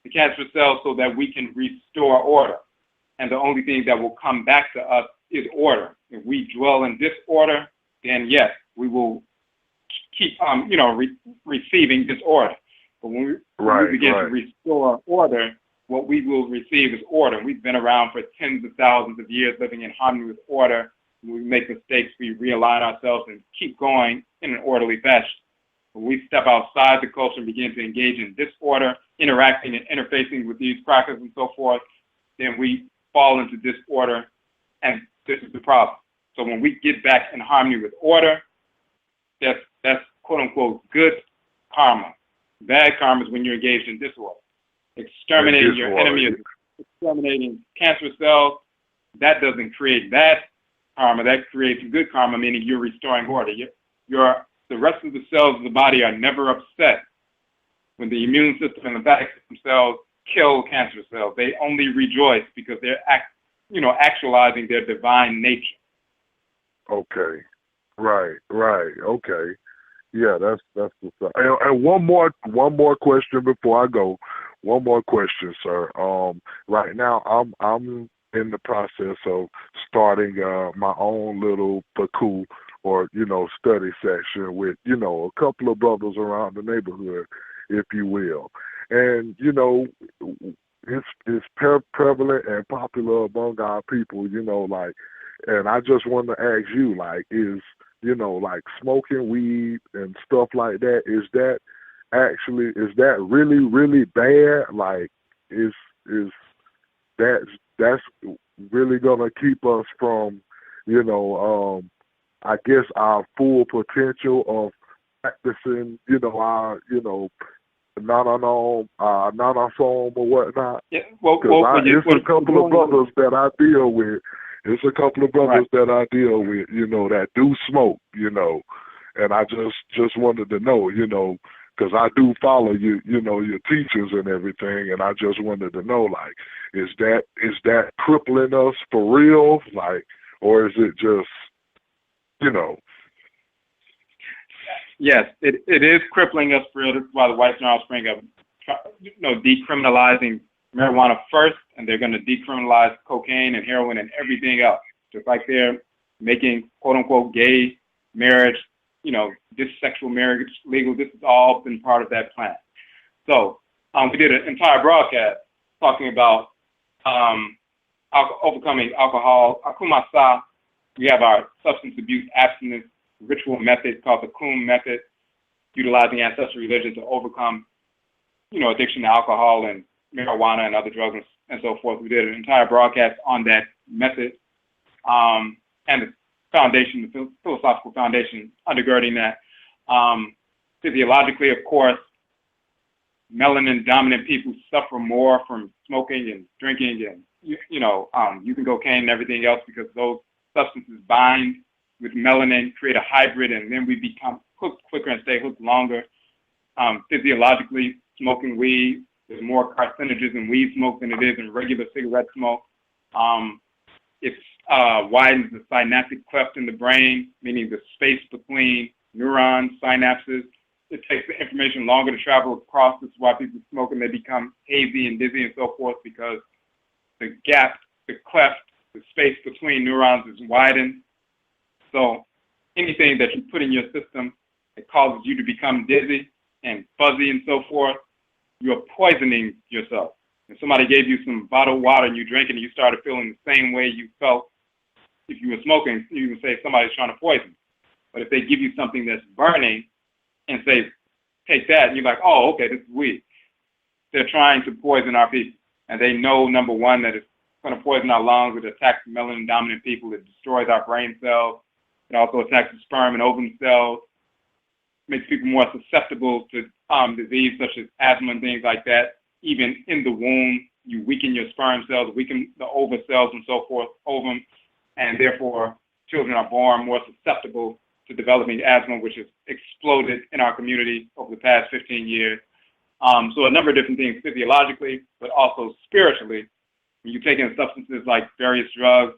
the cancer cells so that we can restore order. And the only thing that will come back to us is order. If we dwell in disorder, then yes, we will keep, receiving disorder. But when we begin to restore order, what we will receive is order. We've been around for tens of thousands of years living in harmony with order. When we make mistakes, we realign ourselves and keep going in an orderly fashion. When we step outside the culture and begin to engage in disorder, interacting and interfacing with these crackers and so forth, then we fall into disorder, and this is the problem. So when we get back in harmony with order, that's quote-unquote good karma. Bad karma is when you're engaged in disorder. Exterminating your enemy, exterminating cancer cells, that doesn't create bad karma. That creates good karma, meaning you're restoring order. The rest of the cells of the body are never upset when the immune system and lymphatic system cells kill cancer cells. They only rejoice because they're actualizing their divine nature. Okay. Right. Okay. Yeah, that's what's up. And one more question before I go. One more question, sir. Right now I'm in the process of starting my own little paku or study section with a couple of brothers around the neighborhood, if you will. And it's prevalent and popular among our people. And I just want to ask you, is smoking weed and stuff like that, is that really, really bad? That's really gonna keep us from, I guess our full potential of practicing, our, non-song or whatnot? Yeah, it's a couple of brothers that I deal with. That do smoke, and I just wanted to know, because I do follow you, your teachings and everything, and I just wanted to know, is that crippling us for real, or is it just, Yes, it is crippling us for real. This is why the whites now spring up, decriminalizing marijuana first, and they're going to decriminalize cocaine and heroin and everything else. Just like they're making quote-unquote gay marriage, this sexual marriage legal. This has all been part of that plan. So we did an entire broadcast talking about overcoming alcohol. Akumasa, we have our substance abuse abstinence ritual method called the Kum method, utilizing ancestral religion to overcome, addiction to alcohol and marijuana and other drugs and so forth. We did an entire broadcast on that method and the foundation, the philosophical foundation undergirding that. Physiologically, of course, melanin-dominant people suffer more from smoking and drinking and, using cocaine and everything else because those substances bind with melanin, create a hybrid, and then we become hooked quicker and stay hooked longer. Physiologically, smoking weed, there's more carcinogens in weed smoke than it is in regular cigarette smoke. It widens the synaptic cleft in the brain, meaning the space between neurons, synapses. It takes the information longer to travel across. This is why people smoke and they become hazy and dizzy and so forth, because the gap, the cleft, the space between neurons is widened. So anything that you put in your system that causes you to become dizzy and fuzzy and so forth, you're poisoning yourself. If somebody gave you some bottled water and you drank it and you started feeling the same way you felt if you were smoking, you would say somebody's trying to poison you. But if they give you something that's burning and say, take that, and you're like, oh, okay, this is weed. They're trying to poison our people. And they know, number one, that it's going to poison our lungs. It attacks melanin-dominant people. It destroys our brain cells. It also attacks the sperm and ovum cells. Makes people more susceptible to disease such as asthma and things like that. Even in the womb, you weaken your sperm cells, weaken the ova cells and so forth, ovum, and therefore children are born more susceptible to developing asthma, which has exploded in our community over the past 15 years. So a number of different things physiologically, but also spiritually. When you take in substances like various drugs,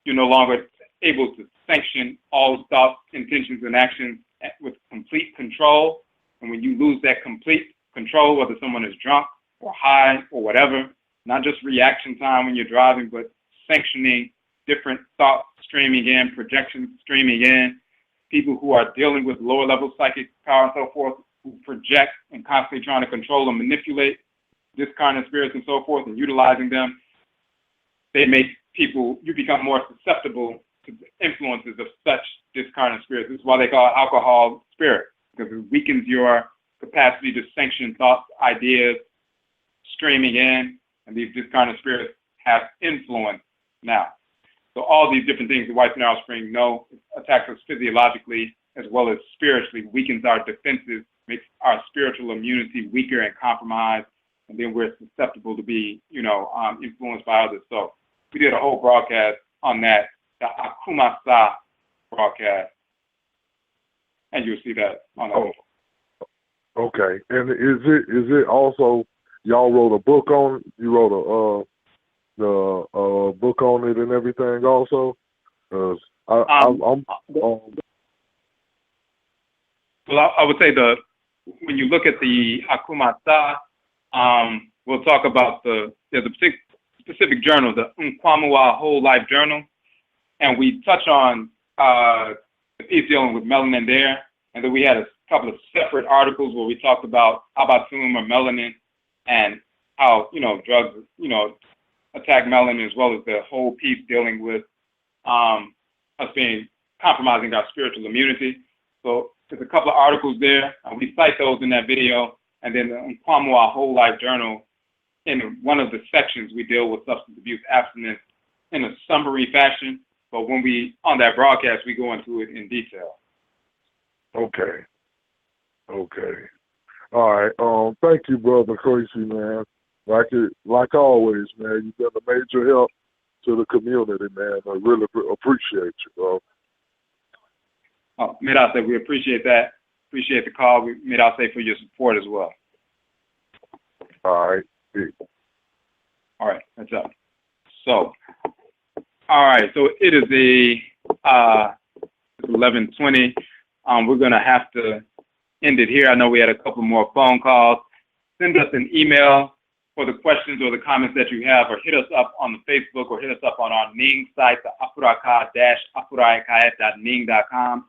you're no longer able to sanction all thoughts, intentions, and actions with complete control. And when you lose that complete control, whether someone is drunk or high or whatever, not just reaction time when you're driving, but sanctioning different thoughts streaming in, projections streaming in, people who are dealing with lower level psychic power and so forth, who project and constantly trying to control and manipulate discarnate spirits and so forth and utilizing them, they make people, you become more susceptible to the influences of such discarnate spirits. This is why they call it alcohol spirit, because it weakens your capacity to sanction thoughts, ideas streaming in, and these discarnate spirits have influence now. So all these different things the white narrow spring know attacks us physiologically as well as spiritually, weakens our defenses, makes our spiritual immunity weaker and compromised, and then we're susceptible to be, influenced by others. So we did a whole broadcast on that, the Akumasa broadcast, and you'll see that on the Okay, and is it also y'all wrote a book on. You wrote the book on it and everything also. Well, I would say when you look at the Akumata, we'll talk about there's a specific journal, the Nkwamua Whole Life Journal, and we touch on the piece dealing with melanin there, and then we had a couple of separate articles where we talked about abatum or melanin and how drugs attack melanin, as well as the whole piece dealing with us being compromising our spiritual immunity. So there's a couple of articles there, and we cite those in that video. And then the Nkwamua Whole Life Journal, in one of the sections, we deal with substance abuse abstinence in a summary fashion. But when on that broadcast, we go into it in detail. Okay. All right. Thank you, Brother Crazy, man. Like always, man, you've been a major help to the community, man. I really appreciate you, bro. Midase, we appreciate that. Appreciate the call. Midase for your support as well. All right. All right, that's up. So, all right, so it is 11:20. We're going to have to end it here. I know we had a couple more phone calls. Send us an email for the questions or the comments that you have, or hit us up on the Facebook, or hit us up on our Ning site, the Afuraitkaini.Ning.com,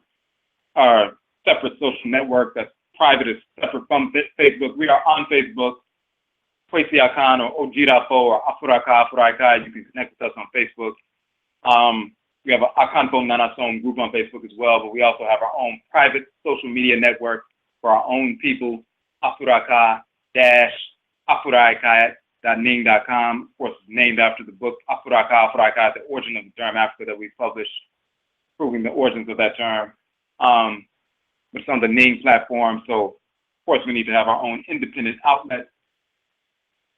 our separate social network that's private, is separate from Facebook. We are on Facebook, Kwesi Akan or ODWIRA or Afuraitkaitnit. You can connect with us on Facebook. We have an Akan Nanasom group on Facebook as well, but we also have our own private social media network for our own people, Afuraitkaini.Ning.com. Of course, it's named after the book Afuraitkaini, The Origin of the Term Africa, that we published, proving the origins of that term. But it's on the Ning platform, so of course we need to have our own independent outlet.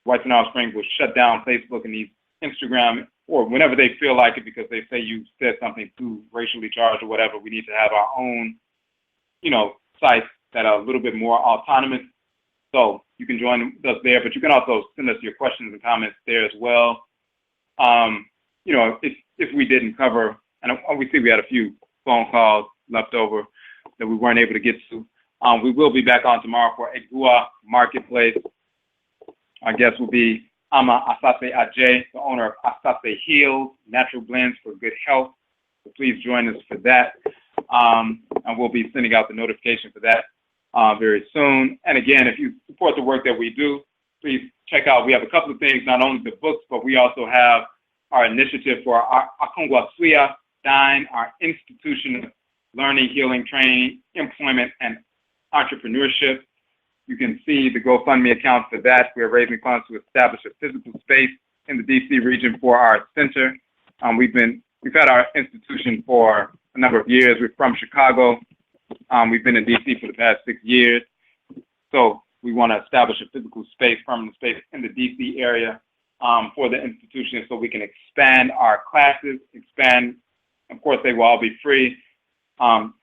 Whites and Offspring will shut down Facebook and Instagram, or whenever they feel like it, because they say you said something too racially charged or whatever. We need to have our own, sites that are a little bit more autonomous. So you can join us there, but you can also send us your questions and comments there as well. If we didn't cover, and we see we had a few phone calls left over that we weren't able to get to. We will be back on tomorrow for Egua Marketplace. Our guest will be Ama Asase Ajay, the owner of Asase Heals, natural blends for good health. So please join us for that. And we'll be sending out the notification for that very soon. And again, if you support the work that we do, please check out, we have a couple of things, not only the books, but we also have our initiative for our Akongwa Suya Dine, our institution of learning, healing, training, employment, and entrepreneurship. You can see the GoFundMe account for that. We're raising funds to establish a physical space in the DC region for our center. We've had our institution for a number of years. We're from Chicago. We've been in DC for the past 6 years. So we want to establish a physical space, permanent space in the DC area for the institution, so we can expand our classes, of course, they will all be free.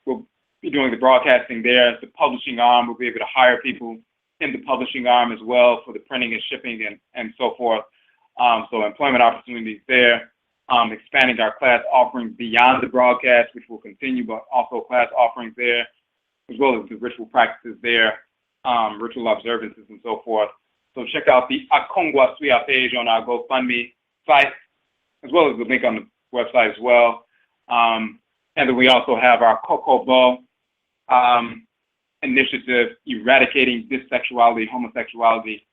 We'll be doing the broadcasting there. The publishing arm, we'll be able to hire people in the publishing arm as well for the printing and shipping and so forth. So employment opportunities there. Expanding our class offerings beyond the broadcast, which will continue, but also class offerings there, as well as the ritual practices there, ritual observances and so forth. So check out the Akongwa Suya page on our GoFundMe site, as well as the link on the website as well. And then we also have our Kokobo initiative, Eradicating Bisexuality, Homosexuality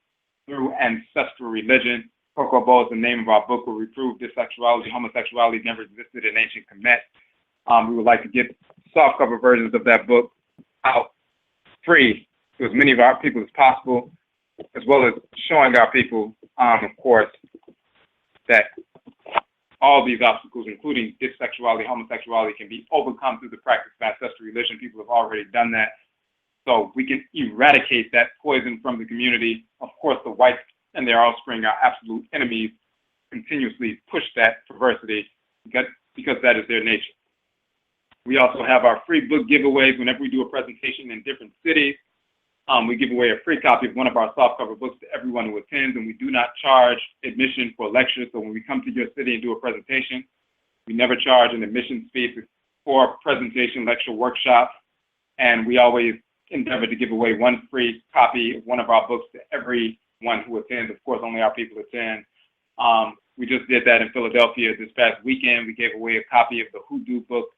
through Ancestral Religion. Kokobo is the name of our book where we prove bisexuality, homosexuality never existed in ancient Kamit. We would like to get softcover versions of that book out free to as many of our people as possible, as well as showing our people, of course, that all these obstacles, including bisexuality, homosexuality, can be overcome through the practice of ancestral religion. People have already done that. So we can eradicate that poison from the community. Of course, the whites and their offspring, our absolute enemies, continuously push that perversity because that is their nature. We also have our free book giveaways whenever we do a presentation in different cities. we give away a free copy of one of our softcover books to everyone who attends, and we do not charge admission for lectures. So when we come to your city and do a presentation, we never charge an admission fee for presentation, lecture, workshop, and we always endeavor to give away one free copy of one of our books to everyone who attends. Of course, only our people attend. We just did that in Philadelphia this past weekend. We gave away a copy of the Hoodoo book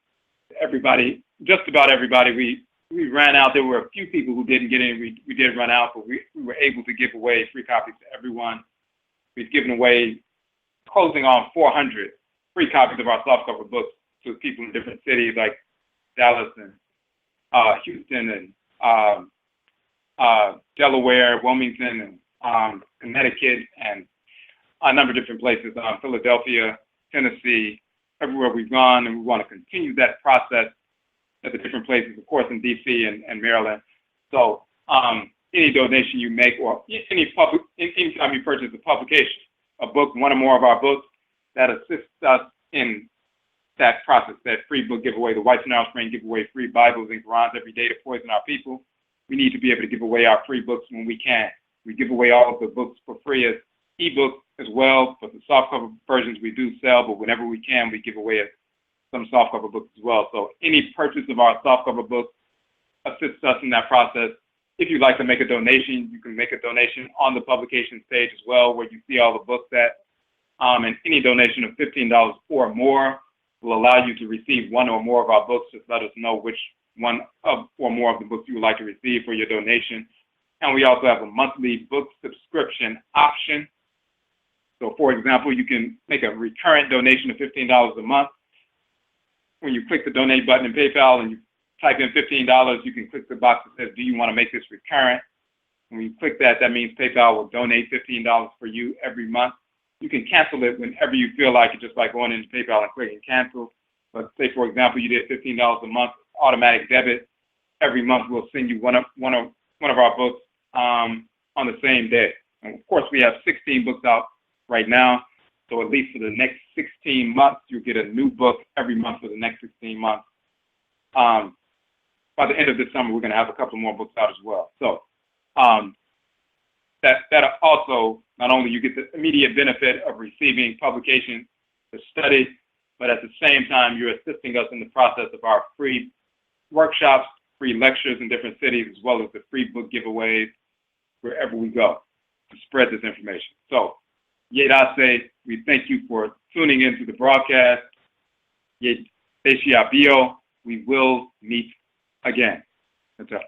to everybody, just about everybody. We ran out. There were a few people who didn't get in. We did run out, but we were able to give away free copies to everyone. We've given away, closing on 400 free copies of our softcover books to people in different cities like Dallas and Houston and Delaware, Wilmington, and Connecticut, and a number of different places, Philadelphia, Tennessee, everywhere we've gone, and we want to continue that process at the different places, of course, in D.C. and Maryland. So any donation you make, or anytime you purchase a publication, a book, one or more of our books, that assists us in that process, that free book giveaway, the White Snarl Spring giveaway, free Bibles and Qurans every day to poison our people. We need to be able to give away our free books when we can. We give away all of the books for free as ebooks as well, but the softcover versions we do sell, but whenever we can, we give away some softcover books as well. So any purchase of our softcover books assists us in that process. If you'd like to make a donation, you can make a donation on the publications page as well, where you see all the books at. And any donation of $15 or more will allow you to receive one or more of our books. Just let us know which one of or more of the books you would like to receive for your donation. And we also have a monthly book subscription option. So, for example, you can make a recurrent donation of $15 a month. When you click the donate button in PayPal and you type in $15, you can click the box that says, do you want to make this recurrent? When you click that, that means PayPal will donate $15 for you every month. You can cancel it whenever you feel like it, just by going into PayPal and clicking cancel. But say, for example, you did $15 a month, automatic debit. Every month we'll send you one of our books on the same day. And of course, we have 16 books out right now. So at least for the next 16 months, you'll get a new book every month for the next 16 months. By the end of this summer, we're going to have a couple more books out as well. So that also, not only you get the immediate benefit of receiving publication to study, but at the same time, you're assisting us in the process of our free workshops, free lectures in different cities, as well as the free book giveaways wherever we go to spread this information. So, Yedase, we thank you for tuning into the broadcast. Yedeshiabio, we will meet again. That's all.